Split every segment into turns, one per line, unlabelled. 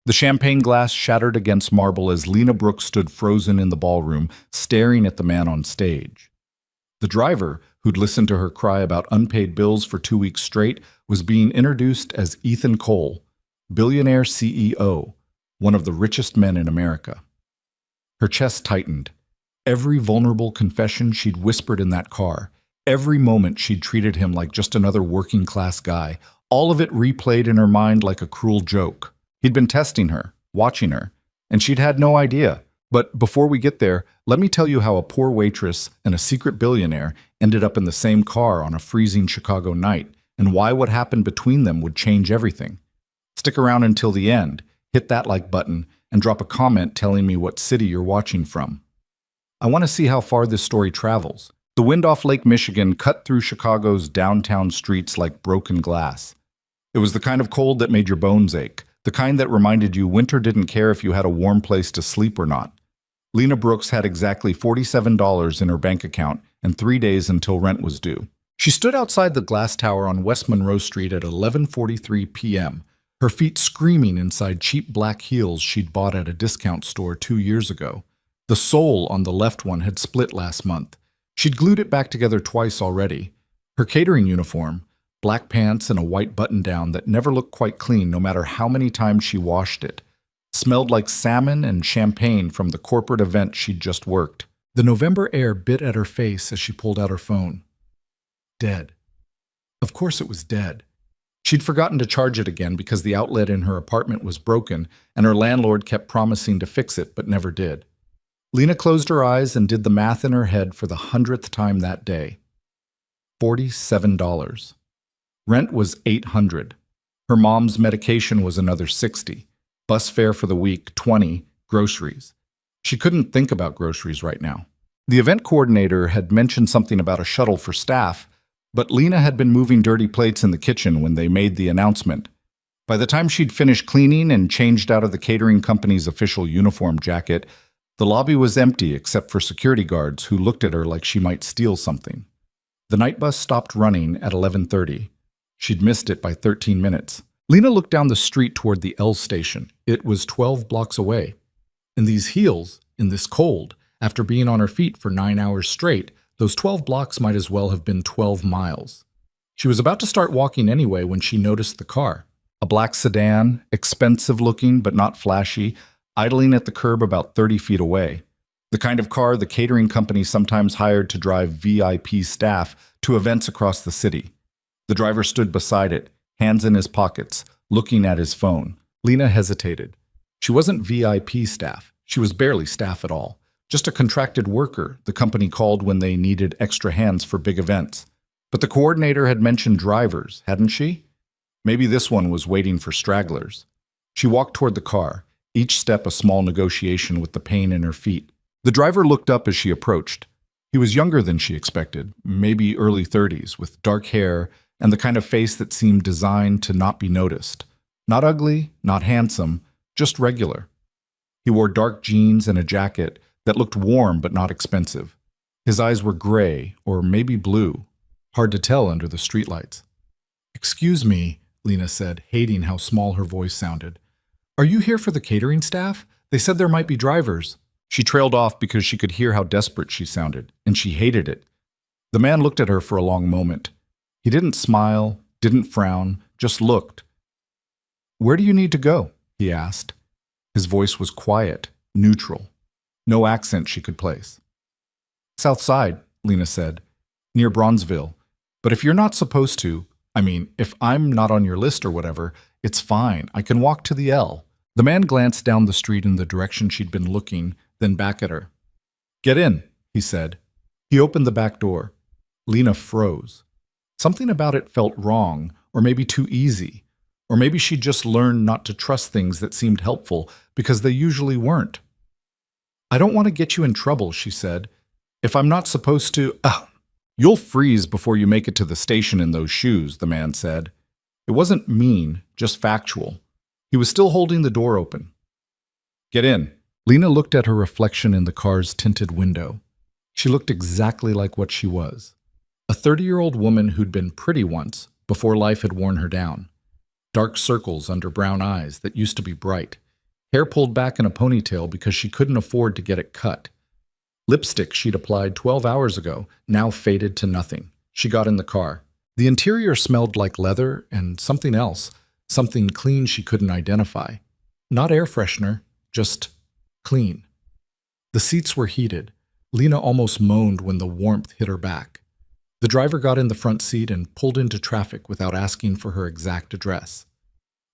The champagne glass shattered against marble as Lena Brooks stood frozen in the ballroom, staring at the man on stage. The driver, who'd listened to her cry about unpaid bills for 2 weeks straight, was being introduced as Ethan Cole, billionaire CEO, one of the richest men in America. Her chest tightened. Every vulnerable confession she'd whispered in that car, every moment she'd treated him like just another working-class guy, all of it replayed in her mind like a cruel joke. He'd been testing her, watching her, and she'd had no idea. But before we get there, let me tell you how a poor waitress and a secret billionaire ended up in the same car on a freezing Chicago night, and why what happened between them would change everything. Stick around until the end, hit that like button, and drop a comment telling me what city you're watching from. I want to see how far this story travels. The wind off Lake Michigan cut through Chicago's downtown streets like broken glass. It was the kind of cold that made your bones ache, the kind that reminded you winter didn't care if you had a warm place to sleep or not. Lena Brooks had exactly $47 in her bank account and 3 days until rent was due. She stood outside the glass tower on West Monroe Street at 11:43 p.m., her feet screaming inside cheap black heels she'd bought at a discount store 2 years ago. The sole on the left one had split last month. She'd glued it back together twice already. Her catering uniform, black pants and a white button-down that never looked quite clean no matter how many times she washed it, smelled like salmon and champagne from the corporate event she'd just worked. The November air bit at her face as she pulled out her phone. Dead. Of course it was dead. She'd forgotten to charge it again because the outlet in her apartment was broken and her landlord kept promising to fix it but never did. Lena closed her eyes and did the math in her head for the 100th time that day. $47. Rent was $800. Her mom's medication was another $60. Bus fare for the week, $20. Groceries. She couldn't think about groceries right now. The event coordinator had mentioned something about a shuttle for staff, but Lena had been moving dirty plates in the kitchen when they made the announcement. By the time she'd finished cleaning and changed out of the catering company's official uniform jacket, the lobby was empty except for security guards who looked at her like she might steal something. The night bus stopped running at 11:30. She'd missed it by 13 minutes. Lena looked down the street toward the L station. It was 12 blocks away. In these heels, in this cold, after being on her feet for 9 hours straight, those 12 blocks might as well have been 12 miles. She was about to start walking anyway when she noticed the car. A black sedan, expensive looking but not flashy, idling at the curb about 30 feet away. The kind of car the catering company sometimes hired to drive VIP staff to events across the city. The driver stood beside it, hands in his pockets, looking at his phone. Lena hesitated. She wasn't VIP staff. She was barely staff at all. Just a contracted worker the company called when they needed extra hands for big events. But the coordinator had mentioned drivers, hadn't she? Maybe this one was waiting for stragglers. She walked toward the car, each step a small negotiation with the pain in her feet. The driver looked up as she approached. He was younger than she expected, maybe early 30s, with dark hair and the kind of face that seemed designed to not be noticed. Not ugly, not handsome, just regular. He wore dark jeans and a jacket that looked warm but not expensive. His eyes were gray, or maybe blue, hard to tell under the streetlights. "Excuse me," Lena said, hating how small her voice sounded. "Are you here for the catering staff? They said there might be drivers." She trailed off because she could hear how desperate she sounded, and she hated it. The man looked at her for a long moment. He didn't smile, didn't frown, just looked. "Where do you need to go?" he asked. His voice was quiet, neutral. No accent she could place. "South Side," Lena said, "near Bronzeville. But if you're not supposed to, if I'm not on your list or whatever, it's fine. I can walk to the L." The man glanced down the street in the direction she'd been looking, then back at her. "Get in," he said. He opened the back door. Lena froze. Something about it felt wrong, or maybe too easy. Or maybe she'd just learned not to trust things that seemed helpful because they usually weren't. "I don't want to get you in trouble," she said. "If I'm not supposed to—" "You'll freeze before you make it to the station in those shoes," the man said. It wasn't mean, just factual. He was still holding the door open. "Get in." Lena looked at her reflection in the car's tinted window. She looked exactly like what she was. A 30-year-old woman who'd been pretty once, before life had worn her down. Dark circles under brown eyes that used to be bright. Hair pulled back in a ponytail because she couldn't afford to get it cut. Lipstick she'd applied 12 hours ago now faded to nothing. She got in the car. The interior smelled like leather and something else, something clean she couldn't identify. Not air freshener, just clean. The seats were heated. Lena almost moaned when the warmth hit her back. The driver got in the front seat and pulled into traffic without asking for her exact address.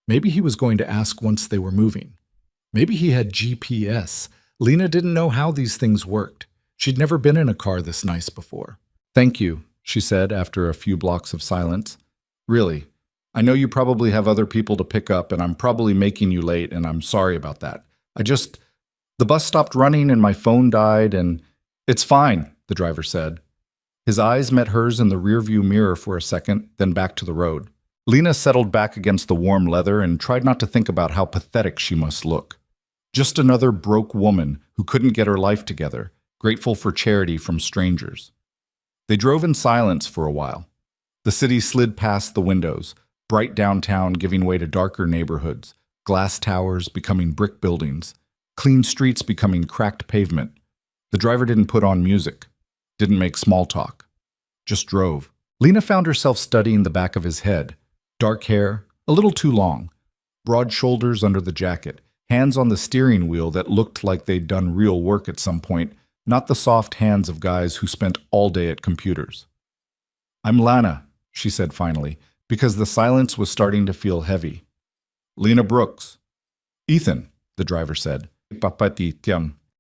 Maybe he was going to ask once they were moving. Maybe he had GPS. Lena didn't know how these things worked. She'd never been in a car this nice before. "Thank you," she said after a few blocks of silence. "Really, I know you probably have other people to pick up and I'm probably making you late and I'm sorry about that. The bus stopped running and my phone died and—" "It's fine," the driver said. His eyes met hers in the rearview mirror for a second, then back to the road. Lena settled back against the warm leather and tried not to think about how pathetic she must look. Just another broke woman who couldn't get her life together, grateful for charity from strangers. They drove in silence for a while. The city slid past the windows, bright downtown giving way to darker neighborhoods, glass towers becoming brick buildings, clean streets becoming cracked pavement. The driver didn't put on music, didn't make small talk, just drove. Lena found herself studying the back of his head. Dark hair, a little too long, broad shoulders under the jacket, hands on the steering wheel that looked like they'd done real work at some point, not the soft hands of guys who spent all day at computers. "I'm Lana," she said finally, because the silence was starting to feel heavy. "Lena Brooks." "Ethan," the driver said.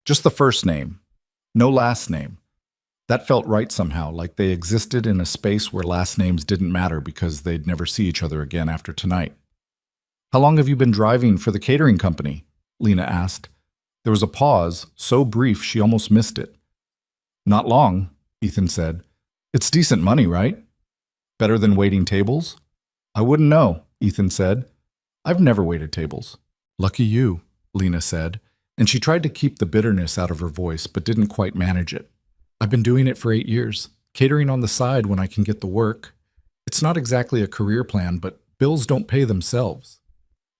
Just the first name. No last name. That felt right somehow, like they existed in a space where last names didn't matter because they'd never see each other again after tonight. "How long have you been driving for the catering company?" Lena asked. There was a pause, so brief she almost missed it. "Not long," Ethan said. "It's decent money, right? Better than waiting tables?" "I wouldn't know," Ethan said. "I've never waited tables." "Lucky you," Lena said, and she tried to keep the bitterness out of her voice but didn't quite manage it. "I've been doing it for 8 years, catering on the side when I can get the work. It's not exactly a career plan, but bills don't pay themselves."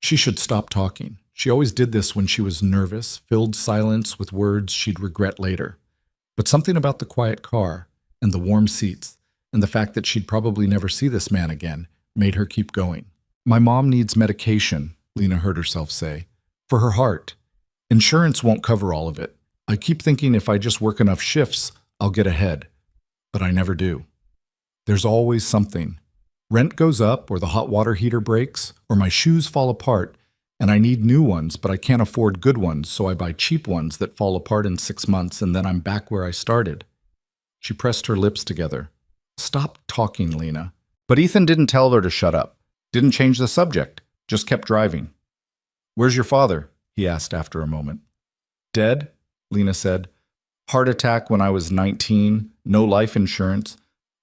She should stop talking. She always did this when she was nervous, filled silence with words she'd regret later. But something about the quiet car, and the warm seats, and the fact that she'd probably never see this man again, made her keep going. "My mom needs medication," Lena heard herself say. "For her heart. Insurance won't cover all of it. I keep thinking if I just work enough shifts, I'll get ahead. But I never do. There's always something. Rent goes up, or the hot water heater breaks, or my shoes fall apart, and I need new ones, but I can't afford good ones, so I buy cheap ones that fall apart in 6 months, and then I'm back where I started." She pressed her lips together. "Stop talking, Lena." But Ethan didn't tell her to shut up, didn't change the subject, just kept driving. "Where's your father?" he asked after a moment. "Dead," Lena said. "Heart attack when I was 19, no life insurance.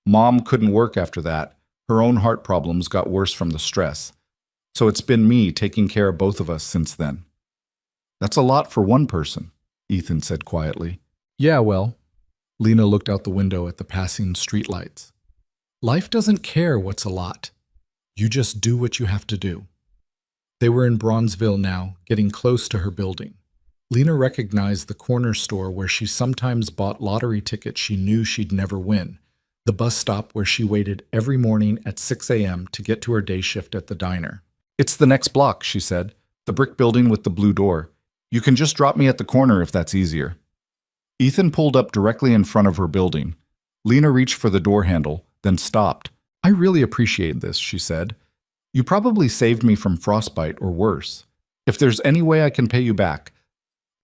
Mom couldn't work after that. Her own heart problems got worse from the stress. So it's been me taking care of both of us since then." "That's a lot for one person," Ethan said quietly. "Yeah, well." Lena looked out the window at the passing streetlights. "Life doesn't care what's a lot. You just do what you have to do." They were in Bronzeville now, getting close to her building. Lena recognized the corner store where she sometimes bought lottery tickets she knew she'd never win, the bus stop where she waited every morning at 6 a.m. to get to her day shift at the diner. "It's the next block," she said, "the brick building with the blue door. You can just drop me at the corner if that's easier." Ethan pulled up directly in front of her building. Lena reached for the door handle, then stopped. "I really appreciate this," she said. "You probably saved me from frostbite or worse. If there's any way I can pay you back.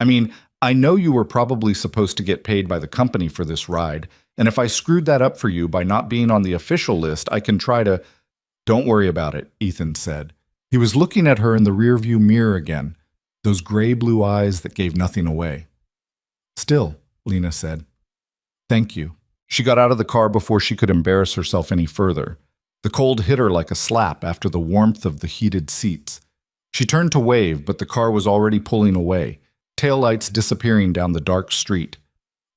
I mean, I know you were probably supposed to get paid by the company for this ride, and if I screwed that up for you by not being on the official list, I can try to—" "Don't worry about it," Ethan said. He was looking at her in the rearview mirror again, those gray-blue eyes that gave nothing away. "Still," Lena said. "Thank you." She got out of the car before she could embarrass herself any further. The cold hit her like a slap after the warmth of the heated seats. She turned to wave, but the car was already pulling away, taillights disappearing down the dark street.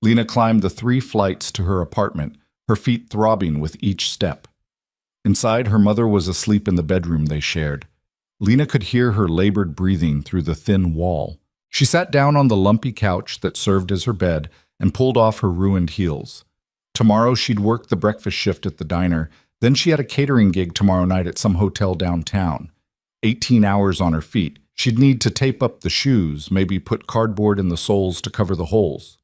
Lena climbed the 3 flights to her apartment, her feet throbbing with each step. Inside, her mother was asleep in the bedroom they shared. Lena could hear her labored breathing through the thin wall. She sat down on the lumpy couch that served as her bed and pulled off her ruined heels. Tomorrow she'd work the breakfast shift at the diner, then she had a catering gig tomorrow night at some hotel downtown. 18 hours on her feet. She'd need to tape up the shoes, maybe put cardboard in the soles to cover the holes.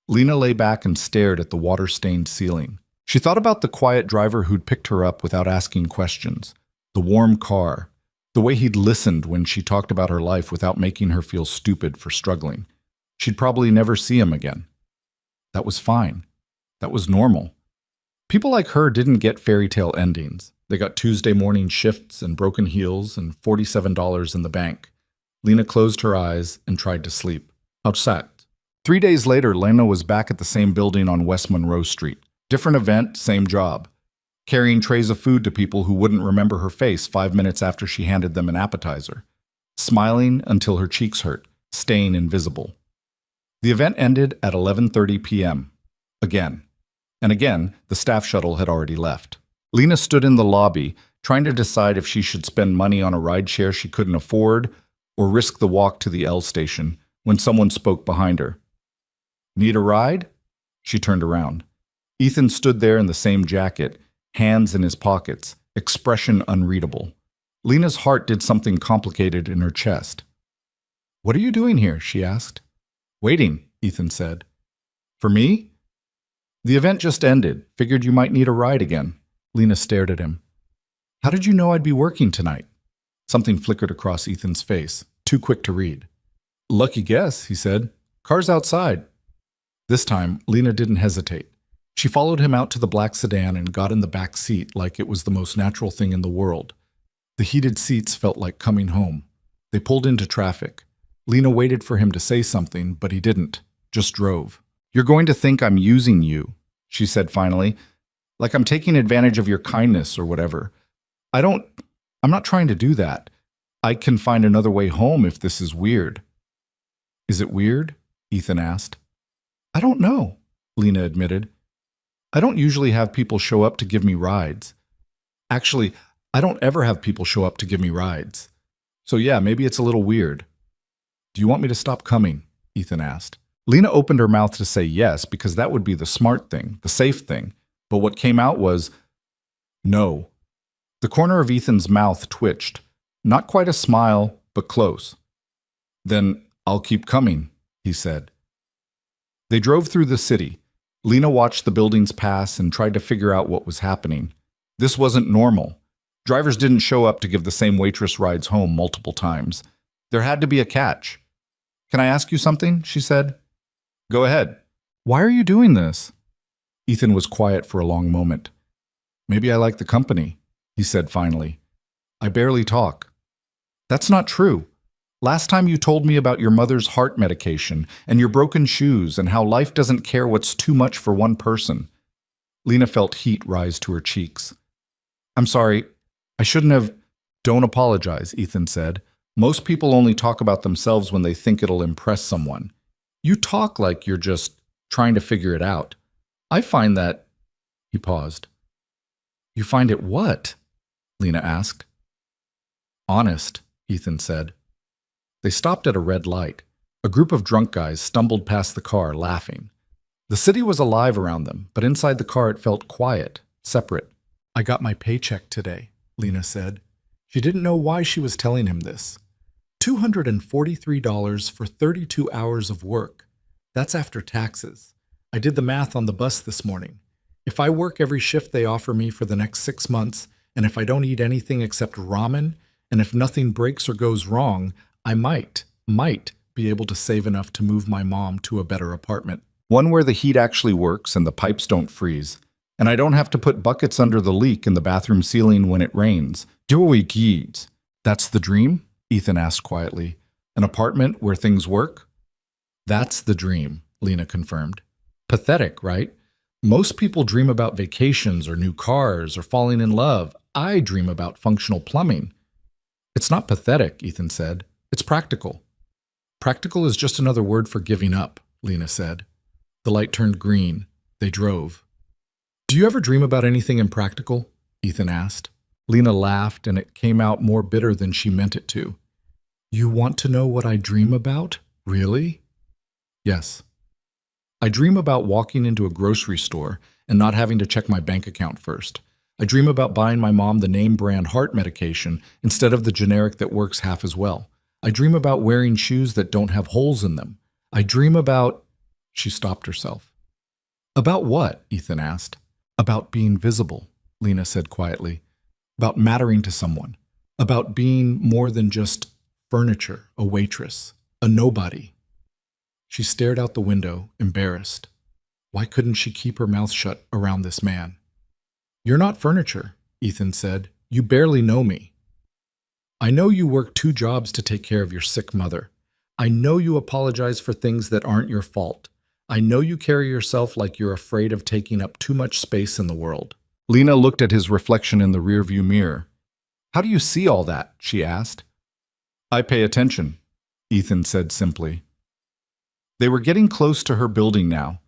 Lena lay back and stared at the water-stained ceiling. She thought about the quiet driver who'd picked her up without asking questions, the warm car, the way he'd listened when she talked about her life without making her feel stupid for struggling. She'd probably never see him again. That was fine. That was normal. People like her didn't get fairy tale endings. They got Tuesday morning shifts and broken heels and $47 in the bank. Lena closed her eyes and tried to sleep. Outside. 3 days later, Lena was back at the same building on West Monroe Street. Different event, same job. Carrying trays of food to people who wouldn't remember her face 5 minutes after she handed them an appetizer. Smiling until her cheeks hurt, staying invisible. The event ended at 11:30 p.m. Again. And again, the staff shuttle had already left. Lena stood in the lobby, trying to decide if she should spend money on a rideshare she couldn't afford or risk the walk to the L station when someone spoke behind her. Need a ride? She turned around. Ethan stood there in the same jacket, hands in his pockets, expression unreadable. Lena's heart did something complicated in her chest. "What are you doing here?" she asked. "Waiting," Ethan said. "For me?" "The event just ended. Figured you might need a ride again." Lena stared at him. "How did you know I'd be working tonight?" Something flickered across Ethan's face, too quick to read. "Lucky guess," he said. "Car's outside." This time, Lena didn't hesitate. She followed him out to the black sedan and got in the back seat like it was the most natural thing in the world. The heated seats felt like coming home. They pulled into traffic. Lena waited for him to say something, but he didn't, just drove. "You're going to think I'm using you," she said finally, "like I'm taking advantage of your kindness or whatever. I'm not trying to do that. I can find another way home if this is weird." "Is it weird?" Ethan asked. "I don't know," Lena admitted. "I don't usually have people show up to give me rides. Actually, I don't ever have people show up to give me rides. So yeah, maybe it's a little weird." "Do you want me to stop coming?" Ethan asked. Lena opened her mouth to say yes, because that would be the smart thing, the safe thing. But what came out was, no. The corner of Ethan's mouth twitched. Not quite a smile, but close. "Then I'll keep coming," he said. They drove through the city. Lena watched the buildings pass and tried to figure out what was happening. This wasn't normal. Drivers didn't show up to give the same waitress rides home multiple times. There had to be a catch. "Can I ask you something?" she said. "Go ahead." "Why are you doing this?" Ethan was quiet for a long moment. "Maybe I like the company," he said finally. "I barely talk." "That's not true. Last time you told me about your mother's heart medication and your broken shoes and how life doesn't care what's too much for one person." Lena felt heat rise to her cheeks. "I'm sorry. I shouldn't have—" "Don't apologize," Ethan said. "Most people only talk about themselves when they think it'll impress someone. You talk like you're just trying to figure it out. I find that—" He paused. "You find it what?" Lena asked. "Honest," Ethan said. They stopped at a red light. A group of drunk guys stumbled past the car, laughing. The city was alive around them, but inside the car it felt quiet, separate. "I got my paycheck today," Lena said. She didn't know why she was telling him this. $243 for 32 hours of work. That's after taxes. I did the math on the bus this morning. If I work every shift they offer me for the next 6 months, and if I don't eat anything except ramen, and if nothing breaks or goes wrong, I might be able to save enough to move my mom to a better apartment. One where the heat actually works and the pipes don't freeze. And I don't have to put buckets under the leak in the bathroom ceiling when it rains. That's the dream? Ethan asked quietly. An apartment where things work? That's the dream, Lena confirmed. Pathetic, right? Most people dream about vacations or new cars or falling in love. I dream about functional plumbing. It's not pathetic, Ethan said. It's practical. Practical is just another word for giving up, Lena said. The light turned green. They drove. Do you ever dream about anything impractical? Ethan asked. Lena laughed, and it came out more bitter than she meant it to. You want to know what I dream about? Really? Yes. I dream about walking into a grocery store and not having to check my bank account first. I dream about buying my mom the name brand heart medication instead of the generic that works half as well. I dream about wearing shoes that don't have holes in them. I dream about... She stopped herself. About what? Ethan asked. About being visible, Lena said quietly. About mattering to someone. About being more than just furniture, a waitress, a nobody. She stared out the window, embarrassed. Why couldn't she keep her mouth shut around this man? You're not furniture, Ethan said. You barely know me. I know you work 2 jobs to take care of your sick mother. I know you apologize for things that aren't your fault. I know you carry yourself like you're afraid of taking up too much space in the world. Lena looked at his reflection in the rearview mirror. How do you see all that? She asked. I pay attention, Ethan said simply. They were getting close to her building now.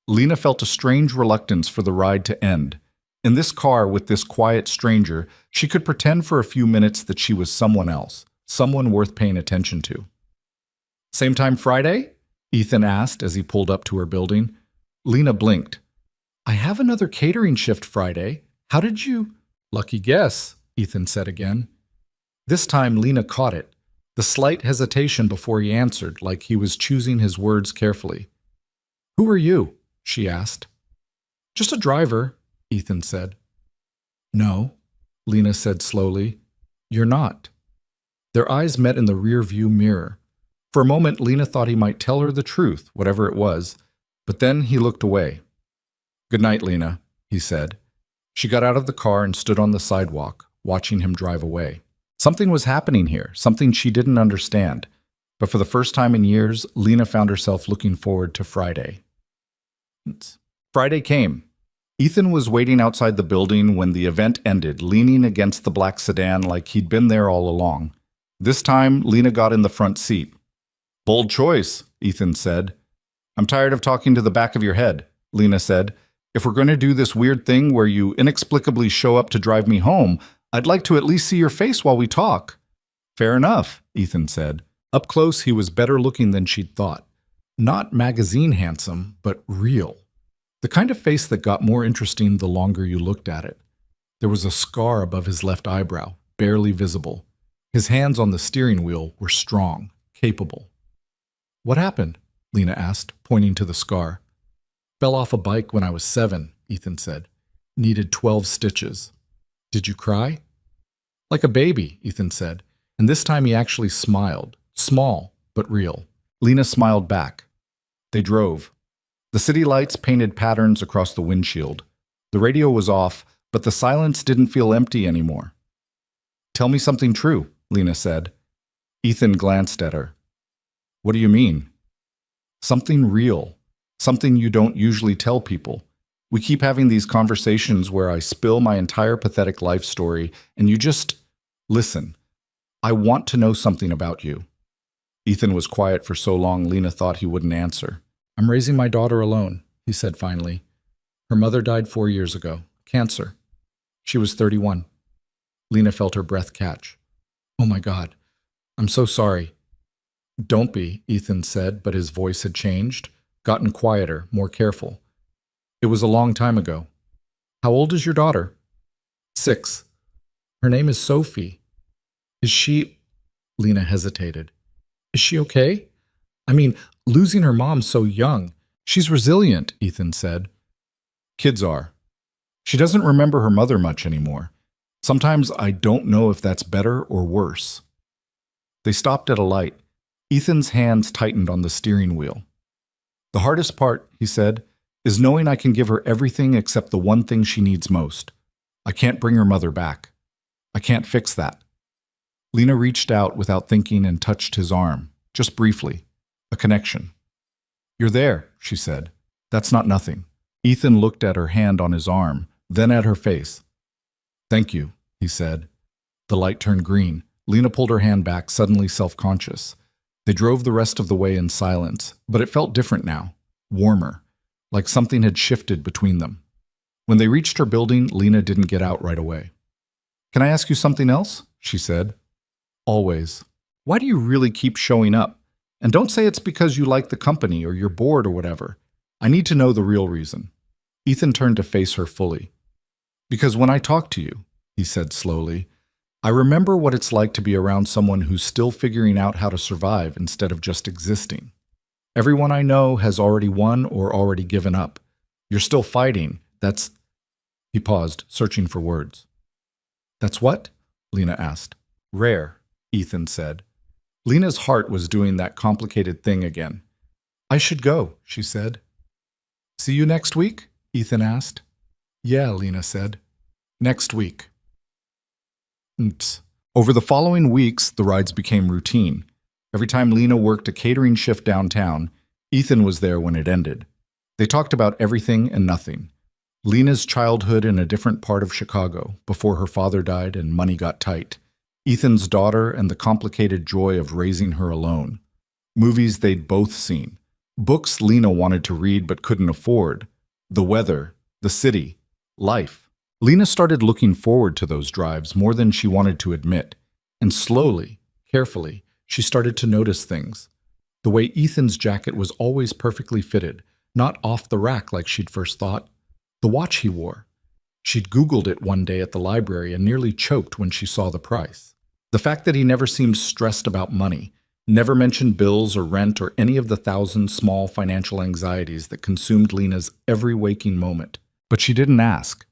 Lena felt a strange reluctance for the ride to end. In this car with this quiet stranger, she could pretend for a few minutes that she was someone else, someone worth paying attention to. Same time Friday? Ethan asked as he pulled up to her building. Lena blinked. I have another catering shift Friday. How did you... Lucky guess, Ethan said again. This time Lena caught it, the slight hesitation before he answered, like he was choosing his words carefully. Who are you? She asked. Just a driver, Ethan said. No, Lena said slowly. You're not. Their eyes met in the rear-view mirror. For a moment, Lena thought he might tell her the truth, whatever it was, but then he looked away. Good night, Lena, he said. She got out of the car and stood on the sidewalk, watching him drive away. Something was happening here, something she didn't understand. But for the first time in years, Lena found herself looking forward to Friday. Friday came. Ethan was waiting outside the building when the event ended, leaning against the black sedan like he'd been there all along. This time, Lena got in the front seat. Bold choice, Ethan said. I'm tired of talking to the back of your head, Lena said. If we're going to do this weird thing where you inexplicably show up to drive me home, I'd like to at least see your face while we talk. Fair enough, Ethan said. Up close, he was better looking than she'd thought. Not magazine handsome, but real. The kind of face that got more interesting the longer you looked at it. There was a scar above his left eyebrow, barely visible. His hands on the steering wheel were strong, capable. What happened? Lena asked, pointing to the scar. Fell off a bike when I was 7, Ethan said. Needed 12 stitches. Did you cry? Like a baby, Ethan said, and this time he actually smiled. Small, but real. Lena smiled back. They drove. The city lights painted patterns across the windshield. The radio was off, but the silence didn't feel empty anymore. Tell me something true, Lena said. Ethan glanced at her. What do you mean? Something real. Something you don't usually tell people. We keep having these conversations where I spill my entire pathetic life story and you just listen. I want to know something about you. Ethan was quiet for so long Lena thought he wouldn't answer. I'm raising my daughter alone, he said finally. Her mother died 4 years ago. Cancer. She was 31. Lena felt her breath catch. Oh my God. I'm so sorry. Don't be, Ethan said, but his voice had changed, gotten quieter, more careful. It was a long time ago. How old is your daughter? 6. Her name is Sophie. Is she... Lena hesitated. Is she okay? I mean, losing her mom so young. She's resilient, Ethan said. Kids are. She doesn't remember her mother much anymore. Sometimes I don't know if that's better or worse. They stopped at a light. Ethan's hands tightened on the steering wheel. The hardest part, he said, is knowing I can give her everything except the one thing she needs most. I can't bring her mother back. I can't fix that. Lena reached out without thinking and touched his arm, just briefly. A connection. You're there, she said. That's not nothing. Ethan looked at her hand on his arm, then at her face. Thank you, he said. The light turned green. Lena pulled her hand back, suddenly self-conscious. They drove the rest of the way in silence, but it felt different now, warmer, like something had shifted between them. When they reached her building, Lena didn't get out right away. Can I ask you something else? She said. Always. Why do you really keep showing up? And don't say it's because you like the company or you're bored or whatever. I need to know the real reason. Ethan turned to face her fully. Because when I talk to you, he said slowly, I remember what it's like to be around someone who's still figuring out how to survive instead of just existing. Everyone I know has already won or already given up. You're still fighting. That's... He paused, searching for words. That's what? Lena asked. Rare, Ethan said. Lena's heart was doing that complicated thing again. I should go, she said. See you next week? Ethan asked. Yeah, Lena said. Next week. Over the following weeks, the rides became routine. Every time Lena worked a catering shift downtown, Ethan was there when it ended. They talked about everything and nothing. Lena's childhood in a different part of Chicago, before her father died and money got tight. Ethan's daughter and the complicated joy of raising her alone. Movies they'd both seen. Books Lena wanted to read but couldn't afford. The weather, the city, life. Lena started looking forward to those drives more than she wanted to admit. And slowly, carefully, she started to notice things. The way Ethan's jacket was always perfectly fitted, not off the rack like she'd first thought. The watch he wore. She'd Googled it one day at the library and nearly choked when she saw the price. The fact that he never seemed stressed about money, never mentioned bills or rent or any of the thousand small financial anxieties that consumed Lena's every waking moment. But she didn't ask,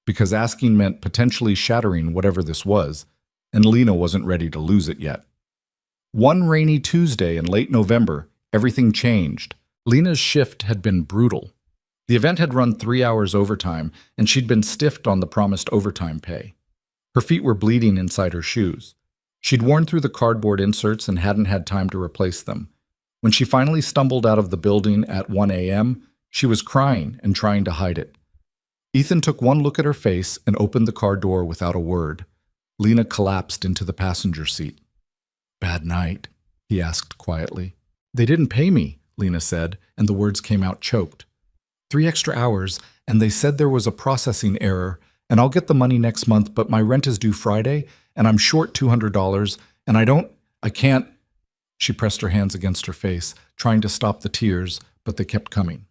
because asking meant potentially shattering whatever this was, and Lena wasn't ready to lose it yet. One rainy Tuesday in late November, everything changed. Lena's shift had been brutal. The event had run 3 hours overtime, and she'd been stiffed on the promised overtime pay. Her feet were bleeding inside her shoes. She'd worn through the cardboard inserts and hadn't had time to replace them. When she finally stumbled out of the building at 1 a.m., she was crying and trying to hide it. Ethan took one look at her face and opened the car door without a word. Lena collapsed into the passenger seat. Bad night, he asked quietly. They didn't pay me, Lena said, and the words came out choked. 3 extra hours, and they said there was a processing error, and I'll get the money next month, but my rent is due Friday, and I'm short $200, and I can't. She pressed her hands against her face, trying to stop the tears, but they kept coming.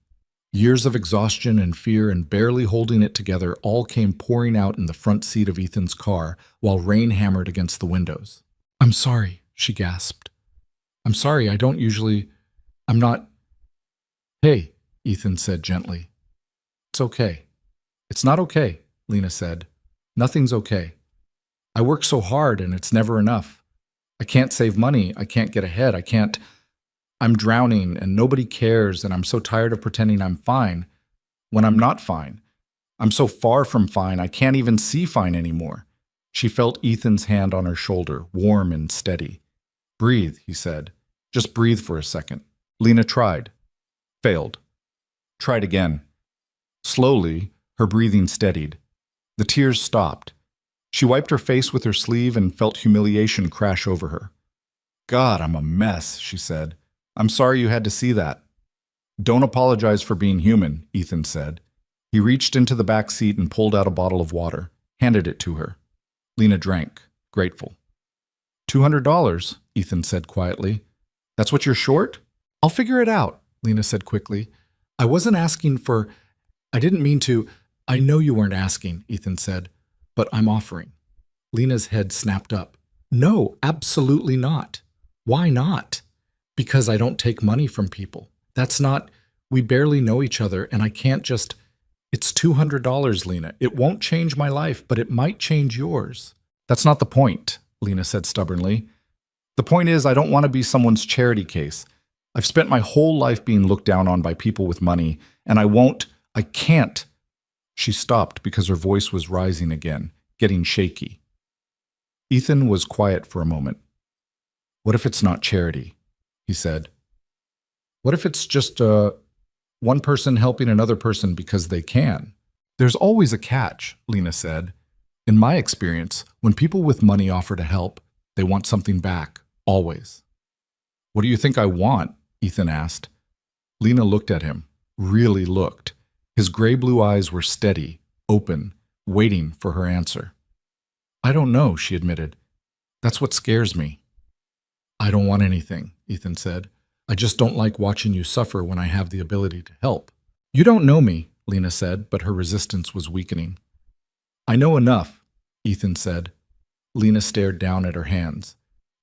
Years of exhaustion and fear and barely holding it together all came pouring out in the front seat of Ethan's car while rain hammered against the windows. I'm sorry, she gasped. I'm sorry, I'm not... Hey, Ethan said gently. It's okay. It's not okay, Lena said. Nothing's okay. I work so hard and it's never enough. I can't save money. I can't get ahead. I'm drowning and nobody cares and I'm so tired of pretending I'm fine when I'm not fine. I'm so far from fine, I can't even see fine anymore. She felt Ethan's hand on her shoulder, warm and steady. Breathe, he said. Just breathe for a second. Lena tried. Failed. Tried again. Slowly, her breathing steadied. The tears stopped. She wiped her face with her sleeve and felt humiliation crash over her. God, I'm a mess, she said. I'm sorry you had to see that. Don't apologize for being human, Ethan said. He reached into the back seat and pulled out a bottle of water, handed it to her. Lena drank, grateful. $200, Ethan said quietly. That's what you're short? I'll figure it out, Lena said quickly. I wasn't asking for... I didn't mean to... I know you weren't asking, Ethan said, but I'm offering. Lena's head snapped up. No, absolutely not. Why not? Because I don't take money from people. That's not... We barely know each other, and I can't just... It's $200, Lena. It won't change my life, but it might change yours. That's not the point, Lena said stubbornly. The point is, I don't want to be someone's charity case. I've spent my whole life being looked down on by people with money, and I can't. She stopped because her voice was rising again, getting shaky. Ethan was quiet for a moment. What if it's not charity? He said. What if it's just one person helping another person because they can? There's always a catch, Lena said. In my experience, when people with money offer to help, they want something back, always. What do you think I want? Ethan asked. Lena looked at him, really looked. His gray-blue eyes were steady, open, waiting for her answer. I don't know, she admitted. That's what scares me. I don't want anything, Ethan said. I just don't like watching you suffer when I have the ability to help. You don't know me, Lena said, but her resistance was weakening. I know enough, Ethan said. Lena stared down at her hands.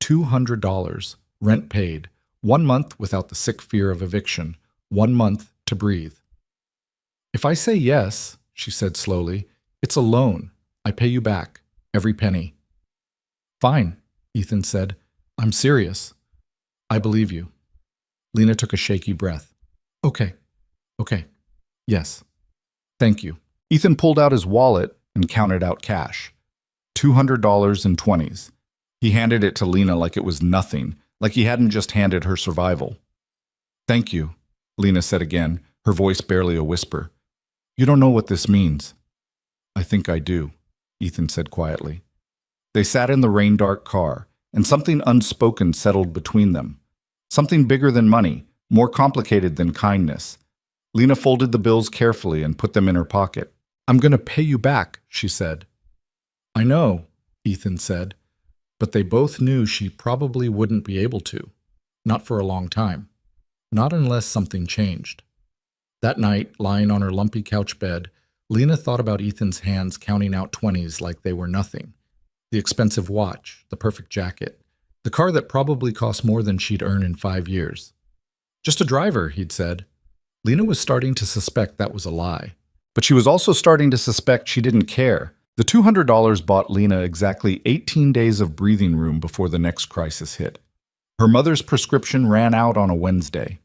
$200, rent paid, 1 month without the sick fear of eviction, 1 month to breathe. If I say yes, she said slowly, it's a loan. I pay you back, every penny. Fine, Ethan said. I'm serious. I believe you. Lena took a shaky breath. Okay. Yes. Thank you. Ethan pulled out his wallet and counted out cash. $200 in 20s. He handed it to Lena like it was nothing, like he hadn't just handed her survival. Thank you, Lena said again, her voice barely a whisper. You don't know what this means. I think I do, Ethan said quietly. They sat in the rain-dark car, and something unspoken settled between them. Something bigger than money, more complicated than kindness. Lena folded the bills carefully and put them in her pocket. I'm going to pay you back, she said. I know, Ethan said, but they both knew she probably wouldn't be able to. Not for a long time. Not unless something changed. That night, lying on her lumpy couch bed, Lena thought about Ethan's hands counting out 20s like they were nothing. The expensive watch, the perfect jacket, the car that probably cost more than she'd earn in 5 years. Just a driver, he'd said. Lena was starting to suspect that was a lie. But she was also starting to suspect she didn't care. The $200 bought Lena exactly 18 days of breathing room before the next crisis hit. Her mother's prescription ran out on a Wednesday.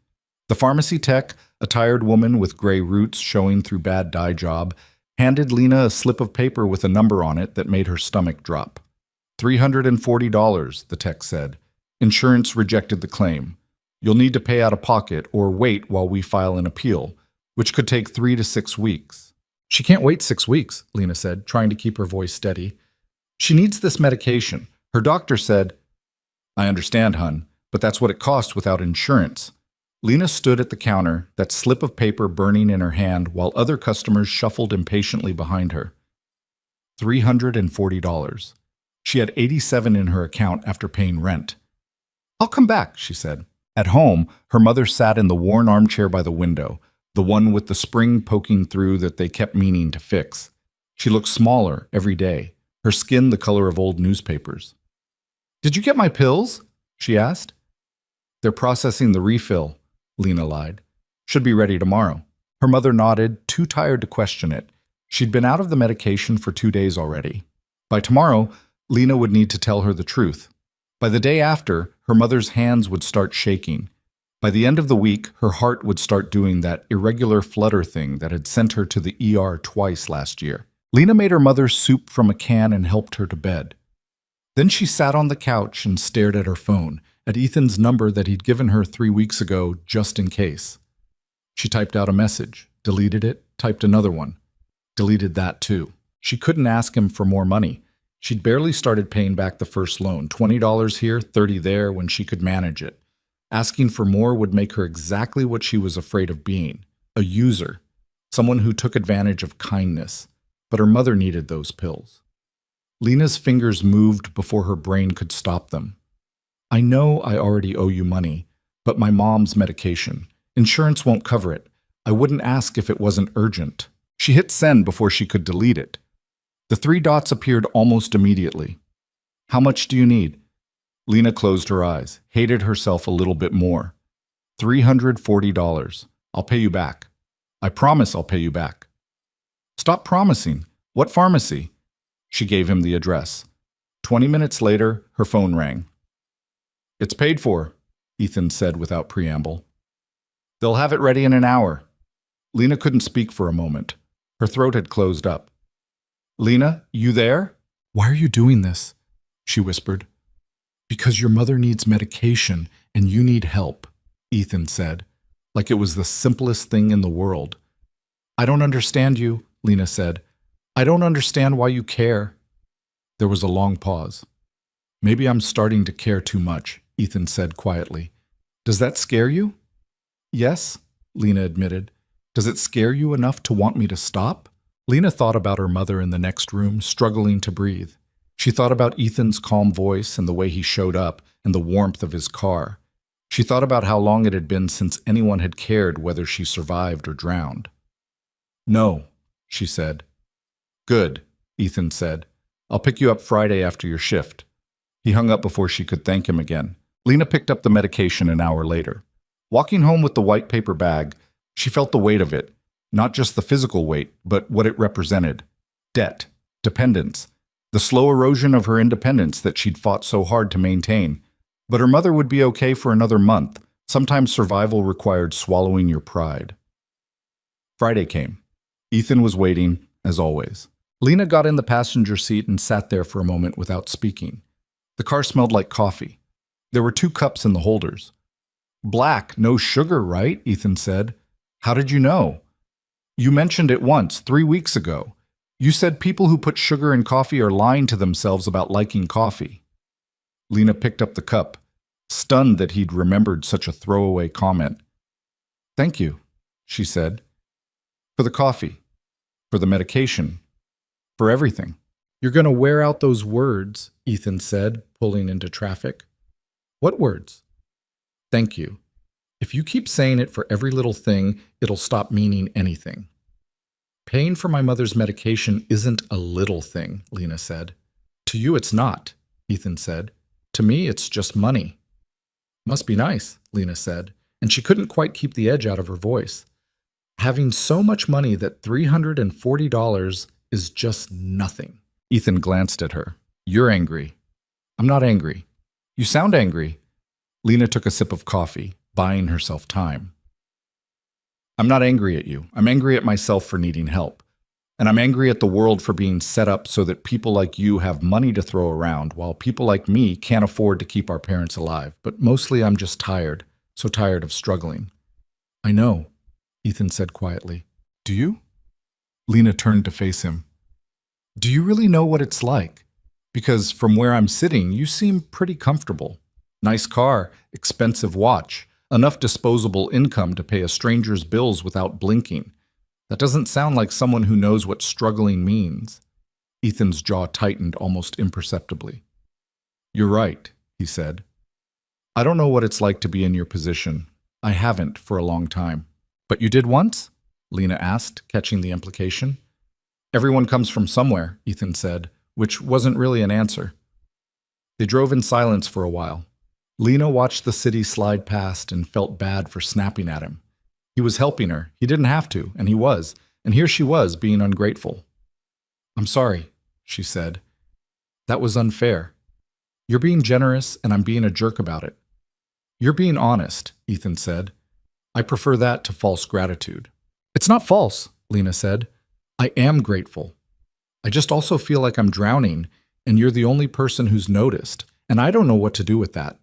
The pharmacy tech, a tired woman with gray roots showing through bad dye job, handed Lena a slip of paper with a number on it that made her stomach drop. $340, the tech said. Insurance rejected the claim. You'll need to pay out of pocket or wait while we file an appeal, which could take 3 to 6 weeks. She can't wait 6 weeks, Lena said, trying to keep her voice steady. She needs this medication. Her doctor said, I understand, hun, but that's what it costs without insurance. Lena stood at the counter, that slip of paper burning in her hand, while other customers shuffled impatiently behind her. $340. She had $87 in her account after paying rent. I'll come back, she said. At home, her mother sat in the worn armchair by the window, the one with the spring poking through that they kept meaning to fix. She looked smaller every day, her skin the color of old newspapers. Did you get my pills? She asked. They're processing the refill, Lena lied. Should be ready tomorrow. Her mother nodded, too tired to question it. She'd been out of the medication for 2 days already. By tomorrow, Lena would need to tell her the truth. By the day after, her mother's hands would start shaking. By the end of the week, her heart would start doing that irregular flutter thing that had sent her to the ER twice last year. Lena made her mother soup from a can and helped her to bed. Then she sat on the couch and stared at her phone, at Ethan's number that he'd given her 3 weeks ago just in case. She typed out a message, deleted it, typed another one. Deleted that too. She couldn't ask him for more money. She'd barely started paying back the first loan, $20 here, $30 there, when she could manage it. Asking for more would make her exactly what she was afraid of being, a user, someone who took advantage of kindness. But her mother needed those pills. Lena's fingers moved before her brain could stop them. I know I already owe you money, but my mom's medication. Insurance won't cover it. I wouldn't ask if it wasn't urgent. She hit send before she could delete it. The 3 dots appeared almost immediately. How much do you need? Lena closed her eyes, hated herself a little bit more. $340. I'll pay you back. I promise I'll pay you back. Stop promising. What pharmacy? She gave him the address. 20 minutes later, her phone rang. It's paid for, Ethan said without preamble. They'll have it ready in an hour. Lena couldn't speak for a moment. Her throat had closed up. Lena, you there? Why are you doing this? She whispered. Because your mother needs medication and you need help, Ethan said, like it was the simplest thing in the world. I don't understand you, Lena said. I don't understand why you care. There was a long pause. Maybe I'm starting to care too much, Ethan said quietly. Does that scare you? Yes, Lena admitted. Does it scare you enough to want me to stop? Lena thought about her mother in the next room, struggling to breathe. She thought about Ethan's calm voice and the way he showed up and the warmth of his car. She thought about how long it had been since anyone had cared whether she survived or drowned. "No," she said. "Good," Ethan said. "I'll pick you up Friday after your shift." He hung up before she could thank him again. Lena picked up the medication an hour later. Walking home with the white paper bag, she felt the weight of it, not just the physical weight, but what it represented. Debt, dependence, the slow erosion of her independence that she'd fought so hard to maintain. But her mother would be okay for another month. Sometimes survival required swallowing your pride. Friday came. Ethan was waiting, as always. Lena got in the passenger seat and sat there for a moment without speaking. The car smelled like coffee. There were 2 cups in the holders. "Black, no sugar, right?" Ethan said. "How did you know?" "You mentioned it once, 3 weeks ago. You said people who put sugar in coffee are lying to themselves about liking coffee." Lena picked up the cup, stunned that he'd remembered such a throwaway comment. "Thank you," she said. "For the coffee, for the medication, for everything." "You're going to wear out those words," Ethan said, pulling into traffic. "What words?" "Thank you. If you keep saying it for every little thing, it'll stop meaning anything." "Paying for my mother's medication isn't a little thing," Lena said. "To you it's not," Ethan said. "To me it's just money." "Must be nice," Lena said, and she couldn't quite keep the edge out of her voice. "Having so much money that $340 is just nothing." Ethan glanced at her. "You're angry." "I'm not angry." "You sound angry." Lena took a sip of coffee, buying herself time. "I'm not angry at you. I'm angry at myself for needing help. And I'm angry at the world for being set up so that people like you have money to throw around, while people like me can't afford to keep our parents alive. But mostly I'm just tired, so tired of struggling." "I know," Ethan said quietly. "Do you?" Lena turned to face him. "Do you really know what it's like? Because from where I'm sitting, you seem pretty comfortable. Nice car, expensive watch, enough disposable income to pay a stranger's bills without blinking. That doesn't sound like someone who knows what struggling means." Ethan's jaw tightened almost imperceptibly. "You're right," he said. "I don't know what it's like to be in your position. I haven't for a long time." "But you did once?" Lena asked, catching the implication. "Everyone comes from somewhere," Ethan said, which wasn't really an answer. They drove in silence for a while. Lena watched the city slide past and felt bad for snapping at him. He was helping her. He didn't have to, and he was. And here she was, being ungrateful. "I'm sorry," she said. "That was unfair. You're being generous, and I'm being a jerk about it." "You're being honest," Ethan said. "I prefer that to false gratitude." "It's not false," Lena said. "I am grateful. I just also feel like I'm drowning, and you're the only person who's noticed, and I don't know what to do with that."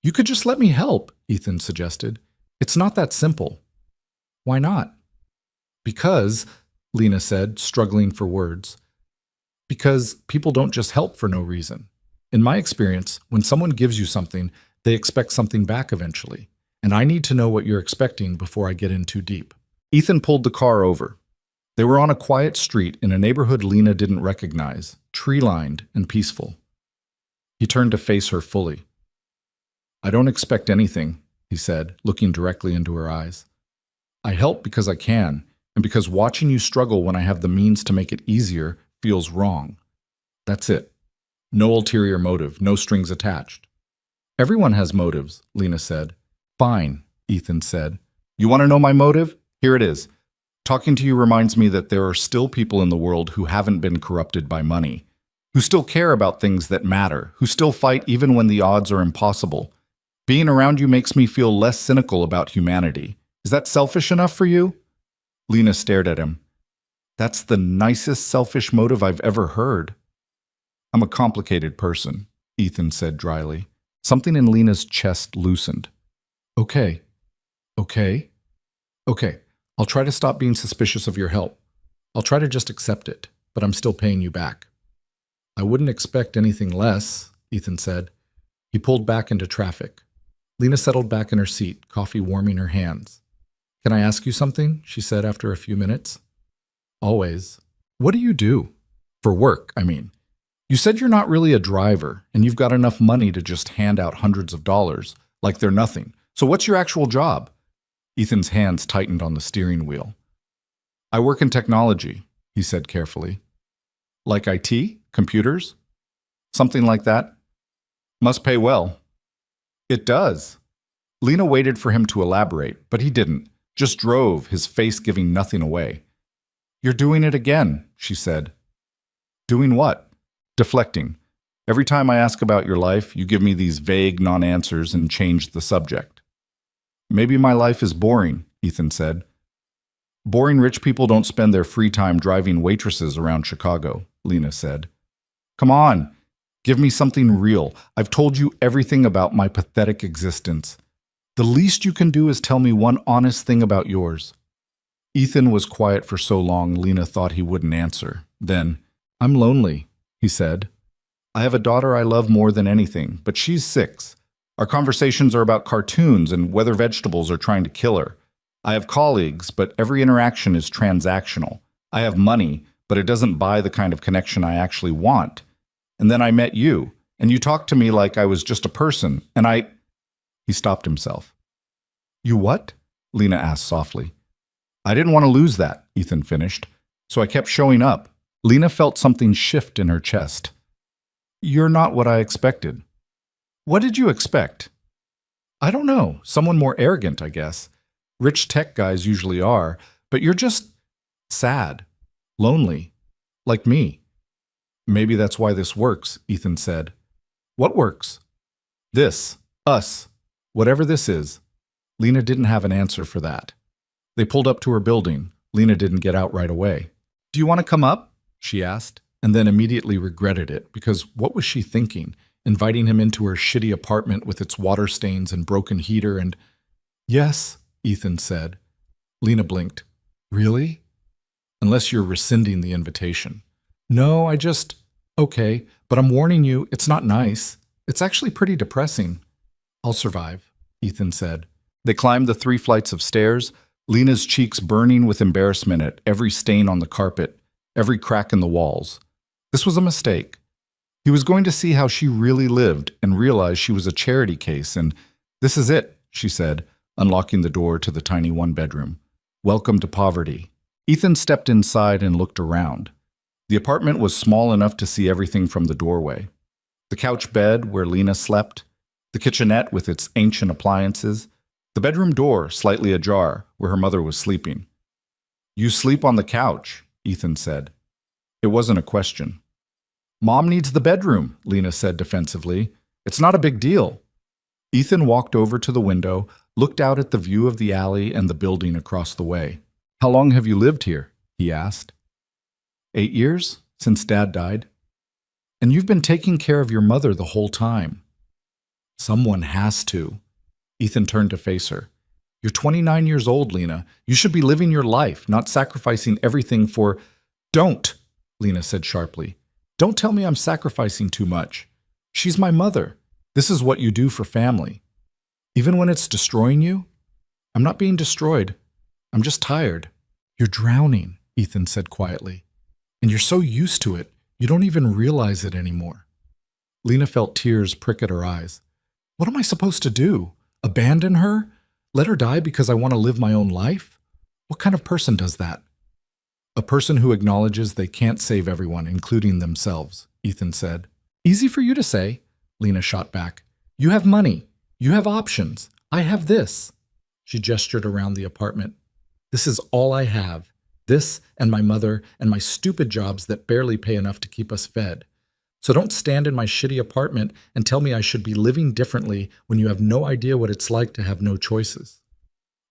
"You could just let me help," Ethan suggested. "It's not that simple." "Why not?" "Because," Lena said, struggling for words, "because people don't just help for no reason. In my experience, when someone gives you something, they expect something back eventually, and I need to know what you're expecting before I get in too deep." Ethan pulled the car over. They were on a quiet street in a neighborhood Lena didn't recognize, tree-lined and peaceful. He turned to face her fully. "I don't expect anything," he said, looking directly into her eyes. "I help because I can, and because watching you struggle when I have the means to make it easier feels wrong. That's it. No ulterior motive, no strings attached." "Everyone has motives," Lena said. "Fine," Ethan said. "You want to know my motive? Here it is. Talking to you reminds me that there are still people in the world who haven't been corrupted by money, who still care about things that matter, who still fight even when the odds are impossible. Being around you makes me feel less cynical about humanity. Is that selfish enough for you?" Lena stared at him. "That's the nicest selfish motive I've ever heard." "I'm a complicated person," Ethan said dryly. Something in Lena's chest loosened. Okay. I'll try to stop being suspicious of your help. I'll try to just accept it, but I'm still paying you back." "I wouldn't expect anything less," Ethan said. He pulled back into traffic. Lena settled back in her seat, coffee warming her hands. "Can I ask you something?" she said after a few minutes. "Always." "What do you do?" "For work, I mean." You said you're not really a driver, and you've got enough money to just hand out hundreds of dollars, like they're nothing. So what's your actual job? Ethan's hands tightened on the steering wheel. I work in technology, he said carefully. Like IT? Computers? Something like that? Must pay well. It does. Lena waited for him to elaborate, but he didn't, just drove, his face giving nothing away. You're doing it again, she said. Doing what? Deflecting. Every time I ask about your life, you give me these vague non-answers and change the subject. Maybe my life is boring, Ethan said. Boring rich people don't spend their free time driving waitresses around Chicago, Lena said. Come on, give me something real. I've told you everything about my pathetic existence. The least you can do is tell me one honest thing about yours. Ethan was quiet for so long Lena thought he wouldn't answer. Then, I'm lonely, he said. I have a daughter I love more than anything, but she's 6. Our conversations are about cartoons and whether vegetables are trying to kill her. I have colleagues, but every interaction is transactional. I have money, but it doesn't buy the kind of connection I actually want. And then I met you, and you talked to me like I was just a person, and He stopped himself. You what? Lena asked softly. I didn't want to lose that, Ethan finished, so I kept showing up. Lena felt something shift in her chest. You're not what I expected. What did you expect? I don't know, someone more arrogant, I guess. Rich tech guys usually are, but you're just sad, lonely, like me. Maybe that's why this works, Ethan said. What works? This, us, whatever this is. Lena didn't have an answer for that. They pulled up to her building. Lena didn't get out right away. Do you want to come up? She asked, and then immediately regretted it, because what was she thinking? Inviting him into her shitty apartment with its water stains and broken heater and... Yes, Ethan said. Lena blinked. Really? Unless you're rescinding the invitation. No, Okay, but I'm warning you, it's not nice. It's actually pretty depressing. I'll survive, Ethan said. They climbed the 3 flights of stairs, Lena's cheeks burning with embarrassment at every stain on the carpet, every crack in the walls. This was a mistake. He was going to see how she really lived and realize she was a charity case, and this is it, she said, unlocking the door to the tiny 1-bedroom. Welcome to poverty. Ethan stepped inside and looked around. The apartment was small enough to see everything from the doorway. The couch bed where Lena slept, the kitchenette with its ancient appliances, the bedroom door slightly ajar where her mother was sleeping. You sleep on the couch, Ethan said. It wasn't a question. Mom needs the bedroom, Lena said defensively. It's not a big deal. Ethan walked over to the window, looked out at the view of the alley and the building across the way. How long have you lived here? He asked. 8 years, since Dad died. And you've been taking care of your mother the whole time. Someone has to. Ethan turned to face her. You're 29 years old, Lena. You should be living your life, not sacrificing everything for... Don't, Lena said sharply. Don't tell me I'm sacrificing too much. She's my mother. This is what you do for family. Even when it's destroying you? I'm not being destroyed. I'm just tired. You're drowning, Ethan said quietly. And you're so used to it, you don't even realize it anymore. Lena felt tears prick at her eyes. What am I supposed to do? Abandon her? Let her die because I want to live my own life? What kind of person does that? A person who acknowledges they can't save everyone, including themselves, Ethan said. Easy for you to say, Lena shot back. You have money. You have options. I have this. She gestured around the apartment. This is all I have. This and my mother and my stupid jobs that barely pay enough to keep us fed. So don't stand in my shitty apartment and tell me I should be living differently when you have no idea what it's like to have no choices.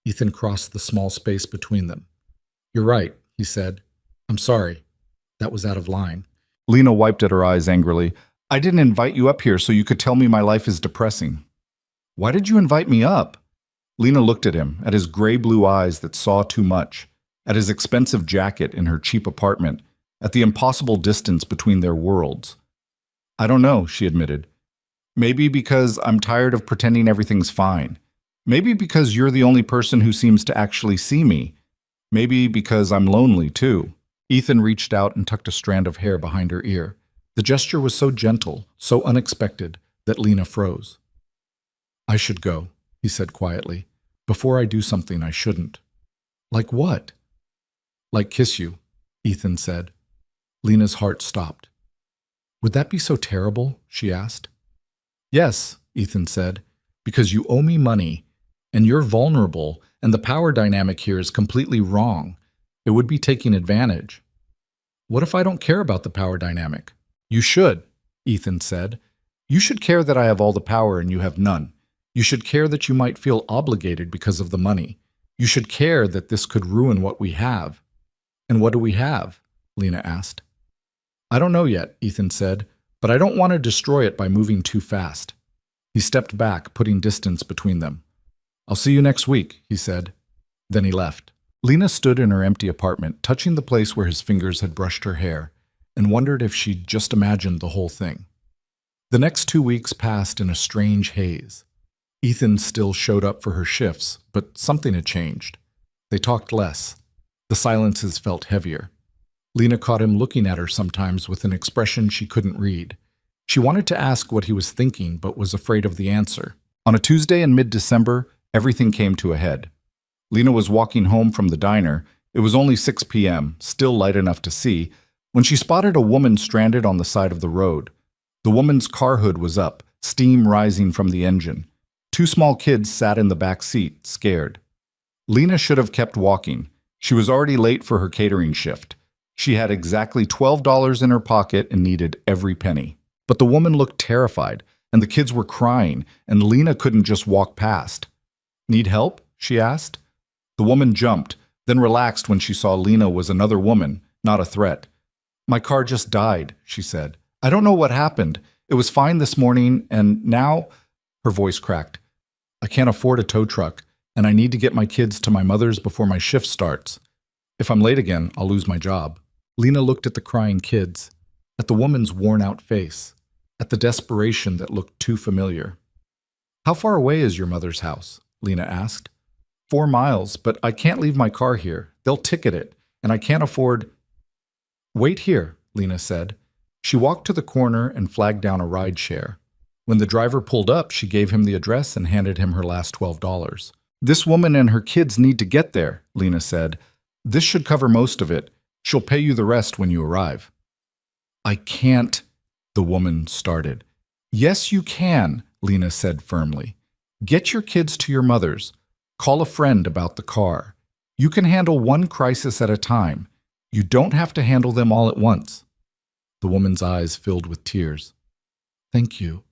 Ethan crossed the small space between them. You're right, he said. I'm sorry. That was out of line. Lena wiped at her eyes angrily. I didn't invite you up here so you could tell me my life is depressing. Why did you invite me up? Lena looked at him, at his gray blue eyes that saw too much, at his expensive jacket in her cheap apartment, at the impossible distance between their worlds. I don't know, she admitted. Maybe because I'm tired of pretending everything's fine. Maybe because you're the only person who seems to actually see me. Maybe because I'm lonely, too. Ethan reached out and tucked a strand of hair behind her ear. The gesture was so gentle, so unexpected, that Lena froze. I should go, he said quietly, before I do something I shouldn't. Like what? Like kiss you, Ethan said. Lena's heart stopped. Would that be so terrible? She asked. Yes, Ethan said, because you owe me money, and you're vulnerable, and the power dynamic here is completely wrong. It would be taking advantage. What if I don't care about the power dynamic? You should, Ethan said. You should care that I have all the power and you have none. You should care that you might feel obligated because of the money. You should care that this could ruin what we have. And what do we have? Lena asked. I don't know yet, Ethan said, but I don't want to destroy it by moving too fast. He stepped back, putting distance between them. I'll see you next week, he said. Then he left. Lena stood in her empty apartment, touching the place where his fingers had brushed her hair, and wondered if she'd just imagined the whole thing. The next 2 weeks passed in a strange haze. Ethan still showed up for her shifts, but something had changed. They talked less. The silences felt heavier. Lena caught him looking at her sometimes with an expression she couldn't read. She wanted to ask what he was thinking, but was afraid of the answer. On a Tuesday in mid-December, everything came to a head. Lena was walking home from the diner. It was only 6 p.m., still light enough to see, when she spotted a woman stranded on the side of the road. The woman's car hood was up, steam rising from the engine. 2 small kids sat in the back seat, scared. Lena should have kept walking. She was already late for her catering shift. She had exactly $12 in her pocket and needed every penny. But the woman looked terrified, and the kids were crying, and Lena couldn't just walk past. Need help? She asked. The woman jumped, then relaxed when she saw Lena was another woman, not a threat. My car just died, she said. I don't know what happened. It was fine this morning, and now... Her voice cracked. I can't afford a tow truck, and I need to get my kids to my mother's before my shift starts. If I'm late again, I'll lose my job. Lena looked at the crying kids, at the woman's worn-out face, at the desperation that looked too familiar. How far away is your mother's house? Lena asked. 4 miles, but I can't leave my car here. They'll ticket it, and I can't afford... Wait here, Lena said. She walked to the corner and flagged down a ride share. When the driver pulled up, she gave him the address and handed him her last $12. This woman and her kids need to get there, Lena said. This should cover most of it. She'll pay you the rest when you arrive. I can't, the woman started. Yes, you can, Lena said firmly. Get your kids to your mother's. Call a friend about the car. You can handle one crisis at a time. You don't have to handle them all at once. The woman's eyes filled with tears. Thank you.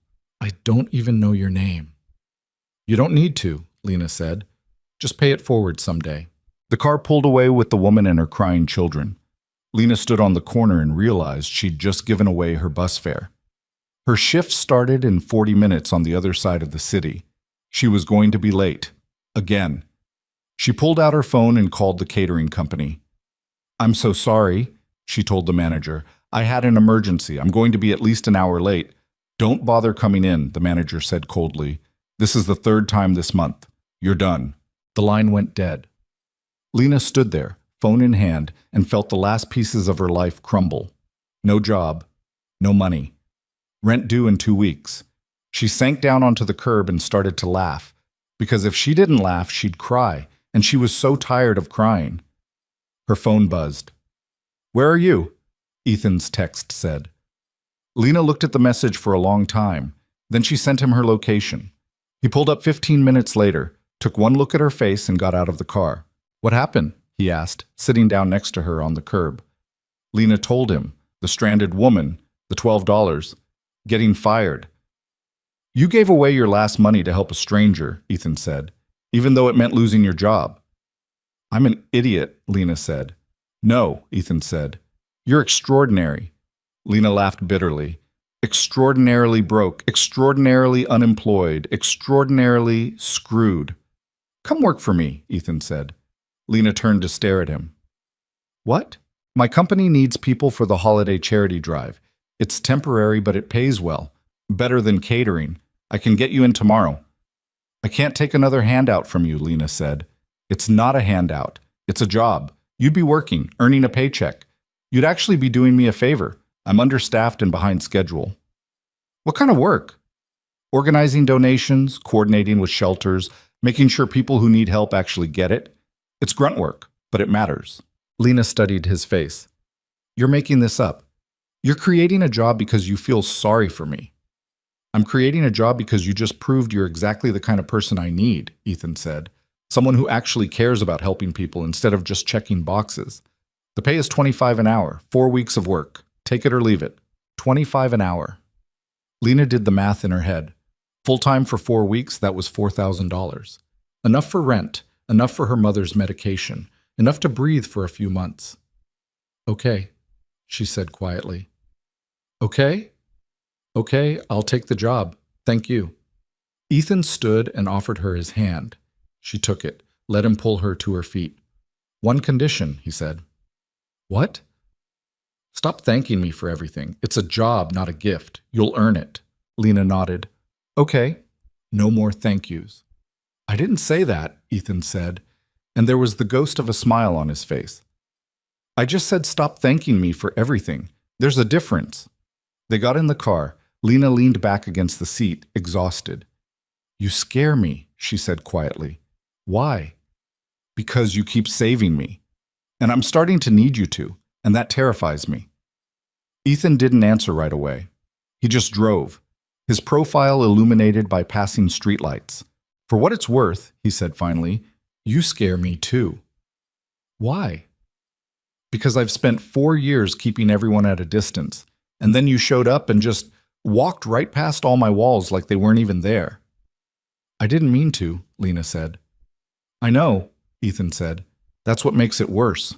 I don't even know your name. You don't need to, Lena said. Just pay it forward someday. The car pulled away with the woman and her crying children. Lena stood on the corner and realized she'd just given away her bus fare. Her shift started in 40 minutes on the other side of the city. She was going to be late. Again. She pulled out her phone and called the catering company. I'm so sorry, she told the manager. I had an emergency. I'm going to be at least an hour late. Don't bother coming in, the manager said coldly. This is the 3rd time this month. You're done. The line went dead. Lena stood there, phone in hand, and felt the last pieces of her life crumble. No job. No money. Rent due in 2 weeks. She sank down onto the curb and started to laugh. Because if she didn't laugh, she'd cry, and she was so tired of crying. Her phone buzzed. Where are you? Ethan's text said. Lena looked at the message for a long time. Then she sent him her location. He pulled up 15 minutes later, took one look at her face, and got out of the car. What happened? He asked, sitting down next to her on the curb. Lena told him, the stranded woman, the $12, getting fired. You gave away your last money to help a stranger, Ethan said, even though it meant losing your job. I'm an idiot, Lena said. No, Ethan said. You're extraordinary. Lena laughed bitterly. Extraordinarily broke, extraordinarily unemployed, extraordinarily screwed. Come work for me, Ethan said. Lena turned to stare at him. What? My company needs people for the holiday charity drive. It's temporary, but it pays well. Better than catering. I can get you in tomorrow. I can't take another handout from you, Lena said. It's not a handout. It's a job. You'd be working, earning a paycheck. You'd actually be doing me a favor. I'm understaffed and behind schedule. What kind of work? Organizing donations, coordinating with shelters, making sure people who need help actually get it. It's grunt work, but it matters. Lena studied his face. You're making this up. You're creating a job because you feel sorry for me. I'm creating a job because you just proved you're exactly the kind of person I need, Ethan said. Someone who actually cares about helping people instead of just checking boxes. The pay is $25 an hour, 4 weeks of work. Take it or leave it. $25 an hour. Lena did the math in her head. Full-time for 4 weeks, that was $4,000. Enough for rent, enough for her mother's medication, enough to breathe for a few months. Okay, she said quietly. Okay? Okay, I'll take the job. Thank you. Ethan stood and offered her his hand. She took it, let him pull her to her feet. One condition, he said. What? Stop thanking me for everything. It's a job, not a gift. You'll earn it. Lena nodded. Okay. No more thank yous. I didn't say that, Ethan said, and there was the ghost of a smile on his face. I just said stop thanking me for everything. There's a difference. They got in the car. Lena leaned back against the seat, exhausted. You scare me, she said quietly. Why? Because you keep saving me. And I'm starting to need you to, and that terrifies me. Ethan didn't answer right away. He just drove, his profile illuminated by passing streetlights. For what it's worth, he said finally, you scare me too. Why? Because I've spent 4 years keeping everyone at a distance, and then you showed up and just walked right past all my walls like they weren't even there. I didn't mean to, Lena said. I know, Ethan said. That's what makes it worse.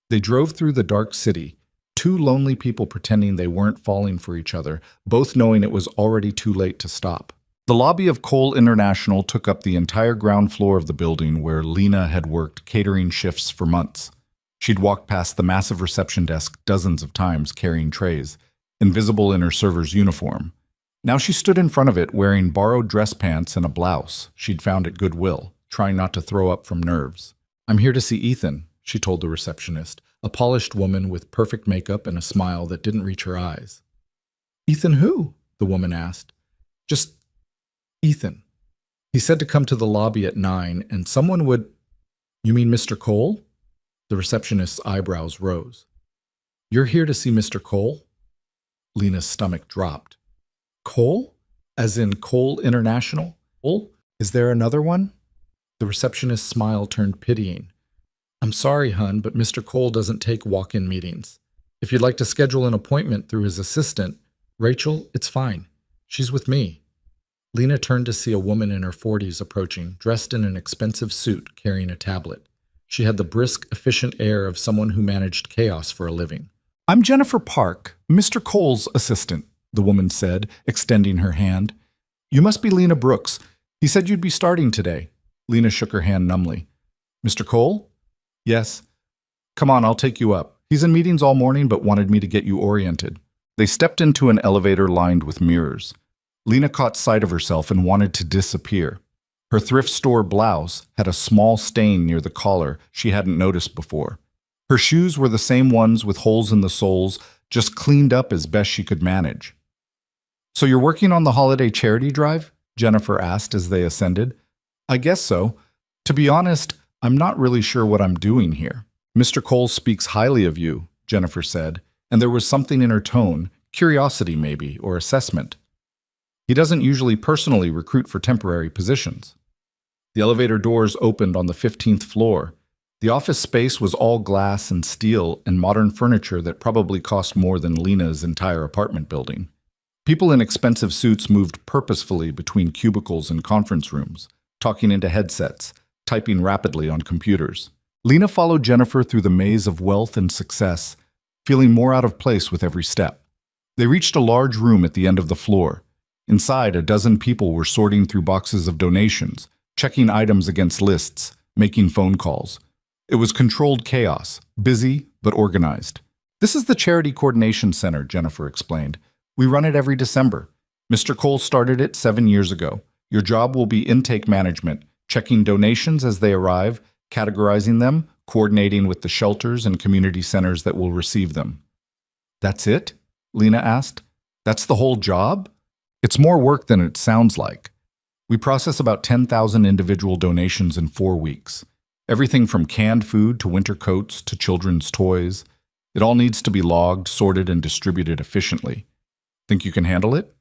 They drove through the dark city, two lonely people pretending they weren't falling for each other, both knowing it was already too late to stop. The lobby of Cole International took up the entire ground floor of the building where Lena had worked catering shifts for months. She'd walked past the massive reception desk dozens of times carrying trays, invisible in her server's uniform. Now she stood in front of it wearing borrowed dress pants and a blouse she'd found at Goodwill, trying not to throw up from nerves. I'm here to see Ethan, she told the receptionist, a polished woman with perfect makeup and a smile that didn't reach her eyes. Ethan who? The woman asked. Just Ethan. He said to come to the lobby at 9 and someone would... You mean Mr. Cole? The receptionist's eyebrows rose. You're here to see Mr. Cole? Lena's stomach dropped. Cole? As in Cole International? Cole? Is there another one? The receptionist's smile turned pitying. I'm sorry, hun, but Mr. Cole doesn't take walk-in meetings. If you'd like to schedule an appointment through his assistant, Rachel, it's fine. She's with me. Lena turned to see a woman in her 40s approaching, dressed in an expensive suit, carrying a tablet. She had the brisk, efficient air of someone who managed chaos for a living. I'm Jennifer Park, Mr. Cole's assistant, the woman said, extending her hand. You must be Lena Brooks. He said you'd be starting today. Lena shook her hand numbly. Mr. Cole? Yes. Come on, I'll take you up. He's in meetings all morning but wanted me to get you oriented. They stepped into an elevator lined with mirrors. Lena caught sight of herself and wanted to disappear. Her thrift store blouse had a small stain near the collar she hadn't noticed before. Her shoes were the same ones with holes in the soles, just cleaned up as best she could manage. So you're working on the holiday charity drive? Jennifer asked as they ascended. I guess so. To be honest, I'm not really sure what I'm doing here. Mr. Cole speaks highly of you, Jennifer said, and there was something in her tone, curiosity maybe, or assessment. He doesn't usually personally recruit for temporary positions. The elevator doors opened on the 15th floor. The office space was all glass and steel and modern furniture that probably cost more than Lena's entire apartment building. People in expensive suits moved purposefully between cubicles and conference rooms, talking into headsets, typing rapidly on computers. Lena followed Jennifer through the maze of wealth and success, feeling more out of place with every step. They reached a large room at the end of the floor. Inside, a dozen people were sorting through boxes of donations, checking items against lists, making phone calls. It was controlled chaos, busy but organized. This is the Charity Coordination Center, Jennifer explained. We run it every December. Mr. Cole started it 7 years ago. Your job will be intake management, checking donations as they arrive, categorizing them, coordinating with the shelters and community centers that will receive them. That's it? Lena asked. That's the whole job? It's more work than it sounds like. We process about 10,000 individual donations in 4 weeks. Everything from canned food to winter coats to children's toys. It all needs to be logged, sorted, and distributed efficiently. Think you can handle it?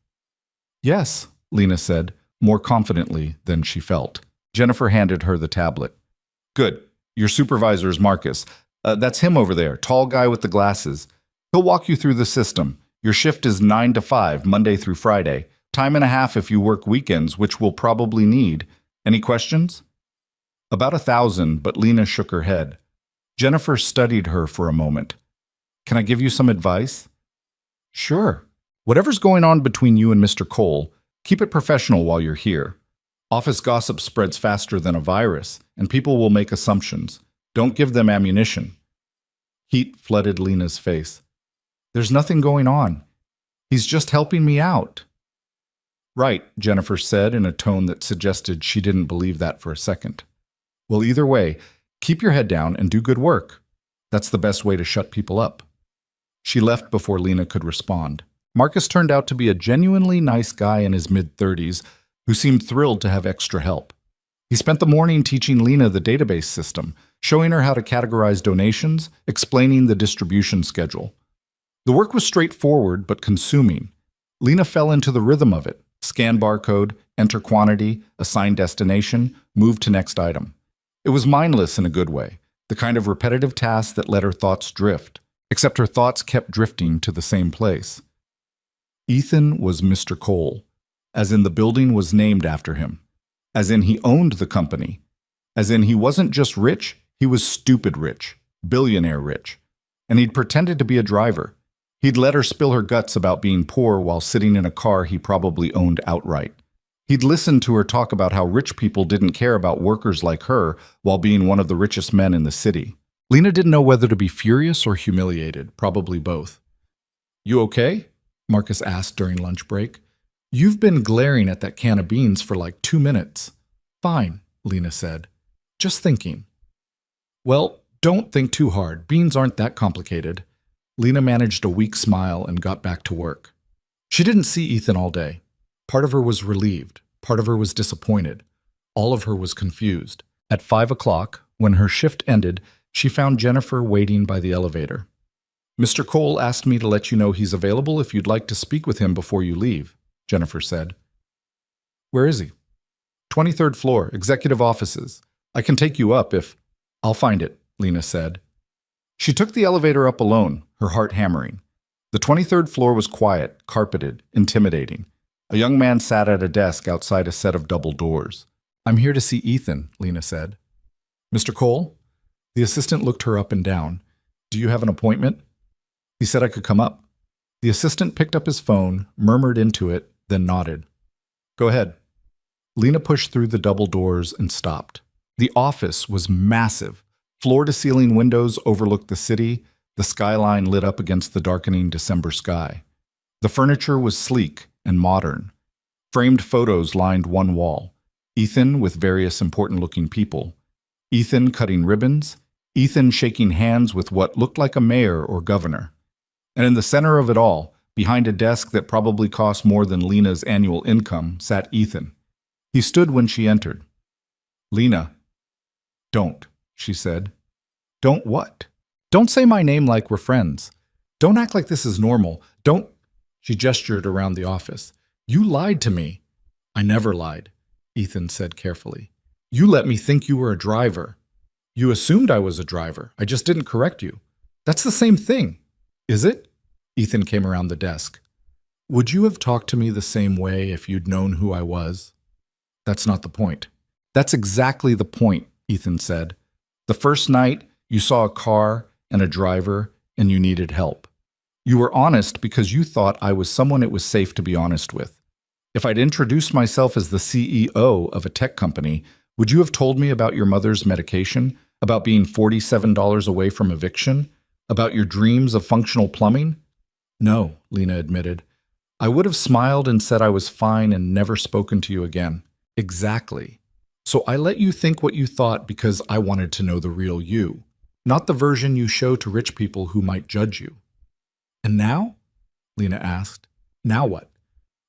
Yes, Lena said, more confidently than she felt. Jennifer handed her the tablet. Good. Your supervisor is Marcus. That's him over there, tall guy with the glasses. He'll walk you through the system. Your shift is 9 to 5, Monday through Friday. Time and a half if you work weekends, which we'll probably need. Any questions? About 1,000, but Lena shook her head. Jennifer studied her for a moment. Can I give you some advice? Sure. Whatever's going on between you and Mr. Cole, keep it professional while you're here. Office gossip spreads faster than a virus, and people will make assumptions. Don't give them ammunition. Heat flooded Lena's face. There's nothing going on. He's just helping me out. Right, Jennifer said in a tone that suggested she didn't believe that for a second. Well, either way, keep your head down and do good work. That's the best way to shut people up. She left before Lena could respond. Marcus turned out to be a genuinely nice guy in his mid-30s who seemed thrilled to have extra help. He spent the morning teaching Lena the database system, showing her how to categorize donations, explaining the distribution schedule. The work was straightforward but consuming. Lena fell into the rhythm of it. Scan barcode, enter quantity, assign destination, move to next item. It was mindless in a good way, the kind of repetitive task that let her thoughts drift, except her thoughts kept drifting to the same place. Ethan was Mr. Cole, as in the building was named after him, as in he owned the company, as in he wasn't just rich, he was stupid rich, billionaire rich, and he'd pretended to be a driver. He'd let her spill her guts about being poor while sitting in a car he probably owned outright. He'd listened to her talk about how rich people didn't care about workers like her while being one of the richest men in the city. Lena didn't know whether to be furious or humiliated, probably both. You okay? Marcus asked during lunch break. You've been glaring at that can of beans for like 2 minutes. Fine, Lena said. Just thinking. Well, don't think too hard. Beans aren't that complicated. Lena managed a weak smile and got back to work. She didn't see Ethan all day. Part of her was relieved. Part of her was disappointed. All of her was confused. At 5 o'clock, when her shift ended, she found Jennifer waiting by the elevator. Mr. Cole asked me to let you know he's available if you'd like to speak with him before you leave, Jennifer said. Where is he? 23rd floor, executive offices. I can take you up if... I'll find it, Lena said. She took the elevator up alone, her heart hammering. The 23rd floor was quiet, carpeted, intimidating. A young man sat at a desk outside a set of double doors. I'm here to see Ethan, Lena said. Mr. Cole? The assistant looked her up and down. Do you have an appointment? He said I could come up. The assistant picked up his phone, murmured into it, then nodded. Go ahead. Lena pushed through the double doors and stopped. The office was massive. Floor-to-ceiling windows overlooked the city, the skyline lit up against the darkening December sky. The furniture was sleek and modern. Framed photos lined one wall. Ethan with various important-looking people. Ethan cutting ribbons. Ethan shaking hands with what looked like a mayor or governor. And in the center of it all, behind a desk that probably cost more than Lena's annual income, sat Ethan. He stood when she entered. Lena. Don't, she said. Don't what? Don't say my name like we're friends. Don't act like this is normal. Don't... She gestured around the office. You lied to me. I never lied, Ethan said carefully. You let me think you were a driver. You assumed I was a driver. I just didn't correct you. That's the same thing. Is it? Ethan came around the desk. Would you have talked to me the same way if you'd known who I was? That's not the point. That's exactly the point, Ethan said. The first night, you saw a car and a driver, and you needed help. You were honest because you thought I was someone it was safe to be honest with. If I'd introduced myself as the CEO of a tech company, would you have told me about your mother's medication, about being $47 away from eviction, about your dreams of functional plumbing? No, Lena admitted. I would have smiled and said I was fine and never spoken to you again. Exactly. So I let you think what you thought because I wanted to know the real you, not the version you show to rich people who might judge you. And now? Lena asked. Now what?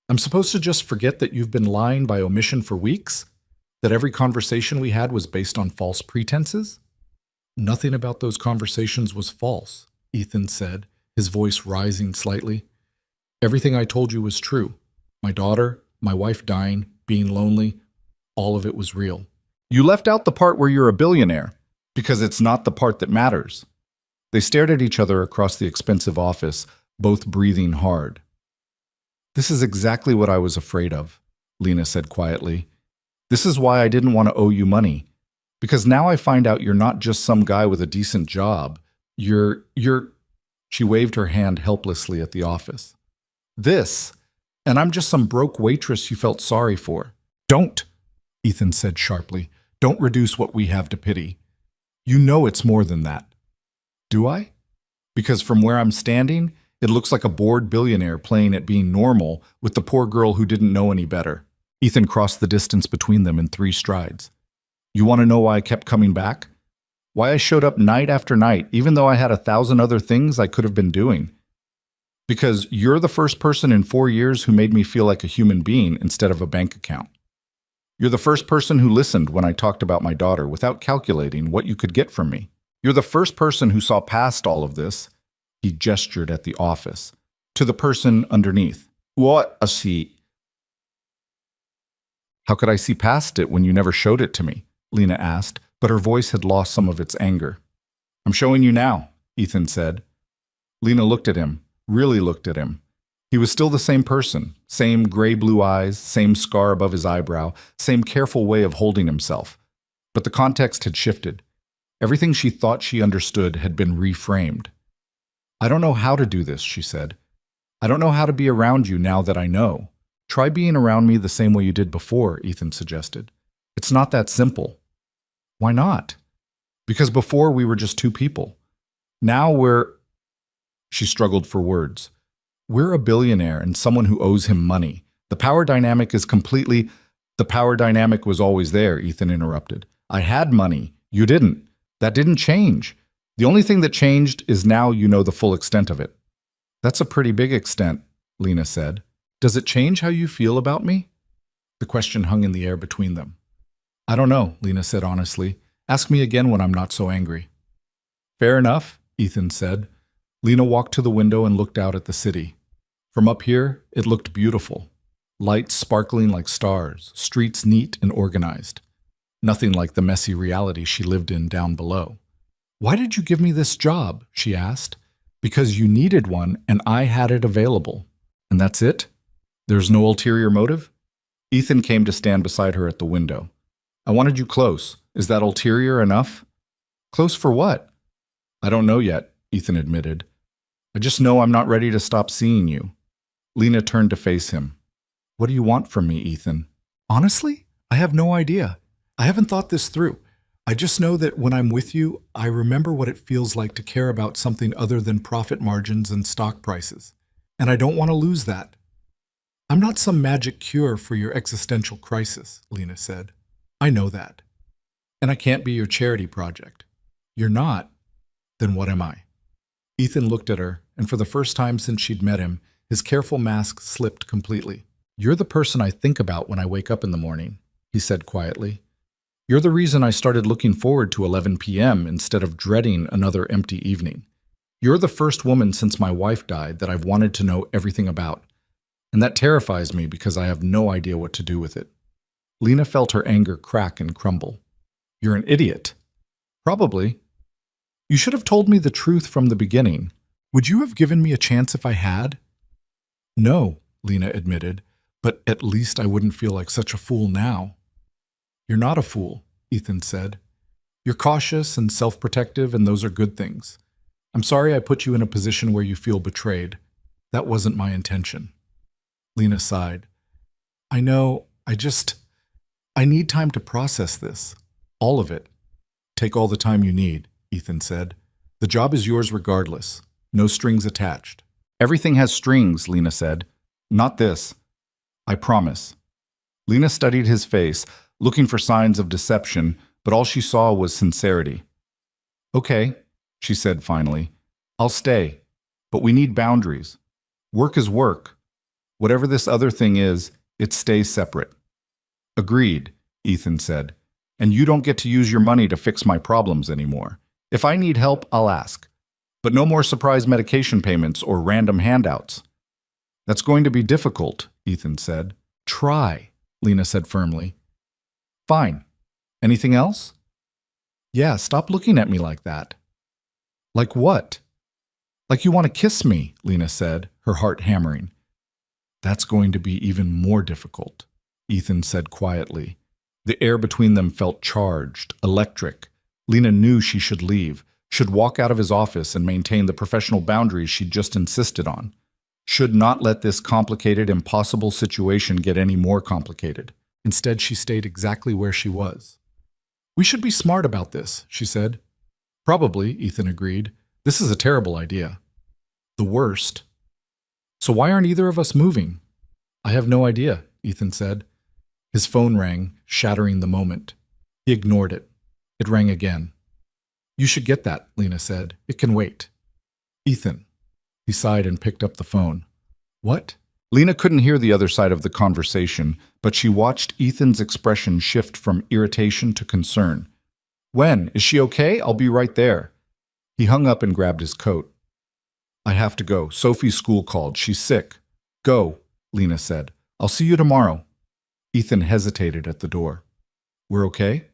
I'm supposed to just forget that you've been lying by omission for weeks? That every conversation we had was based on false pretenses? Nothing about those conversations was false, Ethan said, his voice rising slightly. Everything I told you was true. My daughter, my wife dying, being lonely, all of it was real. You left out the part where you're a billionaire, because it's not the part that matters. They stared at each other across the expensive office, both breathing hard. This is exactly what I was afraid of, Lena said quietly. This is why I didn't want to owe you money. Because now I find out you're not just some guy with a decent job. You're... She waved her hand helplessly at the office. This, and I'm just some broke waitress you felt sorry for. Don't, Ethan said sharply. Don't reduce what we have to pity. You know it's more than that. Do I? Because from where I'm standing, it looks like a bored billionaire playing at being normal with the poor girl who didn't know any better. Ethan crossed the distance between them in 3 strides. You want to know why I kept coming back? Why I showed up night after night, even though I had 1,000 other things I could have been doing? Because you're the first person in 4 years who made me feel like a human being instead of a bank account. You're the first person who listened when I talked about my daughter without calculating what you could get from me. You're the first person who saw past all of this. He gestured at the office, to the person underneath. What a see. How could I see past it when you never showed it to me? Lena asked, but her voice had lost some of its anger. I'm showing you now, Ethan said. Lena looked at him, really looked at him. He was still the same person, same gray-blue eyes, same scar above his eyebrow, same careful way of holding himself. But the context had shifted. Everything she thought she understood had been reframed. I don't know how to do this, she said. I don't know how to be around you now that I know. Try being around me the same way you did before, Ethan suggested. It's not that simple. Why not? Because before we were just 2 people. Now we're... She struggled for words. We're a billionaire and someone who owes him money. The power dynamic is completely... The power dynamic was always there, Ethan interrupted. I had money. You didn't. That didn't change. The only thing that changed is now you know the full extent of it. That's a pretty big extent, Lena said. Does it change how you feel about me? The question hung in the air between them. I don't know, Lena said honestly. Ask me again when I'm not so angry. Fair enough, Ethan said. Lena walked to the window and looked out at the city. From up here, it looked beautiful. Lights sparkling like stars, streets neat and organized. Nothing like the messy reality she lived in down below. Why did you give me this job? She asked. Because you needed one and I had it available. And that's it? There's no ulterior motive? Ethan came to stand beside her at the window. I wanted you close. Is that ulterior enough? Close for what? I don't know yet, Ethan admitted. I just know I'm not ready to stop seeing you. Lena turned to face him. What do you want from me, Ethan? Honestly, I have no idea. I haven't thought this through. I just know that when I'm with you, I remember what it feels like to care about something other than profit margins and stock prices. And I don't want to lose that. I'm not some magic cure for your existential crisis, Lena said. I know that. And I can't be your charity project. You're not? Then what am I? Ethan looked at her, and for the first time since she'd met him, his careful mask slipped completely. You're the person I think about when I wake up in the morning, he said quietly. You're the reason I started looking forward to 11 p.m. instead of dreading another empty evening. You're the first woman since my wife died that I've wanted to know everything about. And that terrifies me because I have no idea what to do with it. Lena felt her anger crack and crumble. You're an idiot. Probably. You should have told me the truth from the beginning. Would you have given me a chance if I had? No, Lena admitted, but at least I wouldn't feel like such a fool now. You're not a fool, Ethan said. You're cautious and self-protective, and those are good things. I'm sorry I put you in a position where you feel betrayed. That wasn't my intention. Lena sighed. I know, I need time to process this. All of it. Take all the time you need, Ethan said. The job is yours regardless. No strings attached. Everything has strings, Lena said. Not this. I promise. Lena studied his face, looking for signs of deception, but all she saw was sincerity. Okay, she said finally. I'll stay. But we need boundaries. Work is work. Whatever this other thing is, it stays separate. Agreed, Ethan said. And you don't get to use your money to fix my problems anymore. If I need help, I'll ask. But no more surprise medication payments or random handouts. That's going to be difficult, Ethan said. Try, Lena said firmly. Fine. Anything else? Yeah, stop looking at me like that. Like what? Like you want to kiss me, Lena said, her heart hammering. That's going to be even more difficult, Ethan said quietly. The air between them felt charged, electric. Lena knew she should leave, should walk out of his office and maintain the professional boundaries she'd just insisted on. Should not let this complicated, impossible situation get any more complicated. Instead, she stayed exactly where she was. We should be smart about this, she said. Probably, Ethan agreed. This is a terrible idea. The worst. So why aren't either of us moving? I have no idea, Ethan said. His phone rang, shattering the moment. He ignored it. It rang again. You should get that, Lena said. It can wait. Ethan. He sighed and picked up the phone. What? Lena couldn't hear the other side of the conversation, but she watched Ethan's expression shift from irritation to concern. When? Is she okay? I'll be right there. He hung up and grabbed his coat. I have to go. Sophie's school called. She's sick. Go, Lena said. I'll see you tomorrow. Ethan hesitated at the door. We're okay?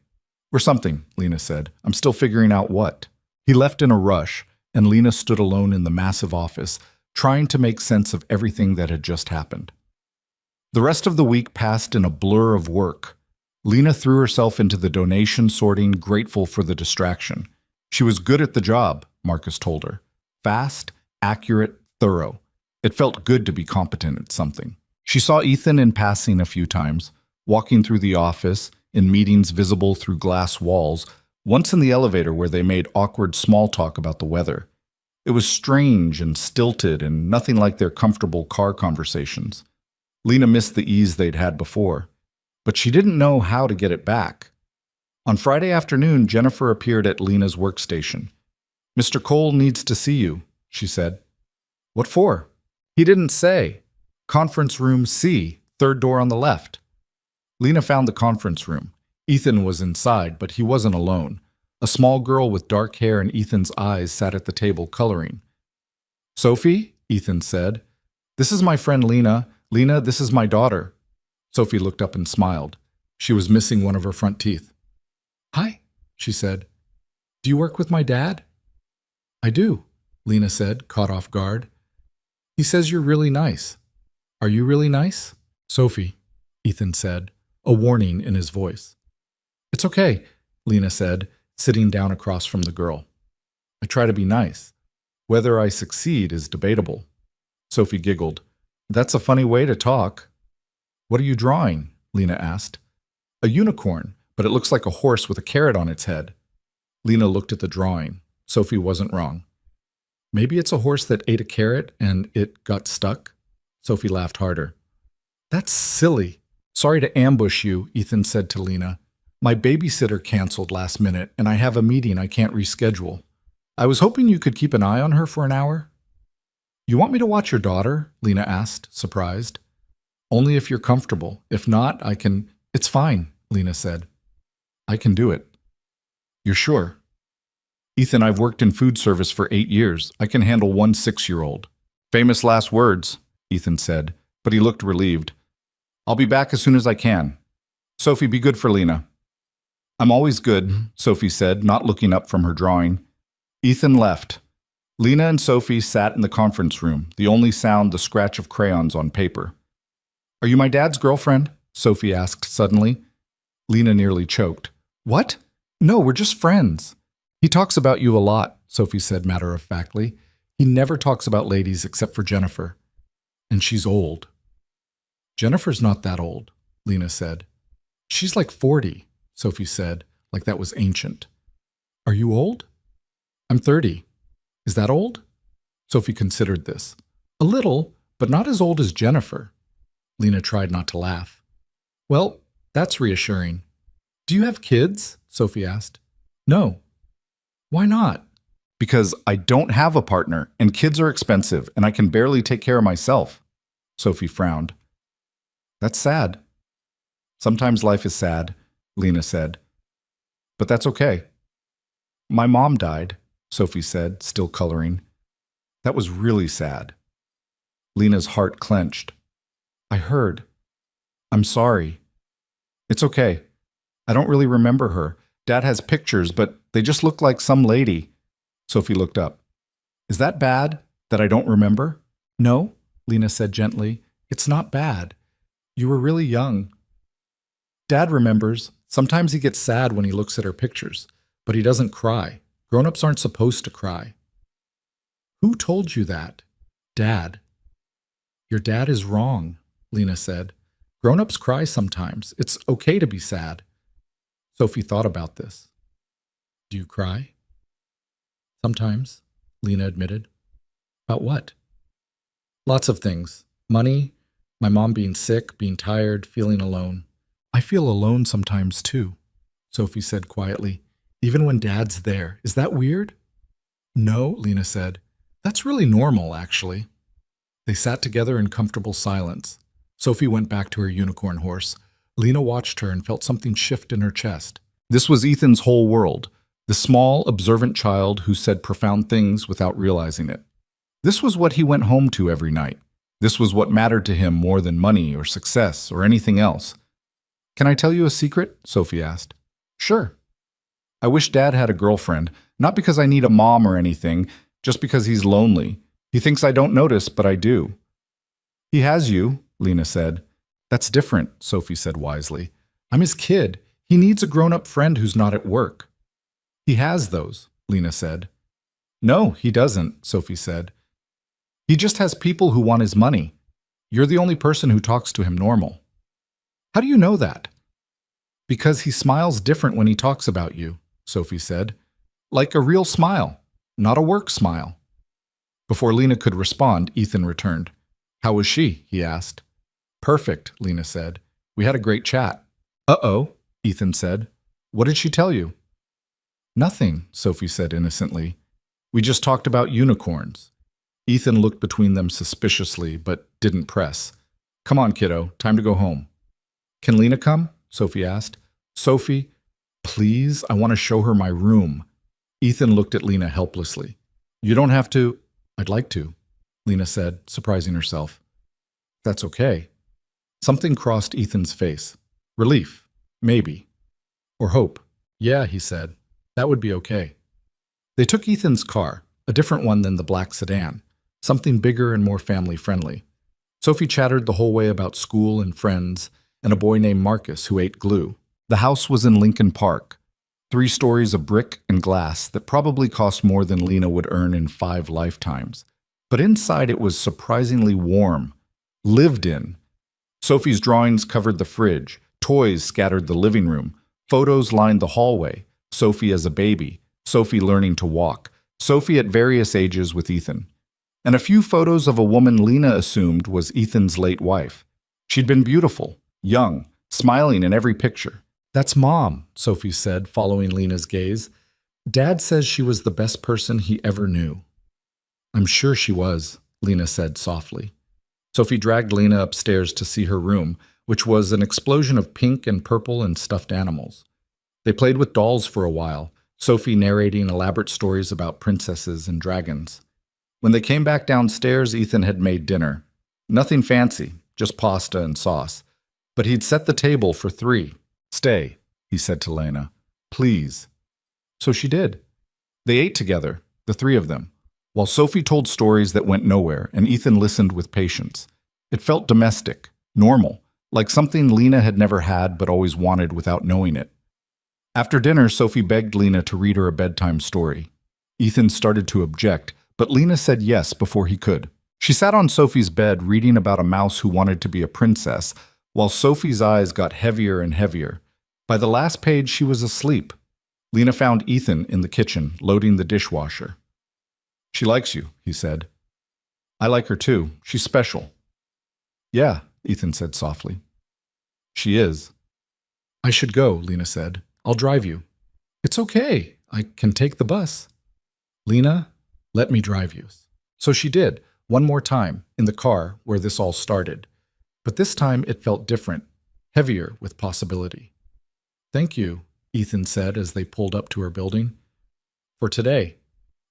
We're something, Lena said. I'm still figuring out what. He left in a rush, and Lena stood alone in the massive office, trying to make sense of everything that had just happened. The rest of the week passed in a blur of work. Lena threw herself into the donation sorting, grateful for the distraction. She was good at the job, Marcus told her. Fast, accurate, thorough. It felt good to be competent at something. She saw Ethan in passing a few times, walking through the office, in meetings visible through glass walls, once in the elevator where they made awkward small talk about the weather. It was strange and stilted and nothing like their comfortable car conversations. Lena missed the ease they'd had before, but she didn't know how to get it back. On Friday afternoon, Jennifer appeared at Lena's workstation. Mr. Cole needs to see you, she said. What for? He didn't say. Conference room C, third door on the left. Lena found the conference room. Ethan was inside, but he wasn't alone. A small girl with dark hair and Ethan's eyes sat at the table coloring. Sophie, Ethan said. This is my friend Lena. Lena, this is my daughter. Sophie looked up and smiled. She was missing one of her front teeth. Hi, she said. Do you work with my dad? I do, Lena said, caught off guard. He says you're really nice. Are you really nice? Sophie, Ethan said, a warning in his voice. It's okay, Lena said, sitting down across from the girl. I try to be nice. Whether I succeed is debatable. Sophie giggled. That's a funny way to talk. What are you drawing? Lena asked. A unicorn, but it looks like a horse with a carrot on its head. Lena looked at the drawing. Sophie wasn't wrong. Maybe it's a horse that ate a carrot and it got stuck? Sophie laughed harder. That's silly. Sorry to ambush you, Ethan said to Lena. My babysitter canceled last minute, and I have a meeting I can't reschedule. I was hoping you could keep an eye on her for an hour. You want me to watch your daughter? Lena asked, surprised. Only if you're comfortable. If not, I can... It's fine, Lena said. I can do it. You're sure? Ethan, I've worked in food service for 8 years. I can handle one 6-year-old. Famous last words, Ethan said, but he looked relieved. I'll be back as soon as I can. Sophie, be good for Lena. I'm always good, Sophie said, not looking up from her drawing. Ethan left. Lena and Sophie sat in the conference room, the only sound the scratch of crayons on paper. Are you my dad's girlfriend? Sophie asked suddenly. Lena nearly choked. What? No, we're just friends. He talks about you a lot, Sophie said matter-of-factly. He never talks about ladies except for Jennifer. And she's old. Jennifer's not that old, Lena said. She's like 40, Sophie said, like that was ancient. Are you old? I'm 30. Is that old? Sophie considered this. A little, but not as old as Jennifer. Lena tried not to laugh. Well, that's reassuring. Do you have kids? Sophie asked. No. Why not? Because I don't have a partner, and kids are expensive, and I can barely take care of myself. Sophie frowned. That's sad. Sometimes life is sad, Lena said. But that's okay. My mom died, Sophie said, still coloring. That was really sad. Lena's heart clenched. I heard. I'm sorry. It's okay. I don't really remember her. Dad has pictures, but they just look like some lady. Sophie looked up. Is that bad, that I don't remember? No, Lena said gently. It's not bad. You were really young. Dad remembers. Sometimes he gets sad when he looks at her pictures, but he doesn't cry. Grown-ups aren't supposed to cry. Who told you that? Dad. Your dad is wrong, Lena said. Grown-ups cry sometimes. It's okay to be sad. Sophie thought about this. Do you cry? Sometimes, Lena admitted. About what? Lots of things. Money, my mom being sick, being tired, feeling alone. I feel alone sometimes too, Sophie said quietly. Even when Dad's there. Is that weird? No, Lena said. That's really normal, actually. They sat together in comfortable silence. Sophie went back to her unicorn horse. Lena watched her and felt something shift in her chest. This was Ethan's whole world, the small, observant child who said profound things without realizing it. This was what he went home to every night. This was what mattered to him more than money or success or anything else. Can I tell you a secret? Sophie asked. Sure. I wish Dad had a girlfriend, not because I need a mom or anything, just because he's lonely. He thinks I don't notice, but I do. He has you, Lena said. That's different, Sophie said wisely. I'm his kid. He needs a grown-up friend who's not at work. He has those, Lena said. No, he doesn't, Sophie said. He just has people who want his money. You're the only person who talks to him normal. How do you know that? Because he smiles different when he talks about you, Sophie said. Like a real smile, not a work smile. Before Lena could respond, Ethan returned. How was she? He asked. Perfect, Lena said. We had a great chat. Uh-oh, Ethan said. What did she tell you? Nothing, Sophie said innocently. We just talked about unicorns. Ethan looked between them suspiciously, but didn't press. Come on, kiddo, time to go home. Can Lena come? Sophie asked. Sophie, please, I want to show her my room. Ethan looked at Lena helplessly. You don't have to. I'd like to, Lena said, surprising herself. That's okay. Something crossed Ethan's face. Relief, maybe. Or hope. Yeah, he said. That would be okay. They took Ethan's car, a different one than the black sedan, something bigger and more family-friendly. Sophie chattered the whole way about school and friends, and a boy named Marcus who ate glue. The house was in Lincoln Park, 3 stories of brick and glass that probably cost more than Lena would earn in 5 lifetimes. But inside it was surprisingly warm, lived in. Sophie's drawings covered the fridge, toys scattered the living room, photos lined the hallway, Sophie as a baby, Sophie learning to walk, Sophie at various ages with Ethan. And a few photos of a woman Lena assumed was Ethan's late wife. She'd been beautiful, young, smiling in every picture. That's Mom, Sophie said, following Lena's gaze. Dad says she was the best person he ever knew. I'm sure she was, Lena said softly. Sophie dragged Lena upstairs to see her room, which was an explosion of pink and purple and stuffed animals. They played with dolls for a while, Sophie narrating elaborate stories about princesses and dragons. When they came back downstairs, Ethan had made dinner. Nothing fancy, just pasta and sauce. But he'd set the table for 3. Stay, he said to Lena. Please. So she did. They ate together, the 3 of them, while Sophie told stories that went nowhere and Ethan listened with patience. It felt domestic, normal, like something Lena had never had but always wanted without knowing it. After dinner, Sophie begged Lena to read her a bedtime story. Ethan started to object, but Lena said yes before he could. She sat on Sophie's bed reading about a mouse who wanted to be a princess, while Sophie's eyes got heavier and heavier. By the last page, she was asleep. Lena found Ethan in the kitchen, loading the dishwasher. She likes you, he said. I like her too. She's special. Yeah, Ethan said softly. She is. I should go, Lena said. I'll drive you. It's okay. I can take the bus. Lena, let me drive you. So she did, one more time, in the car where this all started. But this time it felt different, heavier with possibility. Thank you, Ethan said as they pulled up to her building. For today.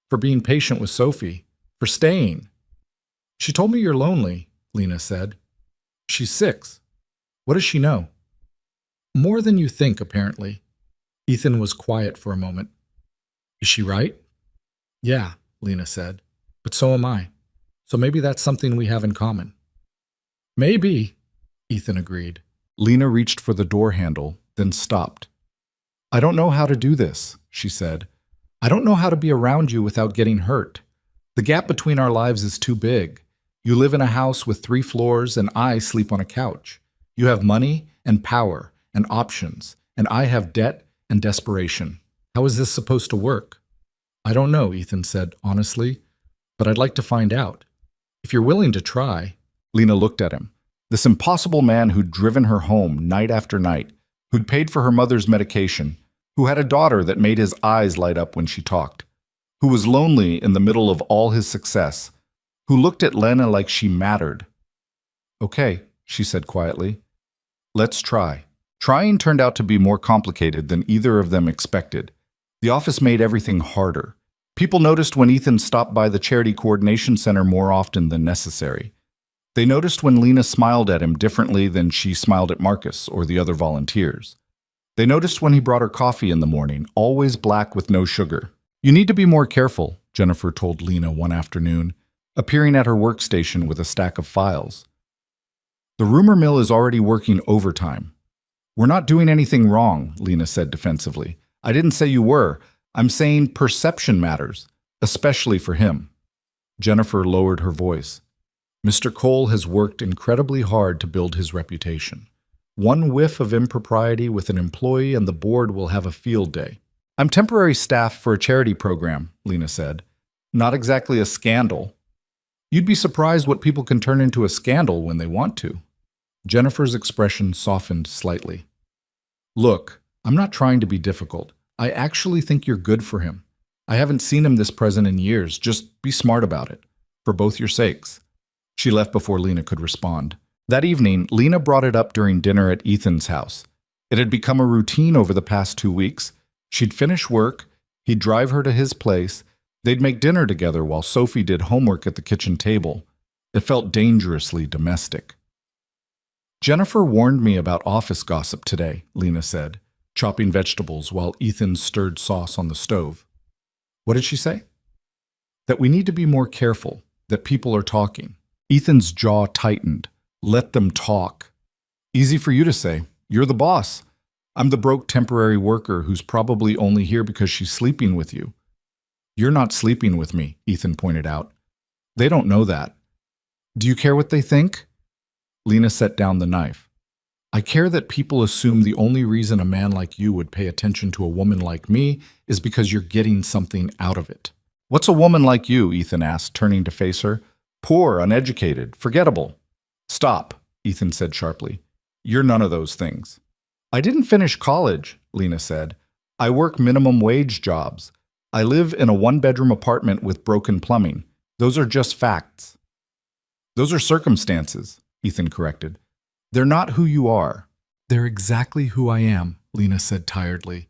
For being patient with Sophie. For staying. She told me you're lonely, Lena said. She's 6. What does she know? More than you think, apparently. Ethan was quiet for a moment. Is she right? Yeah, Lena said. But so am I. So maybe that's something we have in common. Maybe, Ethan agreed. Lena reached for the door handle, then stopped. I don't know how to do this, she said. I don't know how to be around you without getting hurt. The gap between our lives is too big. You live in a house with 3 floors and I sleep on a couch. You have money and power and options, and I have debt and desperation. How is this supposed to work? I don't know, Ethan said honestly, but I'd like to find out. If you're willing to try. Lena looked at him. This impossible man who'd driven her home night after night, who'd paid for her mother's medication, who had a daughter that made his eyes light up when she talked, who was lonely in the middle of all his success, who looked at Lena like she mattered. Okay, she said quietly. Let's try. Trying turned out to be more complicated than either of them expected. The office made everything harder. People noticed when Ethan stopped by the Charity Coordination Center more often than necessary. They noticed when Lena smiled at him differently than she smiled at Marcus or the other volunteers. They noticed when he brought her coffee in the morning, always black with no sugar. You need to be more careful, Jennifer told Lena one afternoon, appearing at her workstation with a stack of files. The rumor mill is already working overtime. We're not doing anything wrong, Lena said defensively. I didn't say you were. I'm saying perception matters, especially for him. Jennifer lowered her voice. Mr. Cole has worked incredibly hard to build his reputation. One whiff of impropriety with an employee and the board will have a field day. I'm temporary staff for a charity program, Lena said. Not exactly a scandal. You'd be surprised what people can turn into a scandal when they want to. Jennifer's expression softened slightly. Look, I'm not trying to be difficult. I actually think you're good for him. I haven't seen him this present in years. Just be smart about it. For both your sakes. She left before Lena could respond. That evening, Lena brought it up during dinner at Ethan's house. It had become a routine over the past 2 weeks. She'd finish work, he'd drive her to his place, they'd make dinner together while Sophie did homework at the kitchen table. It felt dangerously domestic. Jennifer warned me about office gossip today, Lena said, chopping vegetables while Ethan stirred sauce on the stove. What did she say? That we need to be more careful, that people are talking. Ethan's jaw tightened. Let them talk. Easy for you to say. You're the boss. I'm the broke temporary worker who's probably only here because she's sleeping with you. You're not sleeping with me, Ethan pointed out. They don't know that. Do you care what they think? Lena set down the knife. I care that people assume the only reason a man like you would pay attention to a woman like me is because you're getting something out of it. What's a woman like you? Ethan asked, turning to face her. Poor, uneducated, forgettable. Stop, Ethan said sharply. You're none of those things. I didn't finish college, Lena said. I work minimum wage jobs. I live in a 1-bedroom apartment with broken plumbing. Those are just facts. Those are circumstances, Ethan corrected. They're not who you are. They're exactly who I am, Lena said tiredly.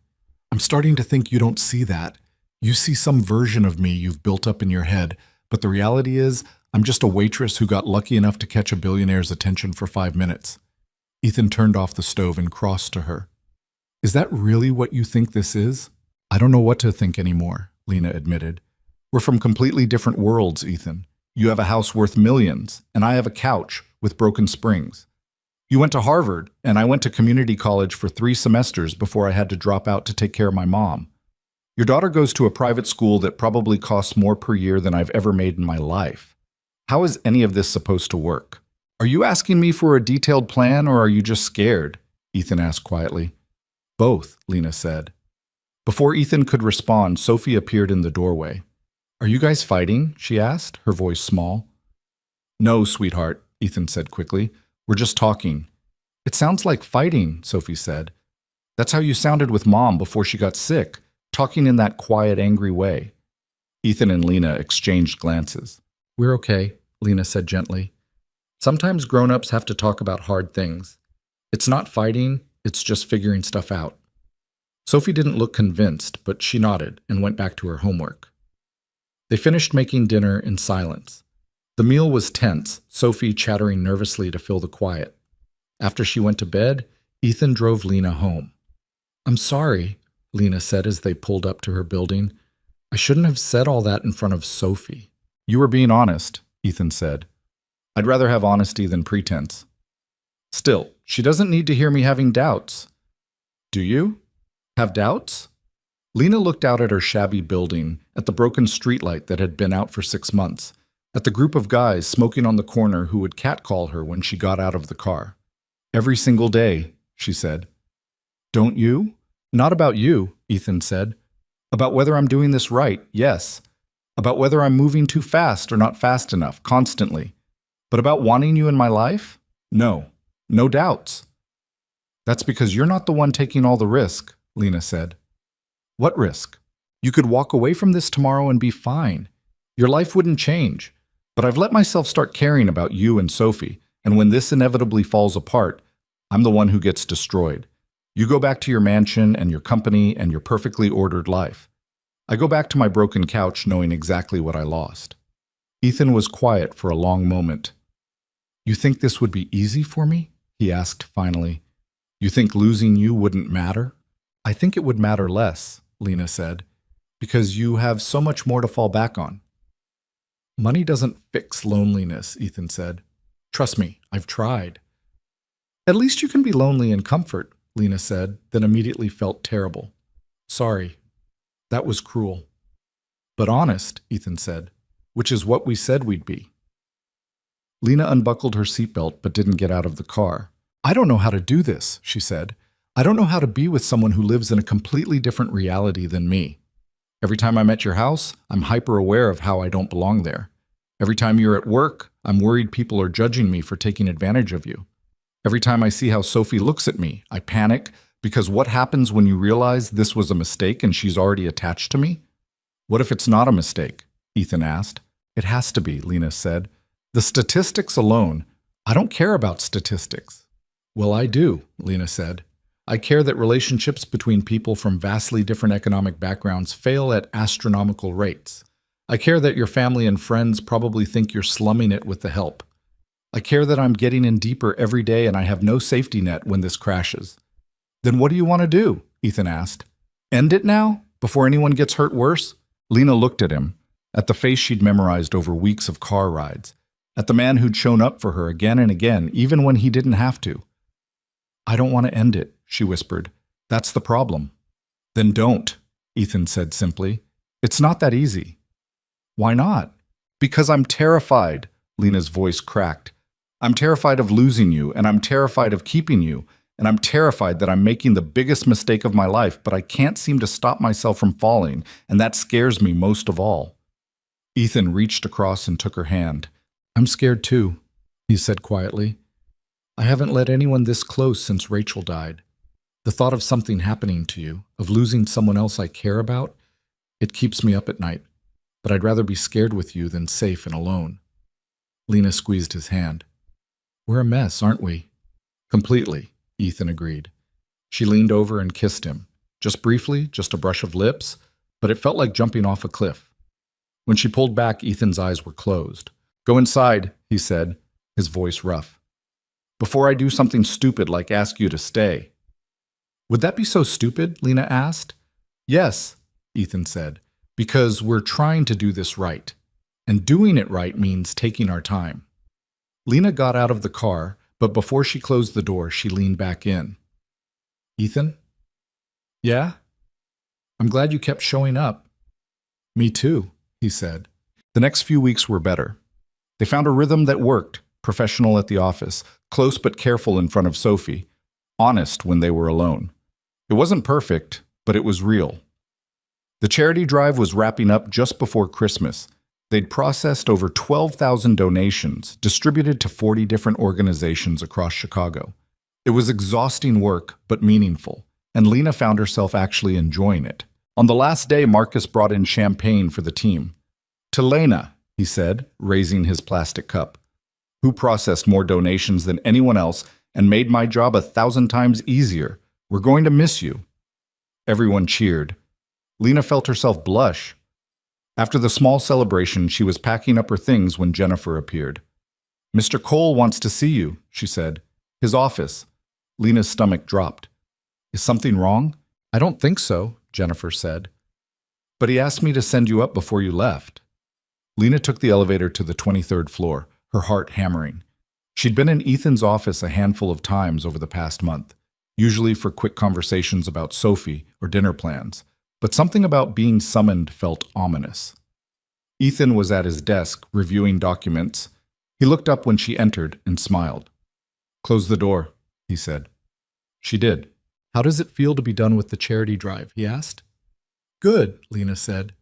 I'm starting to think you don't see that. You see some version of me you've built up in your head, but the reality is I'm just a waitress who got lucky enough to catch a billionaire's attention for 5 minutes. Ethan turned off the stove and crossed to her. Is that really what you think this is? I don't know what to think anymore, Lena admitted. We're from completely different worlds, Ethan. You have a house worth millions, and I have a couch with broken springs. You went to Harvard, and I went to community college for 3 semesters before I had to drop out to take care of my mom. Your daughter goes to a private school that probably costs more per year than I've ever made in my life. How is any of this supposed to work? Are you asking me for a detailed plan, or are you just scared? Ethan asked quietly. Both, Lena said. Before Ethan could respond, Sophie appeared in the doorway. Are you guys fighting? She asked, her voice small. No, sweetheart, Ethan said quickly. We're just talking. It sounds like fighting, Sophie said. That's how you sounded with Mom before she got sick, talking in that quiet, angry way. Ethan and Lena exchanged glances. "We're okay," Lena said gently. "Sometimes grown-ups have to talk about hard things. It's not fighting, it's just figuring stuff out." Sophie didn't look convinced, but she nodded and went back to her homework. They finished making dinner in silence. The meal was tense, Sophie chattering nervously to fill the quiet. After she went to bed, Ethan drove Lena home. "I'm sorry," Lena said as they pulled up to her building. "I shouldn't have said all that in front of Sophie." "You were being honest," Ethan said. "I'd rather have honesty than pretense. Still, she doesn't need to hear me having doubts." "Do you? Have doubts?" Lena looked out at her shabby building, at the broken streetlight that had been out for 6 months, at the group of guys smoking on the corner who would catcall her when she got out of the car. "Every single day," she said. "Don't you?" "Not about you," Ethan said. "About whether I'm doing this right, yes. About whether I'm moving too fast or not fast enough, constantly. But about wanting you in my life? No. No doubts." "That's because you're not the one taking all the risk," Lena said. "What risk? You could walk away from this tomorrow and be fine. Your life wouldn't change. But I've let myself start caring about you and Sophie, and when this inevitably falls apart, I'm the one who gets destroyed. You go back to your mansion and your company and your perfectly ordered life. I go back to my broken couch knowing exactly what I lost." Ethan was quiet for a long moment. "You think this would be easy for me?" he asked finally. "You think losing you wouldn't matter?" "I think it would matter less," Lena said, "because you have so much more to fall back on." "Money doesn't fix loneliness," Ethan said. "Trust me, I've tried." "At least you can be lonely in comfort," Lena said, then immediately felt terrible. "Sorry. That was cruel." "But honest," Ethan said, "which is what we said we'd be." Lena unbuckled her seatbelt but didn't get out of the car. "I don't know how to do this," she said. "I don't know how to be with someone who lives in a completely different reality than me. Every time I'm at your house, I'm hyper-aware of how I don't belong there. Every time you're at work, I'm worried people are judging me for taking advantage of you. Every time I see how Sophie looks at me, I panic, because what happens when you realize this was a mistake and she's already attached to me?" "What if it's not a mistake?" Ethan asked. "It has to be," Lena said. "The statistics alone, I don't care about statistics." "Well, I do," Lena said. "I care that relationships between people from vastly different economic backgrounds fail at astronomical rates. I care that your family and friends probably think you're slumming it with the help. I care that I'm getting in deeper every day and I have no safety net when this crashes." "Then what do you want to do?" Ethan asked. "End it now, before anyone gets hurt worse?" Lena looked at him, at the face she'd memorized over weeks of car rides, at the man who'd shown up for her again and again, even when he didn't have to. "I don't want to end it," she whispered. "That's the problem." "Then don't," Ethan said simply. "It's not that easy." "Why not?" "Because I'm terrified," Lena's voice cracked. "I'm terrified of losing you, and I'm terrified of keeping you, and I'm terrified that I'm making the biggest mistake of my life, but I can't seem to stop myself from falling, and that scares me most of all." Ethan reached across and took her hand. "I'm scared too," he said quietly. "I haven't let anyone this close since Rachel died. The thought of something happening to you, of losing someone else I care about, it keeps me up at night. But I'd rather be scared with you than safe and alone." Lena squeezed his hand. "We're a mess, aren't we?" "Completely," Ethan agreed. She leaned over and kissed him. Just briefly, just a brush of lips, but it felt like jumping off a cliff. When she pulled back, Ethan's eyes were closed. "Go inside," he said, his voice rough. "Before I do something stupid like ask you to stay." "Would that be so stupid?" Lena asked. "Yes," Ethan said, "because we're trying to do this right. And doing it right means taking our time." Lena got out of the car, but before she closed the door, she leaned back in. "Ethan?" "Yeah?" "I'm glad you kept showing up." "Me too," he said. The next few weeks were better. They found a rhythm that worked, professional at the office, close but careful in front of Sophie, honest when they were alone. It wasn't perfect, but it was real. The charity drive was wrapping up just before Christmas. They'd processed over 12,000 donations, distributed to 40 different organizations across Chicago. It was exhausting work, but meaningful, and Lena found herself actually enjoying it. On the last day, Marcus brought in champagne for the team. To Lena, he said, raising his plastic cup, who processed more donations than anyone else and made my job 1,000 times easier. We're going to miss you. Everyone cheered. Lena felt herself blush. After the small celebration, she was packing up her things when Jennifer appeared. Mr. Cole wants to see you, she said. His office. Lena's stomach dropped. Is something wrong? I don't think so, Jennifer said. But he asked me to send you up before you left. Lena took the elevator to the 23rd floor, her heart hammering. She'd been in Ethan's office a handful of times over the past month, usually for quick conversations about Sophie or dinner plans, but something about being summoned felt ominous. Ethan was at his desk, reviewing documents. He looked up when she entered and smiled. Close the door, he said. She did. How does it feel to be done with the charity drive, he asked. Good, Lena said.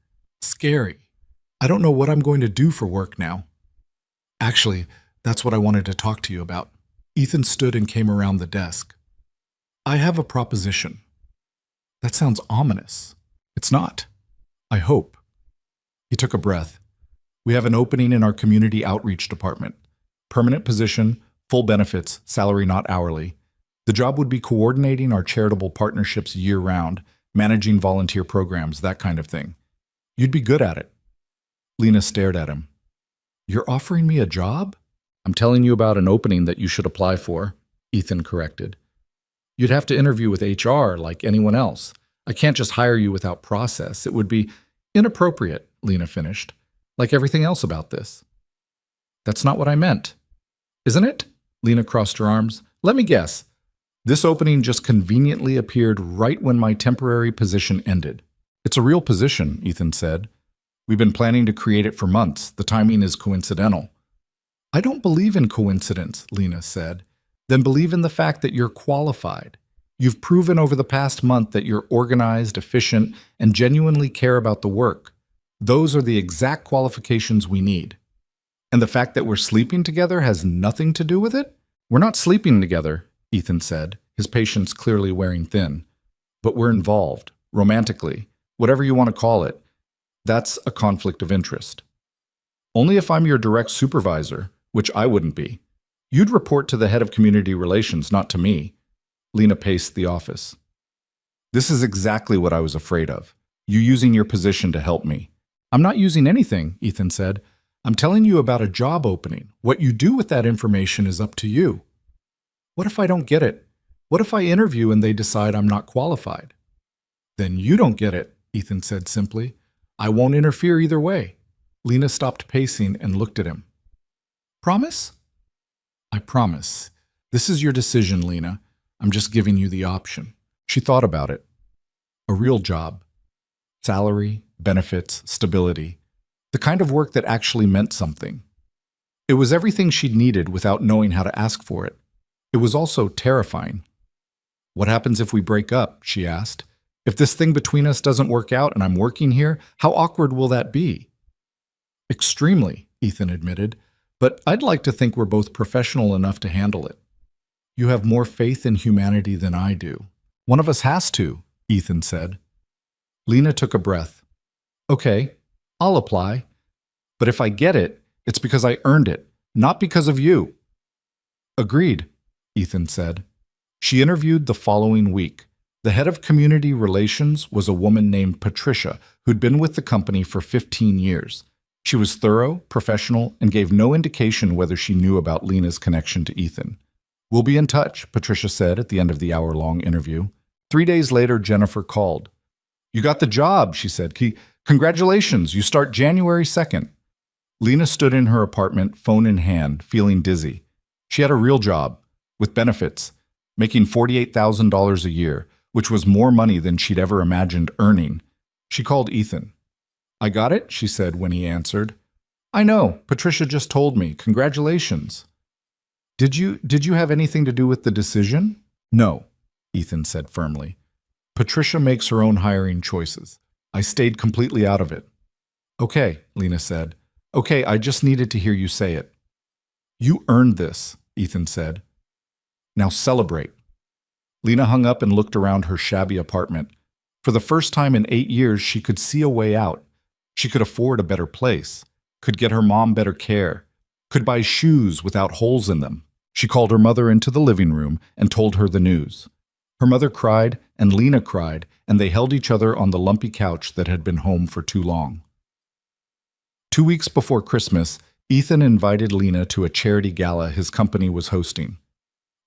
Scary. I don't know what I'm going to do for work now. Actually, that's what I wanted to talk to you about. Ethan stood and came around the desk. I have a proposition. That sounds ominous. It's not. I hope. He took a breath. We have an opening in our community outreach department. Permanent position, full benefits, salary not hourly. The job would be coordinating our charitable partnerships year-round, managing volunteer programs, that kind of thing. You'd be good at it. Lena stared at him. You're offering me a job? I'm telling you about an opening that you should apply for, Ethan corrected. You'd have to interview with HR like anyone else. I can't just hire you without process. It would be inappropriate, Lena finished, like everything else about this. That's not what I meant. Isn't it? Lena crossed her arms. Let me guess. This opening just conveniently appeared right when my temporary position ended. It's a real position, Ethan said. We've been planning to create it for months. The timing is coincidental. I don't believe in coincidence, Lena said. Then believe in the fact that you're qualified. You've proven over the past month that you're organized, efficient, and genuinely care about the work. Those are the exact qualifications we need. And the fact that we're sleeping together has nothing to do with it? We're not sleeping together, Ethan said, his patience clearly wearing thin. But we're involved, romantically, whatever you want to call it. That's a conflict of interest. Only if I'm your direct supervisor, which I wouldn't be. You'd report to the head of community relations, not to me. Lena paced the office. This is exactly what I was afraid of. You using your position to help me. I'm not using anything, Ethan said. I'm telling you about a job opening. What you do with that information is up to you. What if I don't get it? What if I interview and they decide I'm not qualified? Then you don't get it, Ethan said simply. I won't interfere either way. Lena stopped pacing and looked at him. Promise? I promise. This is your decision, Lena. I'm just giving you the option. She thought about it. A real job. Salary, benefits, stability. The kind of work that actually meant something. It was everything she'd needed without knowing how to ask for it. It was also terrifying. What happens if we break up? She asked. If this thing between us doesn't work out and I'm working here, how awkward will that be? Extremely, Ethan admitted, but I'd like to think we're both professional enough to handle it. You have more faith in humanity than I do. One of us has to, Ethan said. Lena took a breath. Okay, I'll apply. But if I get it, it's because I earned it, not because of you. Agreed, Ethan said. She interviewed the following week. The head of community relations was a woman named Patricia, who'd been with the company for 15 years. She was thorough, professional, and gave no indication whether she knew about Lena's connection to Ethan. We'll be in touch, Patricia said at the end of the hour-long interview. 3 days later, Jennifer called. You got the job, she said. Congratulations, you start January 2nd. Lena stood in her apartment, phone in hand, feeling dizzy. She had a real job, with benefits, making $48,000 a year, which was more money than she'd ever imagined earning. She called Ethan. I got it, she said when he answered. I know, Patricia just told me. Congratulations. Did you have anything to do with the decision? No, Ethan said firmly. Patricia makes her own hiring choices. I stayed completely out of it. Okay, Lena said. Okay, I just needed to hear you say it. You earned this, Ethan said. Now celebrate. Lena hung up and looked around her shabby apartment. For the first time in 8 years, she could see a way out. She could afford a better place, could get her mom better care, could buy shoes without holes in them. She called her mother into the living room and told her the news. Her mother cried, and Lena cried, and they held each other on the lumpy couch that had been home for too long. 2 weeks before Christmas, Ethan invited Lena to a charity gala his company was hosting.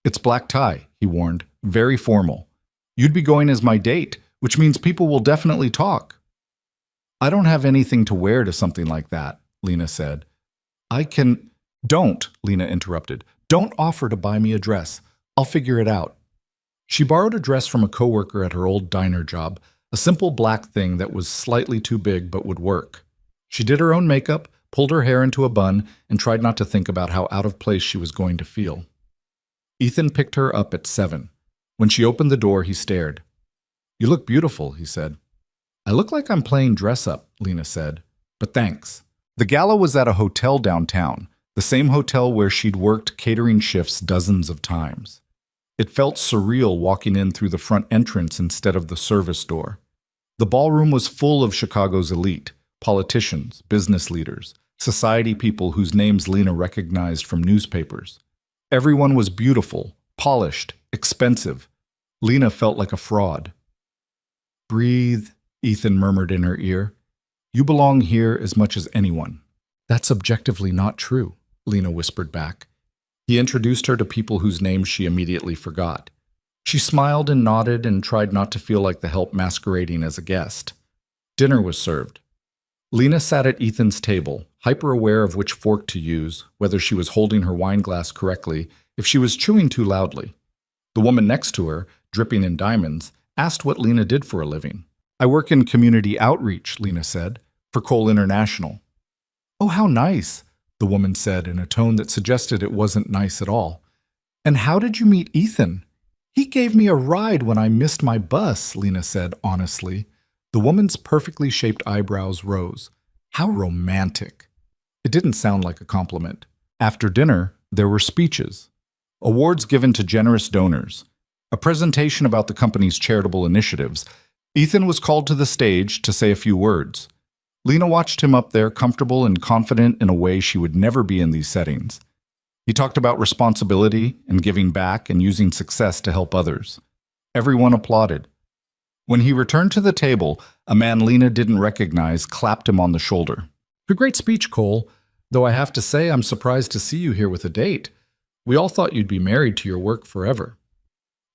"It's black tie," he warned, "very formal. You'd be going as my date, which means people will definitely talk." "I don't have anything to wear to something like that," Lena said. "I can—" "Don't," Lena interrupted. "Don't offer to buy me a dress. I'll figure it out." She borrowed a dress from a coworker at her old diner job, a simple black thing that was slightly too big but would work. She did her own makeup, pulled her hair into a bun, and tried not to think about how out of place she was going to feel. Ethan picked her up at 7. When she opened the door, he stared. "You look beautiful," he said. "I look like I'm playing dress-up," Lena said, "but thanks." The gala was at a hotel downtown, the same hotel where she'd worked catering shifts dozens of times. It felt surreal walking in through the front entrance instead of the service door. The ballroom was full of Chicago's elite, politicians, business leaders, society people whose names Lena recognized from newspapers. Everyone was beautiful, polished, expensive. Lena felt like a fraud. "Breathe," Ethan murmured in her ear. "You belong here as much as anyone." "That's objectively not true," Lena whispered back. He introduced her to people whose names she immediately forgot. She smiled and nodded and tried not to feel like the help masquerading as a guest. Dinner was served. Lena sat at Ethan's table, hyper-aware of which fork to use, whether she was holding her wine glass correctly, if she was chewing too loudly. The woman next to her, dripping in diamonds, asked what Lena did for a living. "I work in community outreach," Lena said, "for Coal International." "Oh, how nice," the woman said in a tone that suggested it wasn't nice at all. "And how did you meet Ethan?" "He gave me a ride when I missed my bus," Lena said honestly. The woman's perfectly shaped eyebrows rose. How romantic. It didn't sound like a compliment. After dinner, there were speeches. Awards given to generous donors. A presentation about the company's charitable initiatives. Ethan was called to the stage to say a few words. Lena watched him up there, comfortable and confident in a way she would never be in these settings. He talked about responsibility and giving back and using success to help others. Everyone applauded. When he returned to the table, a man Lena didn't recognize clapped him on the shoulder. "A great speech, Cole, though I have to say I'm surprised to see you here with a date. We all thought you'd be married to your work forever."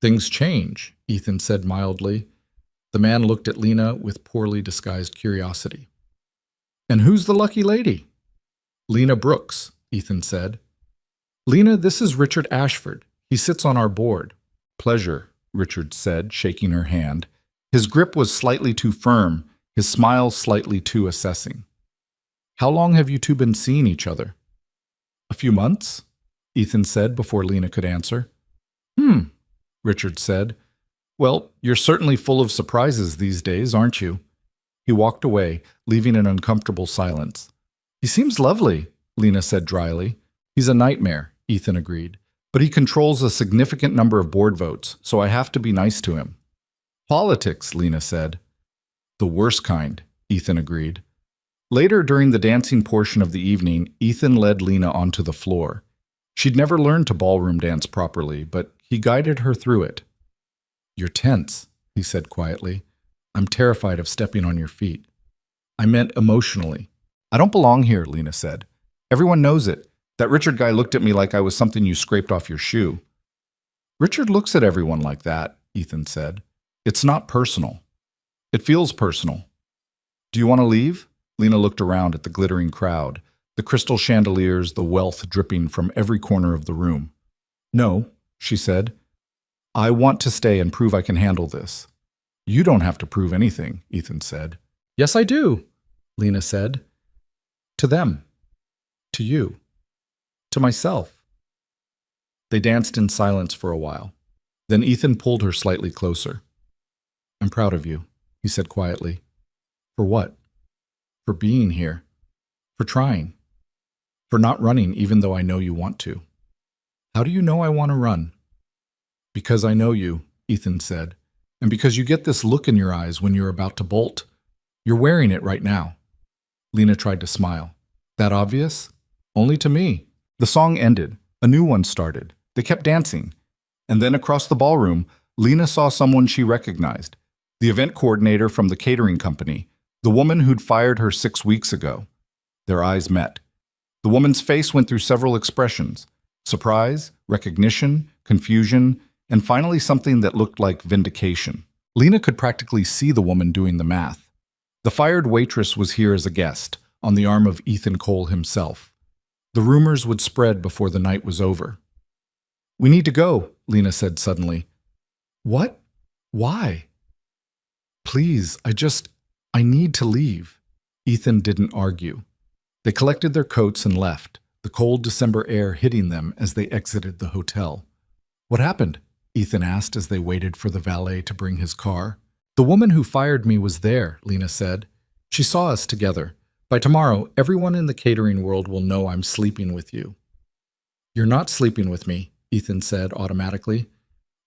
"Things change," Ethan said mildly. The man looked at Lena with poorly disguised curiosity. "And who's the lucky lady?" "Lena Brooks," Ethan said. "Lena, this is Richard Ashford. He sits on our board." "Pleasure," Richard said, shaking her hand. His grip was slightly too firm, his smile slightly too assessing. "How long have you two been seeing each other?" "A few months," Ethan said before Lena could answer. Richard said. "Well, you're certainly full of surprises these days, aren't you?" He walked away, leaving an uncomfortable silence. "He seems lovely," Lena said dryly. "He's a nightmare," Ethan agreed. "But he controls a significant number of board votes, so I have to be nice to him." "Politics," Lena said. "The worst kind," Ethan agreed. Later, during the dancing portion of the evening, Ethan led Lena onto the floor. She'd never learned to ballroom dance properly, but he guided her through it. "You're tense," he said quietly. "I'm terrified of stepping on your feet." "I meant emotionally." "I don't belong here," Lena said. "Everyone knows it. That Richard guy looked at me like I was something you scraped off your shoe." "Richard looks at everyone like that," Ethan said. "It's not personal." "It feels personal." "Do you want to leave?" Lena looked around at the glittering crowd, the crystal chandeliers, the wealth dripping from every corner of the room. "No," she said. "I want to stay and prove I can handle this." "You don't have to prove anything," Ethan said. "Yes, I do," Lena said. "To them. To you. To myself." They danced in silence for a while. Then Ethan pulled her slightly closer. "I'm proud of you," he said quietly. "For what?" "For being here. For trying. For not running even though I know you want to." "How do you know I want to run?" "Because I know you," Ethan said. And because you get this look in your eyes when you're about to bolt, you're wearing it right now. Lena tried to smile. That obvious? Only to me. The song ended. A new one started. They kept dancing. And then across the ballroom, Lena saw someone she recognized. The event coordinator from the catering company. The woman who'd fired her 6 weeks ago. Their eyes met. The woman's face went through several expressions. Surprise, recognition, confusion, and finally something that looked like vindication. Lena could practically see the woman doing the math. The fired waitress was here as a guest, on the arm of Ethan Cole himself. The rumors would spread before the night was over. "We need to go," Lena said suddenly. "What? Why?" "Please, I need to leave." Ethan didn't argue. They collected their coats and left, the cold December air hitting them as they exited the hotel. "What happened?" Ethan asked as they waited for the valet to bring his car. "The woman who fired me was there," Lena said. "She saw us together. By tomorrow, everyone in the catering world will know I'm sleeping with you." "You're not sleeping with me," Ethan said automatically.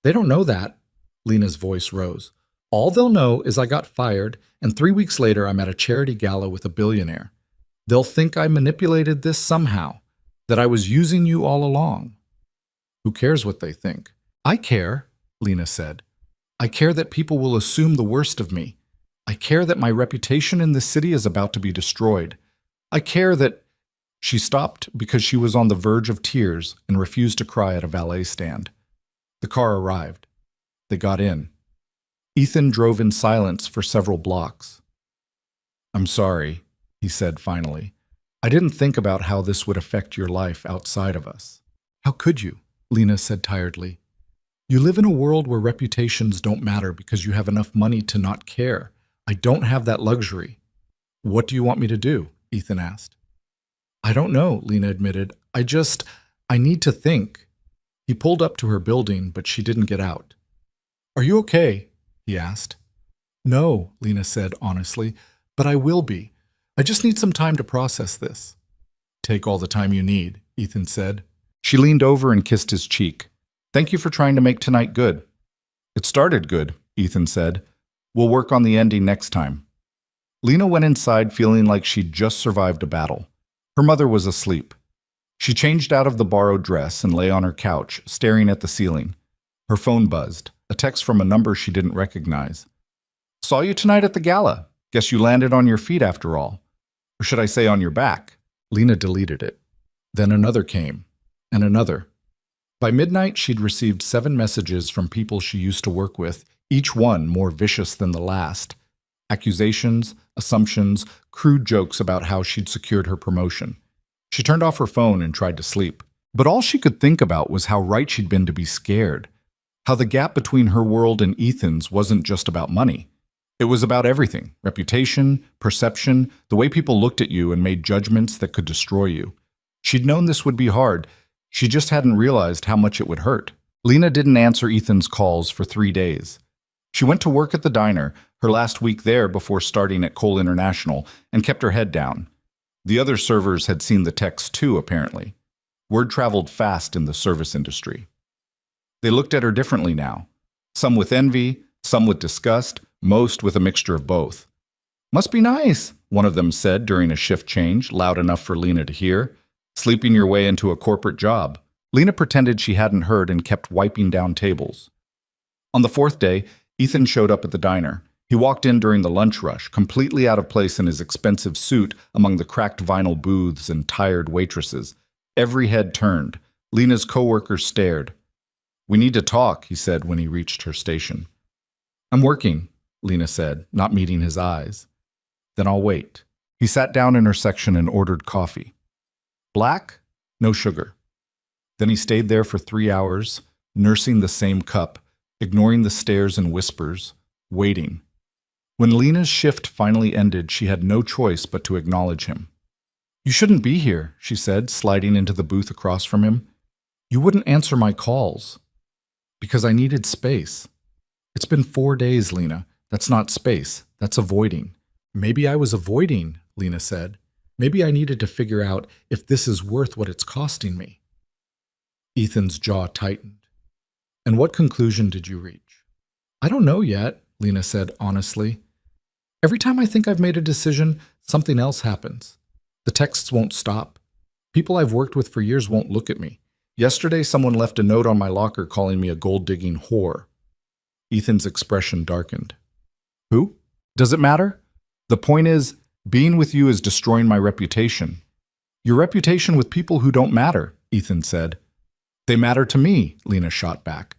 "They don't know that." Lena's voice rose. "All they'll know is I got fired, and 3 weeks later I'm at a charity gala with a billionaire. They'll think I manipulated this somehow, that I was using you all along." "Who cares what they think?" "I care," Lena said. "I care that people will assume the worst of me. I care that my reputation in this city is about to be destroyed. I care that—" She stopped because she was on the verge of tears and refused to cry at a valet stand. The car arrived. They got in. Ethan drove in silence for several blocks. "I'm sorry," he said finally. "I didn't think about how this would affect your life outside of us." "How could you?" Lena said tiredly. "You live in a world where reputations don't matter because you have enough money to not care. I don't have that luxury." "What do you want me to do?" Ethan asked. "I don't know," Lena admitted. I need to think." He pulled up to her building, but she didn't get out. "Are you okay?" he asked. "No," Lena said honestly, "but I will be. I just need some time to process this." "Take all the time you need," Ethan said. She leaned over and kissed his cheek. "Thank you for trying to make tonight good." "It started good," Ethan said. "We'll work on the ending next time." Lena went inside feeling like she'd just survived a battle. Her mother was asleep. She changed out of the borrowed dress and lay on her couch, staring at the ceiling. Her phone buzzed, a text from a number she didn't recognize. "Saw you tonight at the gala. Guess you landed on your feet after all. Or should I say on your back?" Lena deleted it. Then another came, and another. By midnight, she'd received 7 messages from people she used to work with, each one more vicious than the last. Accusations, assumptions, crude jokes about how she'd secured her promotion. She turned off her phone and tried to sleep. But all she could think about was how right she'd been to be scared. How the gap between her world and Ethan's wasn't just about money. It was about everything: reputation, perception, the way people looked at you and made judgments that could destroy you. She'd known this would be hard. She just hadn't realized how much it would hurt. Lena didn't answer Ethan's calls for 3 days. She went to work at the diner, her last week there before starting at Cole International, and kept her head down. The other servers had seen the texts too, apparently. Word traveled fast in the service industry. They looked at her differently now. Some with envy, some with disgust, most with a mixture of both. "Must be nice," one of them said during a shift change, loud enough for Lena to hear. "Sleeping your way into a corporate job." Lena pretended she hadn't heard and kept wiping down tables. On the 4th day, Ethan showed up at the diner. He walked in during the lunch rush, completely out of place in his expensive suit among the cracked vinyl booths and tired waitresses. Every head turned. Lena's coworkers stared. "We need to talk," he said when he reached her station. "I'm working," Lena said, not meeting his eyes. "Then I'll wait." He sat down in her section and ordered coffee. "Black? No sugar." Then he stayed there for 3 hours, nursing the same cup, ignoring the stares and whispers, waiting. When Lena's shift finally ended, she had no choice but to acknowledge him. "You shouldn't be here," she said, sliding into the booth across from him. "You wouldn't answer my calls." "Because I needed space." "It's been 4 days, Lena. That's not space. That's avoiding." "Maybe I was avoiding," Lena said. "Maybe I needed to figure out if this is worth what it's costing me." Ethan's jaw tightened. "And what conclusion did you reach?" I don't know yet, Lena said honestly. Every time I think I've made a decision, something else happens. The texts won't stop. People I've worked with for years won't look at me. Yesterday, someone left a note on my locker calling me a gold-digging whore. Ethan's expression darkened. Who? Does it matter? The point is, being with you is destroying my reputation. Your reputation with people who don't matter, Ethan said. They matter to me, Lena shot back.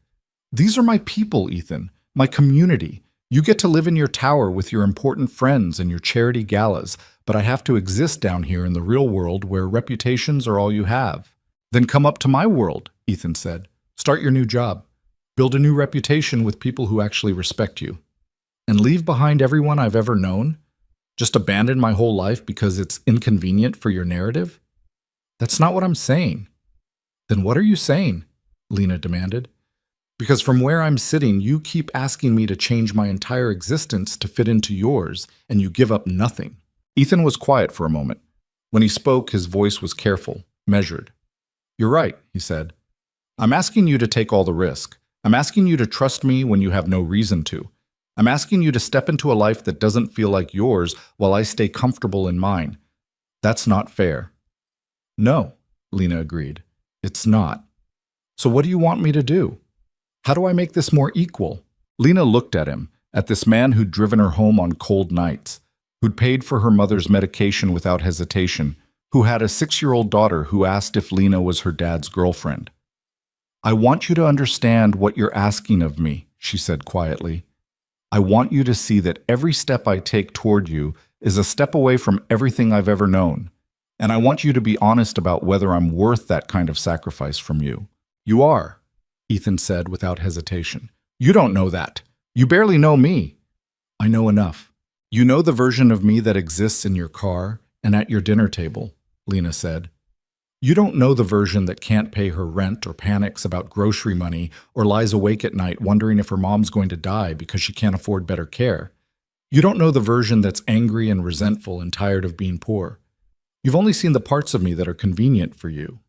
These are my people, Ethan, my community. You get to live in your tower with your important friends and your charity galas, but I have to exist down here in the real world where reputations are all you have. Then come up to my world, Ethan said. Start your new job. Build a new reputation with people who actually respect you. And leave behind everyone I've ever known? Just abandon my whole life because it's inconvenient for your narrative? That's not what I'm saying. Then what are you saying? Lena demanded. Because from where I'm sitting, you keep asking me to change my entire existence to fit into yours, and you give up nothing. Ethan was quiet for a moment. When he spoke, his voice was careful, measured. You're right, he said. I'm asking you to take all the risk. I'm asking you to trust me when you have no reason to. I'm asking you to step into a life that doesn't feel like yours while I stay comfortable in mine. That's not fair. No, Lena agreed. It's not. So what do you want me to do? How do I make this more equal? Lena looked at him, at this man who'd driven her home on cold nights, who'd paid for her mother's medication without hesitation, who had a 6-year-old daughter who asked if Lena was her dad's girlfriend. I want you to understand what you're asking of me, she said quietly. I want you to see that every step I take toward you is a step away from everything I've ever known. And I want you to be honest about whether I'm worth that kind of sacrifice from you. You are, Ethan said without hesitation. You don't know that. You barely know me. I know enough. You know the version of me that exists in your car and at your dinner table, Lena said. You don't know the version that can't pay her rent or panics about grocery money or lies awake at night wondering if her mom's going to die because she can't afford better care. You don't know the version that's angry and resentful and tired of being poor. You've only seen the parts of me that are convenient for you.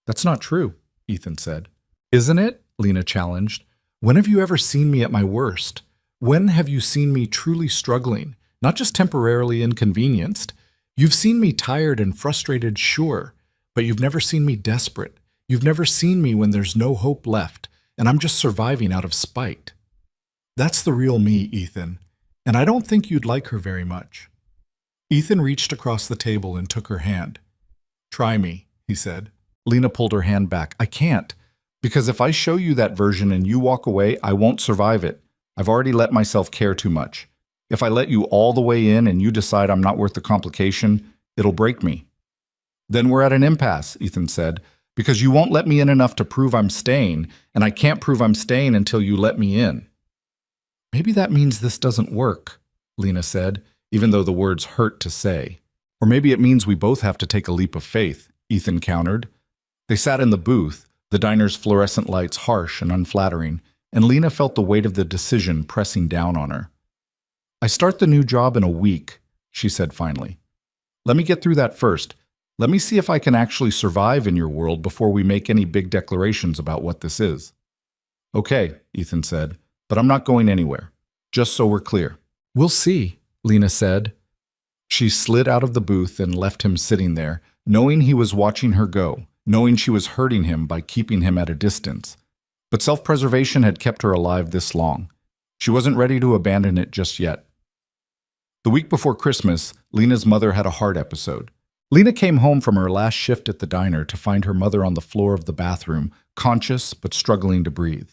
That's not true, Ethan said. Isn't it? Lena challenged. When have you ever seen me at my worst? When have you seen me truly struggling, not just temporarily inconvenienced? You've seen me tired and frustrated, sure, but you've never seen me desperate. You've never seen me when there's no hope left, and I'm just surviving out of spite. That's the real me, Ethan, and I don't think you'd like her very much. Ethan reached across the table and took her hand. Try me, he said. Lena pulled her hand back. I can't, because if I show you that version and you walk away, I won't survive it. I've already let myself care too much. If I let you all the way in and you decide I'm not worth the complication, it'll break me. Then we're at an impasse, Ethan said, because you won't let me in enough to prove I'm staying, and I can't prove I'm staying until you let me in. Maybe that means this doesn't work, Lena said, even though the words hurt to say. Or maybe it means we both have to take a leap of faith, Ethan countered. They sat in the booth, the diner's fluorescent lights harsh and unflattering, and Lena felt the weight of the decision pressing down on her. I start the new job in a week, she said finally. Let me get through that first. Let me see if I can actually survive in your world before we make any big declarations about what this is. Okay, Ethan said, but I'm not going anywhere. Just so we're clear. We'll see, Lena said. She slid out of the booth and left him sitting there, knowing he was watching her go, knowing she was hurting him by keeping him at a distance. But self-preservation had kept her alive this long. She wasn't ready to abandon it just yet. The week before Christmas, Lena's mother had a heart episode. Lena came home from her last shift at the diner to find her mother on the floor of the bathroom, conscious but struggling to breathe.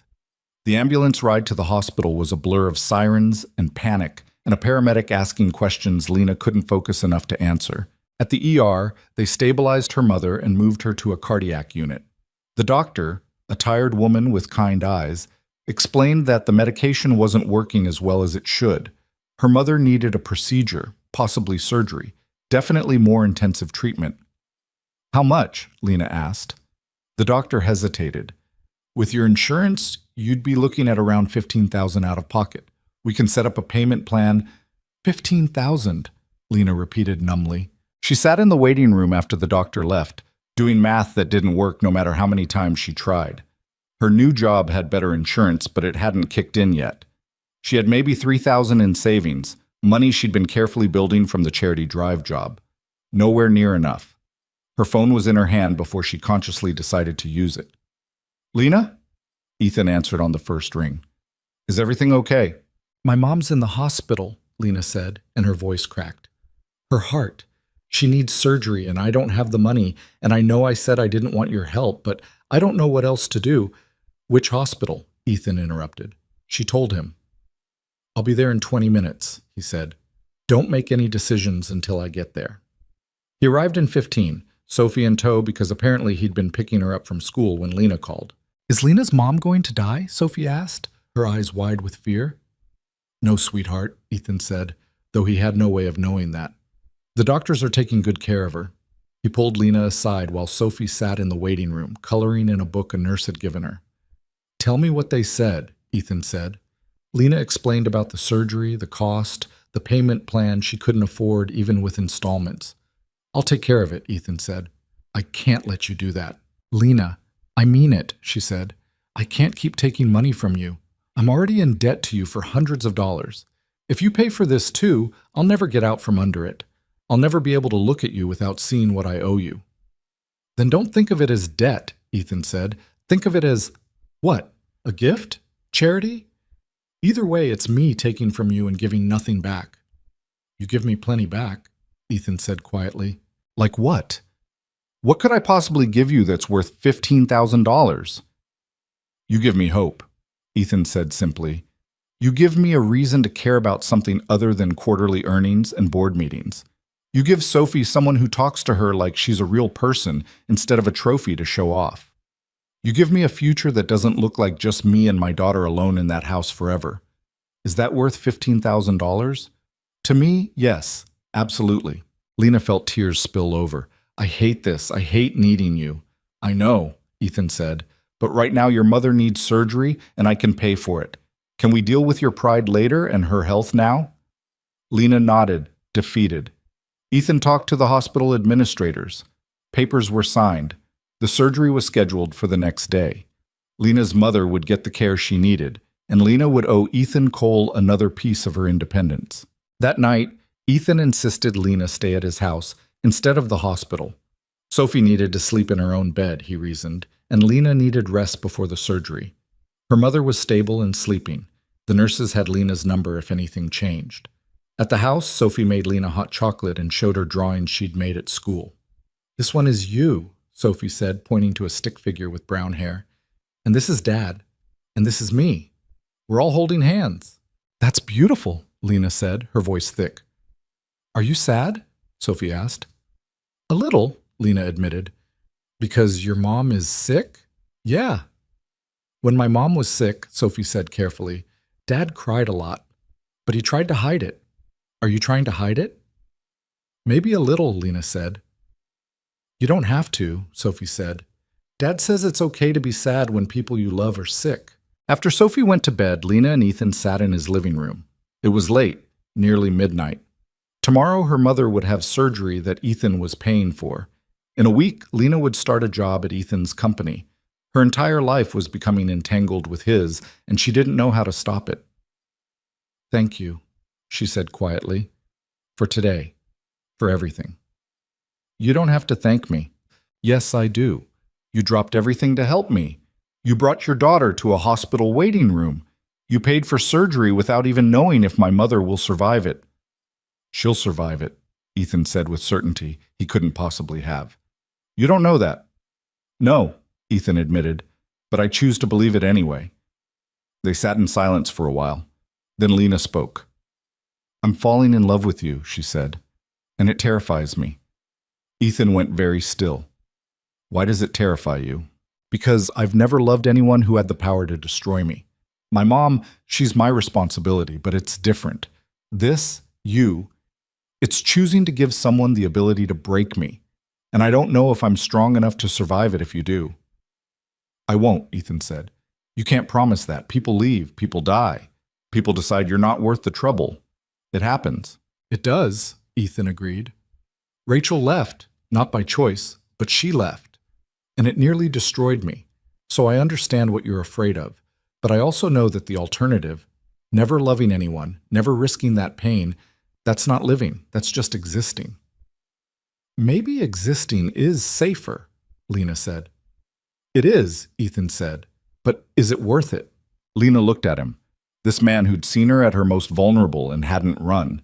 The ambulance ride to the hospital was a blur of sirens and panic, and a paramedic asking questions Lena couldn't focus enough to answer. At the ER, they stabilized her mother and moved her to a cardiac unit. The doctor, a tired woman with kind eyes, explained that the medication wasn't working as well as it should. Her mother needed a procedure, possibly surgery, definitely more intensive treatment. How much? Lena asked. The doctor hesitated. With your insurance, you'd be looking at around $15,000 out of pocket. We can set up a payment plan. $15,000, Lena repeated numbly. She sat in the waiting room after the doctor left, doing math that didn't work no matter how many times she tried. Her new job had better insurance, but it hadn't kicked in yet. She had maybe $3,000 in savings, money she'd been carefully building from the charity drive job. Nowhere near enough. Her phone was in her hand before she consciously decided to use it. "Lena?" Ethan answered on the first ring. "Is everything okay?"
"My mom's in the hospital," Lena said, and her voice cracked. "Her heart. She needs surgery, and I don't have the money, and I know I said I didn't want your help, but I don't know what else to do." "Which hospital?" Ethan interrupted. She told him. "I'll be there in 20 minutes, he said. "Don't make any decisions until I get there." He arrived in 15, Sophie in tow because apparently he'd been picking her up from school when Lena called. "Is Lena's mom going to die?" Sophie asked, her eyes wide with fear. "No, sweetheart," Ethan said, though he had no way of knowing that. "The doctors are taking good care of her." He pulled Lena aside while Sophie sat in the waiting room, coloring in a book a nurse had given her. "Tell me what they said," Ethan said. Lena explained about the surgery, the cost, the payment plan she couldn't afford even with installments. "I'll take care of it," Ethan said. "I can't let you do that." "Lena, I mean it," she said. "I can't keep taking money from you. I'm already in debt to you for hundreds of dollars. If you pay for this too, I'll never get out from under it. I'll never be able to look at you without seeing what I owe you." "Then don't think of it as debt," Ethan said. "Think of it as, what, a gift? Charity? Either way, it's me taking from you and giving nothing back." "You give me plenty back," Ethan said quietly. "Like what?"
"What could I possibly give you that's worth $15,000? "You give me hope," Ethan said simply. "You give me a reason to care about something other than quarterly earnings and board meetings. You give Sophie someone who talks to her like she's a real person instead of a trophy to show off. You give me a future that doesn't look like just me and my daughter alone in that house forever. Is that worth $15,000? To me, yes, absolutely." Lena felt tears spill over. "I hate this. I hate needing you." "I know," Ethan said, "but right now your mother needs surgery and I can pay for it. Can we deal with your pride later and her health now?" Lena nodded, defeated. Ethan talked to the hospital administrators. Papers were signed. The surgery was scheduled for the next day. Lena's mother would get the care she needed, and Lena would owe Ethan Cole another piece of her independence. That night, Ethan insisted Lena stay at his house instead of the hospital. Sophie needed to sleep in her own bed, he reasoned, and Lena needed rest before the surgery. Her mother was stable and sleeping. The nurses had Lena's number if anything changed. At the house, Sophie made Lena hot chocolate and showed her drawings she'd made at school. "This one is you," Sophie said, pointing to a stick figure with brown hair. "And this is Dad. And this is me. We're all holding hands." "That's beautiful," Lena said, her voice thick. "Are you sad?" Sophie asked. "A little," Lena admitted. "Because your mom is sick?" "Yeah." "When my mom was sick," Sophie said carefully, "Dad cried a lot, but he tried to hide it. Are you trying to hide it?" "Maybe a little," Lena said. "You don't have to," Sophie said. "Dad says it's okay to be sad when people you love are sick." After Sophie went to bed, Lena and Ethan sat in his living room. It was late, nearly midnight. Tomorrow her mother would have surgery that Ethan was paying for. In a week, Lena would start a job at Ethan's company. Her entire life was becoming entangled with his, and she didn't know how to stop it. "Thank you," she said quietly, "for today, for everything." "You don't have to thank me." "Yes, I do. You dropped everything to help me. You brought your daughter to a hospital waiting room. You paid for surgery without even knowing if my mother will survive it." "She'll survive it," Ethan said with certainty he couldn't possibly have. "You don't know that." "No," Ethan admitted, "but I choose to believe it anyway." They sat in silence for a while. Then Lena spoke. "I'm falling in love with you," she said, "and it terrifies me." Ethan went very still. "Why does it terrify you?" "Because I've never loved anyone who had the power to destroy me. My mom, she's my responsibility, but it's different. This, you, it's choosing to give someone the ability to break me, and I don't know if I'm strong enough to survive it if you do." "I won't," Ethan said. "You can't promise that. People leave, people die. People decide you're not worth the trouble. It happens." "It does," Ethan agreed. "Rachel left, not by choice, but she left, and it nearly destroyed me. So I understand what you're afraid of, but I also know that the alternative,
Never loving anyone, never risking that pain, that's not living, that's just existing. Maybe existing is safer, Lena said. It is, Ethan said, but is it worth it?
Lena looked at him. This man who'd seen her at her most vulnerable and hadn't run,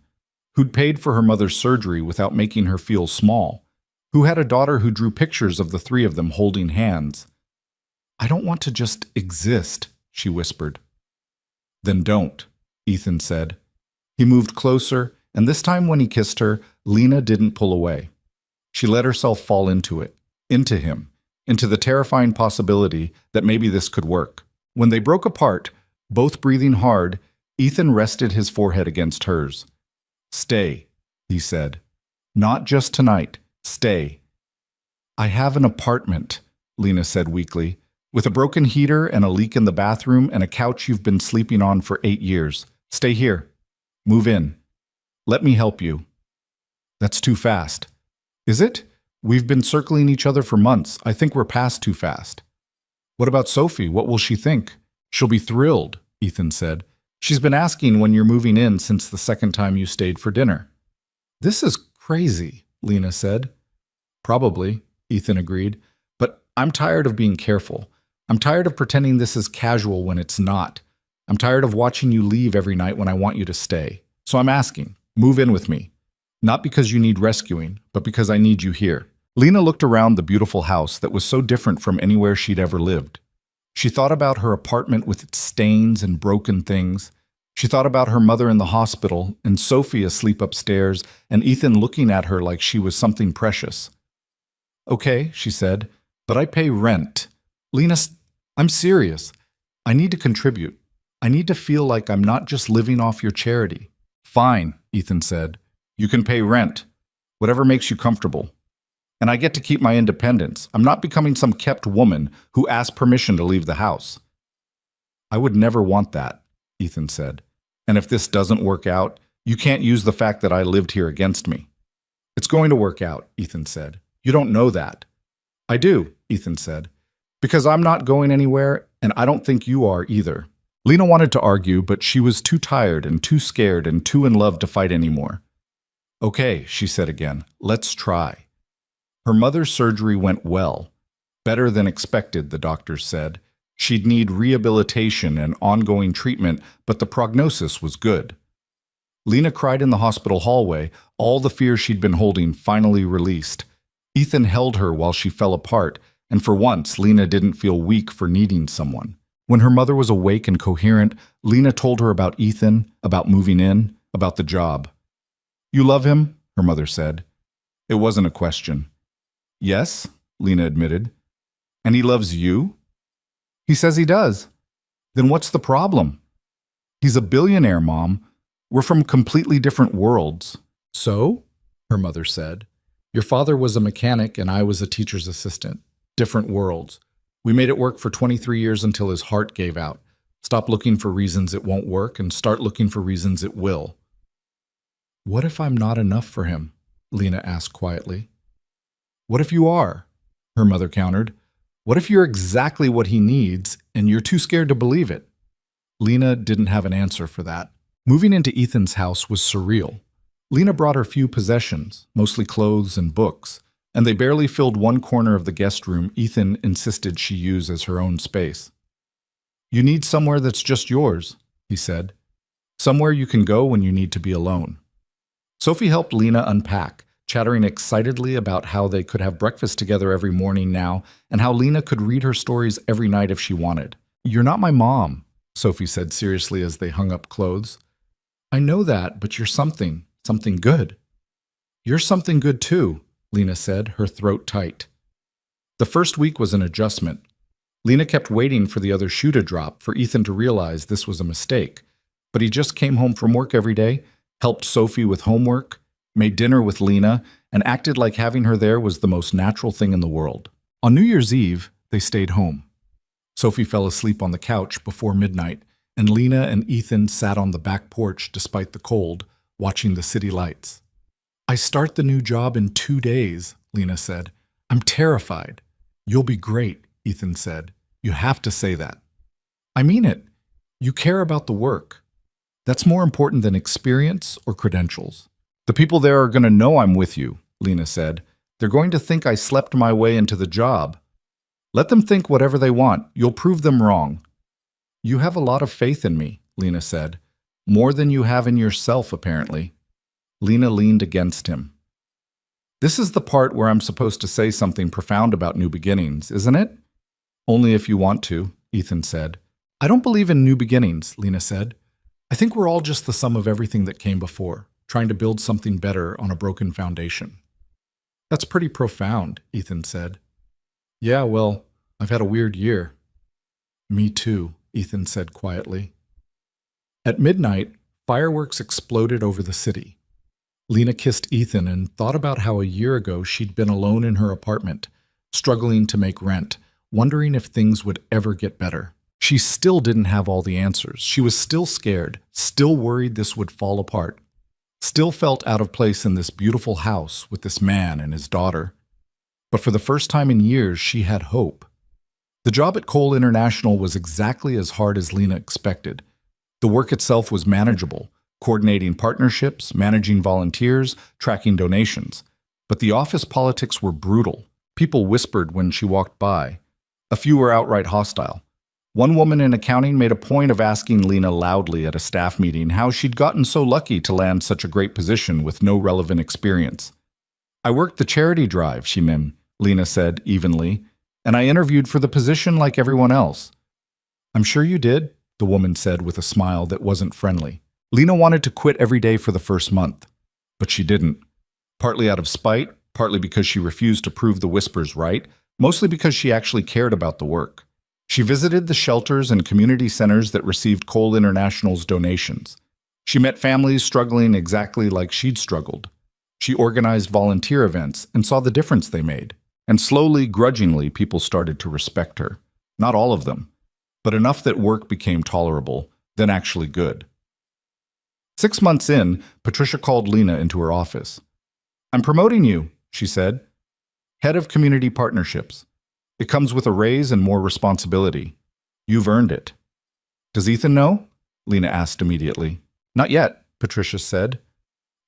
who'd paid for her mother's surgery without making her feel small, who had a daughter who drew pictures of the three of them holding hands. I don't want to just exist, she whispered. Then don't, Ethan said. He moved closer, and this time when he kissed her, Lena didn't pull away. She let herself fall into it, into him, into the terrifying possibility that maybe this could work. When they broke apart, both breathing hard, Ethan rested his forehead against hers. Stay, he said. Not just tonight. Stay. I have an apartment, Lena said weakly, with a broken heater and a leak in the bathroom and a couch you've been sleeping on for 8 years. Stay here. Move in. Let me help you. That's too fast. Is it? We've been circling each other for months. I think we're past too fast. What about Sophie? What will she think? She'll be thrilled, Ethan said. She's been asking when you're moving in since the second time you stayed for dinner. This is crazy, Lena said. Probably, Ethan agreed, but I'm tired of being careful. I'm tired of pretending this is casual when it's not. I'm tired of watching you leave every night when I want you to stay. So I'm asking, move in with me. Not because you need rescuing, but because I need you here. Lena looked around the beautiful house that was so different from anywhere she'd ever lived. She thought about her apartment with its stains and broken things. She thought about her mother in the hospital and Sophie asleep upstairs and Ethan looking at her like she was something precious. Okay, she said, but I pay rent. Lena, I'm serious. I need to contribute. I need to feel like I'm not just living off your charity. Fine, Ethan said. You can pay rent. Whatever makes you comfortable. And I get to keep my independence. I'm not becoming some kept woman who asks permission to leave the house. I would never want that, Ethan said. And if this doesn't work out, you can't use the fact that I lived here against me. It's going to work out, Ethan said. You don't know that. I do, Ethan said. Because I'm not going anywhere, and I don't think you are either. Lena wanted to argue, but she was too tired and too scared and too in love to fight anymore. Okay, she said again, let's try. Her mother's surgery went well. Better than expected, the doctors said. She'd need rehabilitation and ongoing treatment, but the prognosis was good. Lena cried in the hospital hallway, all the fear she'd been holding finally released. Ethan held her while she fell apart, and for once, Lena didn't feel weak for needing someone. When her mother was awake and coherent, Lena told her about Ethan, about moving in, about the job. You love him? Her mother said. It wasn't a question. Yes, Lena admitted. And he loves you? He says he does. Then what's the problem? He's a billionaire, Mom. We're from completely different worlds. So? Her mother said. Your father was a mechanic and I was a teacher's assistant. Different worlds. We made it work for 23 years until his heart gave out. Stop looking for reasons it won't work and start looking for reasons it will. What if I'm not enough for him? Lena asked quietly. What if you are? Her mother countered. What if you're exactly what he needs and you're too scared to believe it? Lena didn't have an answer for that. Moving into Ethan's house was surreal. Lena brought her few possessions, mostly clothes and books, and they barely filled one corner of the guest room Ethan insisted she use as her own space. You need somewhere that's just yours, he said. Somewhere you can go when you need to be alone. Sophie helped Lena unpack, chattering excitedly about how they could have breakfast together every morning now and how Lena could read her stories every night if she wanted. You're not my mom, Sophie said seriously as they hung up clothes. I know that, but you're something good. You're something good too, Lena said, her throat tight. The first week was an adjustment. Lena kept waiting for the other shoe to drop, for Ethan to realize this was a mistake. But he just came home from work every day, helped Sophie with homework, made dinner with Lena, and acted like having her there was the most natural thing in the world. On New Year's Eve, they stayed home. Sophie fell asleep on the couch before midnight, and Lena and Ethan sat on the back porch despite the cold, watching the city lights. I start the new job in 2 days, Lena said. I'm terrified. You'll be great, Ethan said. You have to say that. I mean it. You care about the work. That's more important than experience or credentials. The people there are going to know I'm with you, Lena said. They're going to think I slept my way into the job. Let them think whatever they want. You'll prove them wrong. You have a lot of faith in me, Lena said. More than you have in yourself, apparently. Lena leaned against him. This is the part where I'm supposed to say something profound about new beginnings, isn't it? Only if you want to, Ethan said. I don't believe in new beginnings, Lena said. I think we're all just the sum of everything that came before, trying to build something better on a broken foundation. That's pretty profound, Ethan said. Yeah, well, I've had a weird year. Me too, Ethan said quietly. At midnight, fireworks exploded over the city. Lena kissed Ethan and thought about how a year ago she'd been alone in her apartment, struggling to make rent, wondering if things would ever get better. She still didn't have all the answers. She was still scared, still worried this would fall apart, still felt out of place in this beautiful house with this man and his daughter. But for the first time in years, she had hope. The job at Coal International was exactly as hard as Lena expected. The work itself was manageable, coordinating partnerships, managing volunteers, tracking donations. But the office politics were brutal. People whispered when she walked by. A few were outright hostile. One woman in accounting made a point of asking Lena loudly at a staff meeting how she'd gotten so lucky to land such a great position with no relevant experience. I worked the charity drive, Lena said evenly, and I interviewed for the position like everyone else. I'm sure you did, the woman said with a smile that wasn't friendly. Lena wanted to quit every day for the first month, but she didn't. Partly out of spite, partly because she refused to prove the whispers right, mostly because she actually cared about the work. She visited the shelters and community centers that received Coal International's donations. She met families struggling exactly like she'd struggled. She organized volunteer events and saw the difference they made. And slowly, grudgingly, people started to respect her. Not all of them, but enough that work became tolerable, then actually good. 6 months in, Patricia called Lena into her office. I'm promoting you, she said. Head of Community Partnerships. It comes with a raise and more responsibility. You've earned it. Does Ethan know? Lena asked immediately. Not yet, Patricia said.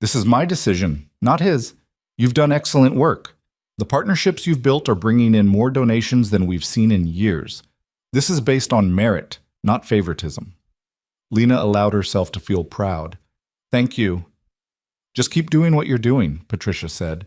This is my decision, not his. You've done excellent work. The partnerships you've built are bringing in more donations than we've seen in years. This is based on merit, not favoritism. Lena allowed herself to feel proud. Thank you. Just keep doing what you're doing, Patricia said,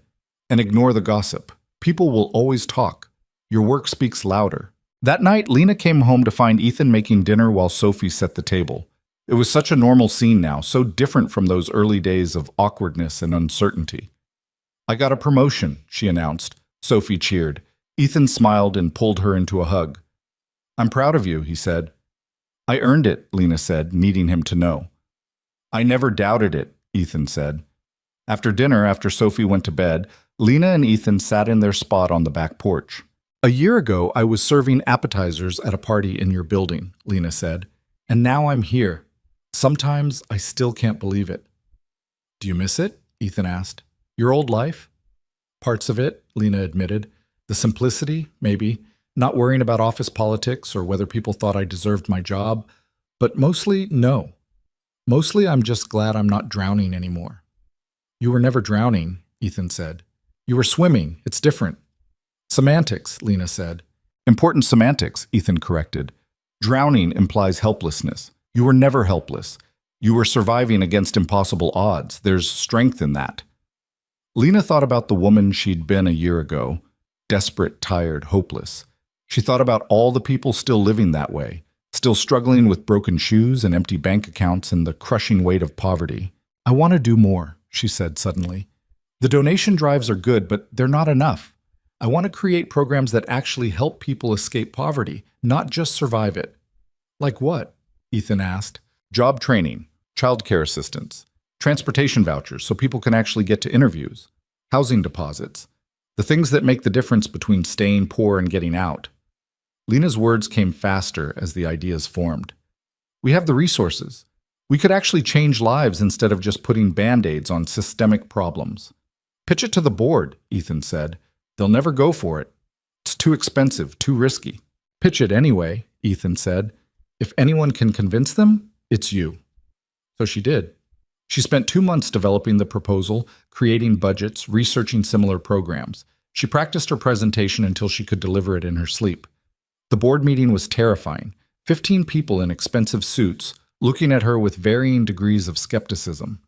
and ignore the gossip. People will always talk. Your work speaks louder. That night, Lena came home to find Ethan making dinner while Sophie set the table. It was such a normal scene now, so different from those early days of awkwardness and uncertainty. I got a promotion, she announced. Sophie cheered. Ethan smiled and pulled her into a hug. I'm proud of you, he said. I earned it, Lena said, needing him to know. I never doubted it, Ethan said. After dinner, after Sophie went to bed, Lena and Ethan sat in their spot on the back porch. A year ago, I was serving appetizers at a party in your building, Lena said, and now I'm here. Sometimes I still can't believe it. Do you miss it? Ethan asked. Your old life? Parts of it, Lena admitted. The simplicity, maybe. Not worrying about office politics or whether people thought I deserved my job. But mostly, no. Mostly, I'm just glad I'm not drowning anymore. You were never drowning, Ethan said. You were swimming. It's different. Semantics, Lena said. Important semantics, Ethan corrected. Drowning implies helplessness. You were never helpless. You were surviving against impossible odds. There's strength in that. Lena thought about the woman she'd been a year ago, desperate, tired, hopeless. She thought about all the people still living that way, still struggling with broken shoes and empty bank accounts and the crushing weight of poverty. I want to do more, she said suddenly. The donation drives are good, but they're not enough. I want to create programs that actually help people escape poverty, not just survive it. Like what? Ethan asked. Job training, childcare assistance, transportation vouchers so people can actually get to interviews, housing deposits, the things that make the difference between staying poor and getting out. Lena's words came faster as the ideas formed. We have the resources. We could actually change lives instead of just putting band-aids on systemic problems. Pitch it to the board, Ethan said. They'll never go for it. It's too expensive, too risky. Pitch it anyway, Ethan said. If anyone can convince them, it's you.
So she did. She spent 2 months developing the proposal, creating budgets, researching similar programs. She practiced her presentation until she could deliver it in her sleep. The board meeting was terrifying. 15 people in expensive suits, looking at her with varying degrees of skepticism.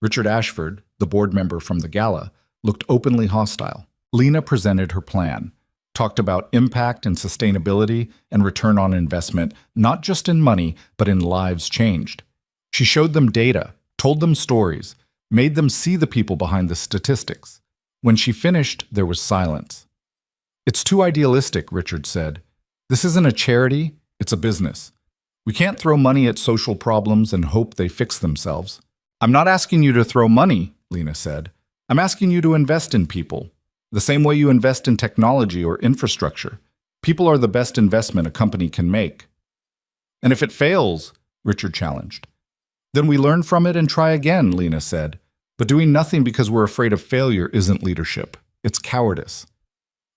Richard Ashford, the board member from the gala, looked openly hostile. Lena presented her plan, talked about impact and sustainability and return on investment, not just in money, but in lives changed. She showed them data, told them stories, made them see the people behind the statistics. When she finished, there was silence. "It's too idealistic," Richard said. "This isn't a charity, it's a business. We can't throw money at social problems and hope they fix themselves." "I'm not asking you to throw money," Lena said. "I'm asking you to invest in people, the same way you invest in technology or infrastructure. People are the best investment a company can make." "And if it fails," Richard challenged. "Then we learn from it and try again," Lena said. "But doing nothing because we're afraid of failure isn't leadership. It's cowardice."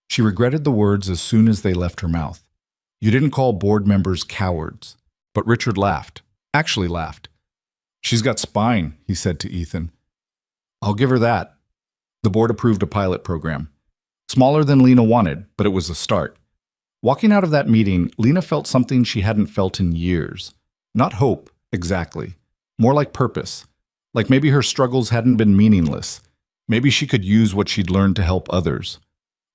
She regretted the words as soon as they left her mouth. "You didn't call board members cowards." But Richard laughed, actually laughed. "She's got spine," he said to Ethan. "I'll give her that." The board approved a pilot program. Smaller than Lena wanted, but it was a start. Walking out of that meeting, Lena felt something she hadn't felt in years. Not hope, exactly. More like purpose. Like maybe her struggles hadn't been meaningless. Maybe she could use what she'd learned to help others.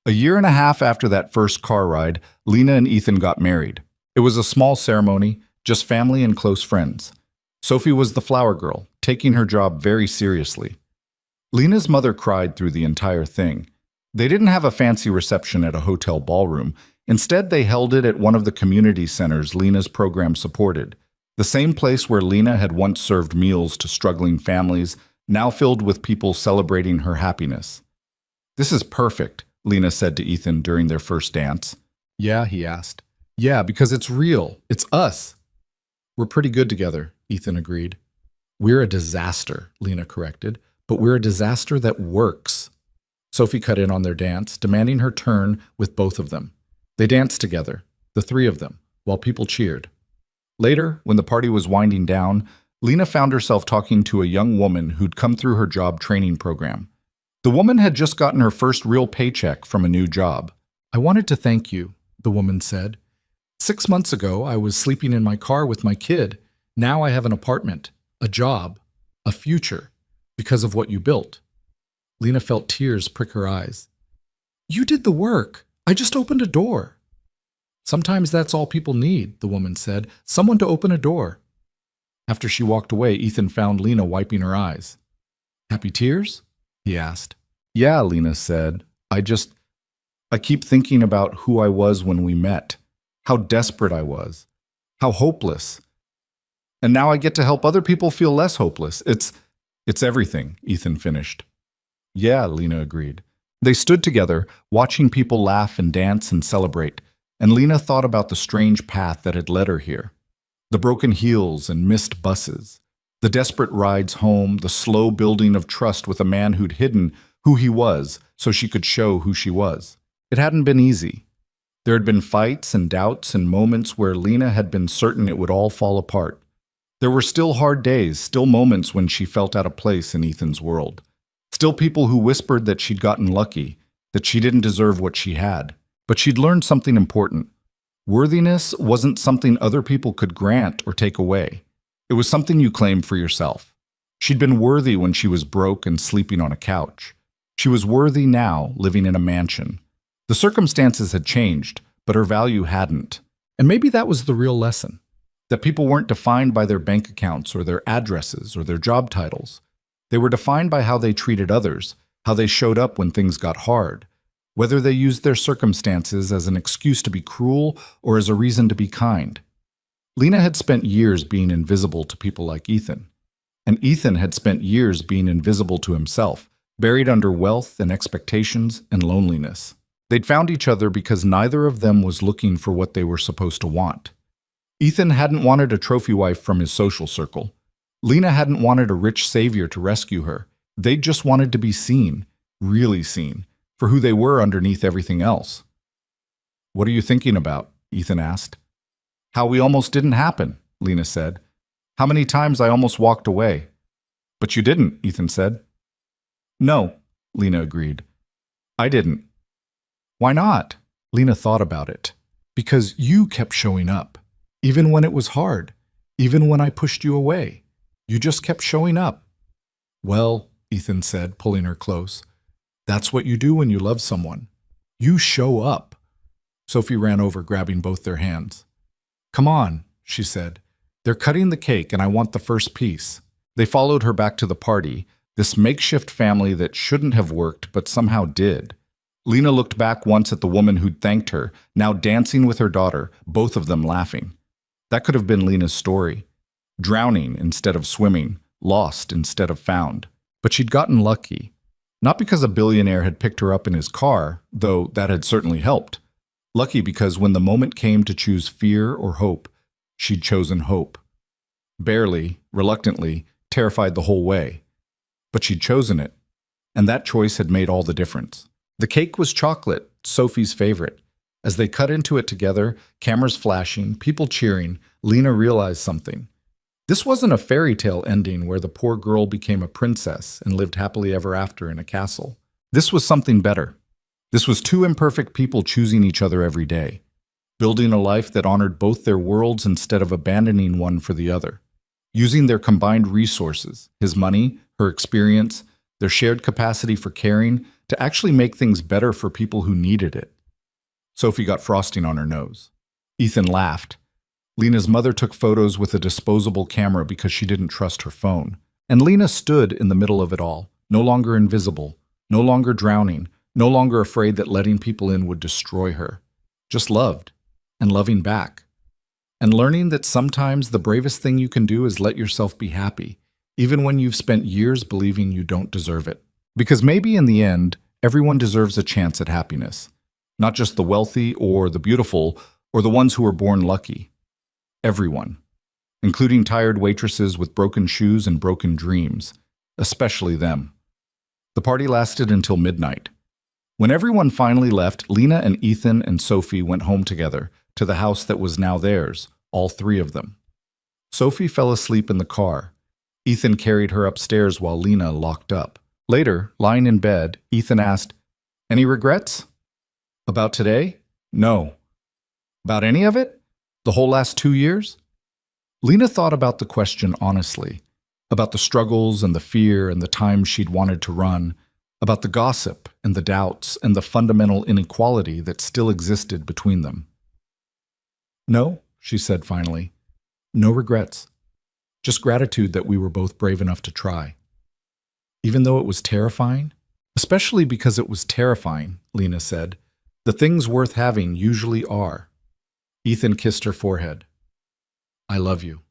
A year and a half after that first car ride, Lena and Ethan got married. It was a small ceremony, just family and close friends. Sophie was the flower girl, taking her job very seriously. Lena's mother cried through the entire thing. They didn't have a fancy reception at a hotel ballroom. Instead, they held it at one of the community centers Lena's program supported. The same place where Lena had once served meals to struggling families, now filled with people celebrating her happiness. "This is perfect," Lena said to Ethan during their first dance. "Yeah," he asked. "Yeah, because it's real. It's us." "We're pretty good together," Ethan agreed. "We're a disaster," Lena corrected, "but we're a disaster that works." Sophie cut in on their dance, demanding her turn with both of them. They danced together, the three of them, while people cheered. Later, when the party was winding down, Lena found herself talking to a young woman who'd come through her job training program. The woman had just gotten her first real paycheck from a new job. "I wanted to thank you," the woman said. 6 months ago, I was sleeping in my car with my kid. Now I have an apartment, a job, a future, because of what you built." Lena felt tears prick her eyes. "You did the work. I just opened a door." "Sometimes that's all people need," the woman said. "Someone to open a door." After she walked away, Ethan found Lena wiping her eyes. "Happy tears?" he asked. "Yeah," Lena said. I keep thinking about who I was when we met, how desperate I was, how hopeless. And now I get to help other people feel less hopeless. It's everything," Ethan finished. "Yeah," Lena agreed. They stood together, watching people laugh and dance and celebrate, and Lena thought about the strange path that had led her here. The broken heels and missed buses, the desperate rides home, the slow building of trust with a man who'd hidden who he was so she could show who she was. It hadn't been easy. There had been fights and doubts and moments where Lena had been certain it would all fall apart. There were still hard days, still moments when she felt out of place in Ethan's world. Still people who whispered that she'd gotten lucky, that she didn't deserve what she had. But she'd learned something important. Worthiness wasn't something other people could grant or take away. It was something you claimed for yourself. She'd been worthy when she was broke and sleeping on a couch. She was worthy now, living in a mansion. The circumstances had changed, but her value hadn't. And maybe that was the real lesson. That people weren't defined by their bank accounts or their addresses or their job titles. They were defined by how they treated others, how they showed up when things got hard, whether they used their circumstances as an excuse to be cruel or as a reason to be kind. Lena had spent years being invisible to people like Ethan, and Ethan had spent years being invisible to himself, buried under wealth and expectations and loneliness. They'd found each other because neither of them was looking for what they were supposed to want. Ethan hadn't wanted a trophy wife from his social circle. Lena hadn't wanted a rich savior to rescue her. They'd just wanted to be seen, really seen, for who they were underneath everything else. "What are you thinking about?" Ethan asked. "How we almost didn't happen," Lena said.
How many times I almost walked away. But you didn't, Ethan said. No, Lena agreed. I didn't. Why not? Lena thought about it. Because you kept showing up. Even when it was hard. Even when I pushed you away. You just kept showing up. Well, Ethan said, pulling her close, that's what you do when you love someone. You show up. Sophie ran over, grabbing both their hands. Come on, she said. They're cutting the cake and I want the first piece. They followed her back to the party, this makeshift family that shouldn't have worked but somehow did. Lena looked back once at the woman who'd thanked her, now dancing with her daughter, both of them laughing. That could have been Lena's story. Drowning instead of swimming, lost instead of found. But she'd gotten lucky. Not because a billionaire had picked her up in his car, though that had certainly helped. Lucky because when the moment came to choose fear or hope, she'd chosen hope. Barely, reluctantly, terrified the whole way. But she'd chosen it, and that choice had made all the difference. The cake was chocolate, Sophie's favorite. As they cut into it together, cameras flashing, people cheering, Lena realized something. This wasn't a fairy tale ending where the poor girl became a princess and lived happily ever after in a castle. This was something better. This was two imperfect people choosing each other every day, building a life that honored both their worlds instead of abandoning one for the other, using their combined resources, his money, her experience, their shared capacity for caring, to actually make things better for people who needed it. Sophie got frosting on her nose. Ethan laughed. Lena's mother took photos with a disposable camera because she didn't trust her phone. And Lena stood in the middle of it all, no longer invisible, no longer drowning, no longer afraid that letting people in would destroy her. Just loved, and loving back. And learning that sometimes the bravest thing you can do is let yourself be happy, even when you've spent years believing you don't deserve it. Because maybe in the end, everyone deserves a chance at happiness. Not just the wealthy or the beautiful or the ones who were born lucky. Everyone, including tired waitresses with broken shoes and broken dreams, especially them. The party lasted until midnight. When everyone finally left, Lena and Ethan and Sophie went home together, to the house that was now theirs, all three of them. Sophie fell asleep in the car. Ethan carried her upstairs while Lena locked up. Later, lying in bed, Ethan asked, "Any regrets?" "About today? No." "About any of it? The whole last 2 years?" Lena thought about the question honestly, about the struggles and the fear and the times she'd wanted to run, about the gossip and the doubts and the fundamental inequality that still existed between them. "No," she said finally. "No regrets. Just gratitude that we were both brave enough to try. Even though it was terrifying, especially because it was terrifying," Lena said, "the things worth having usually are." Ethan kissed her forehead. "I love you."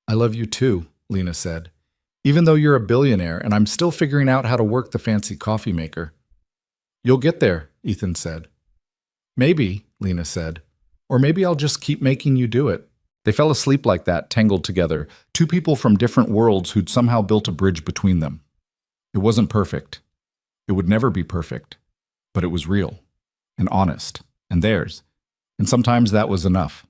"I love you too," Lena said, "even though you're a billionaire and I'm still figuring out how to work the fancy coffee maker." "You'll get there," Ethan said. "Maybe," Lena said, "or maybe I'll just keep making you do it." They fell asleep like that, tangled together, two people from different worlds who'd somehow built a bridge between them. It wasn't perfect. It would never be perfect. But it was real, and honest, and theirs. And sometimes that was enough.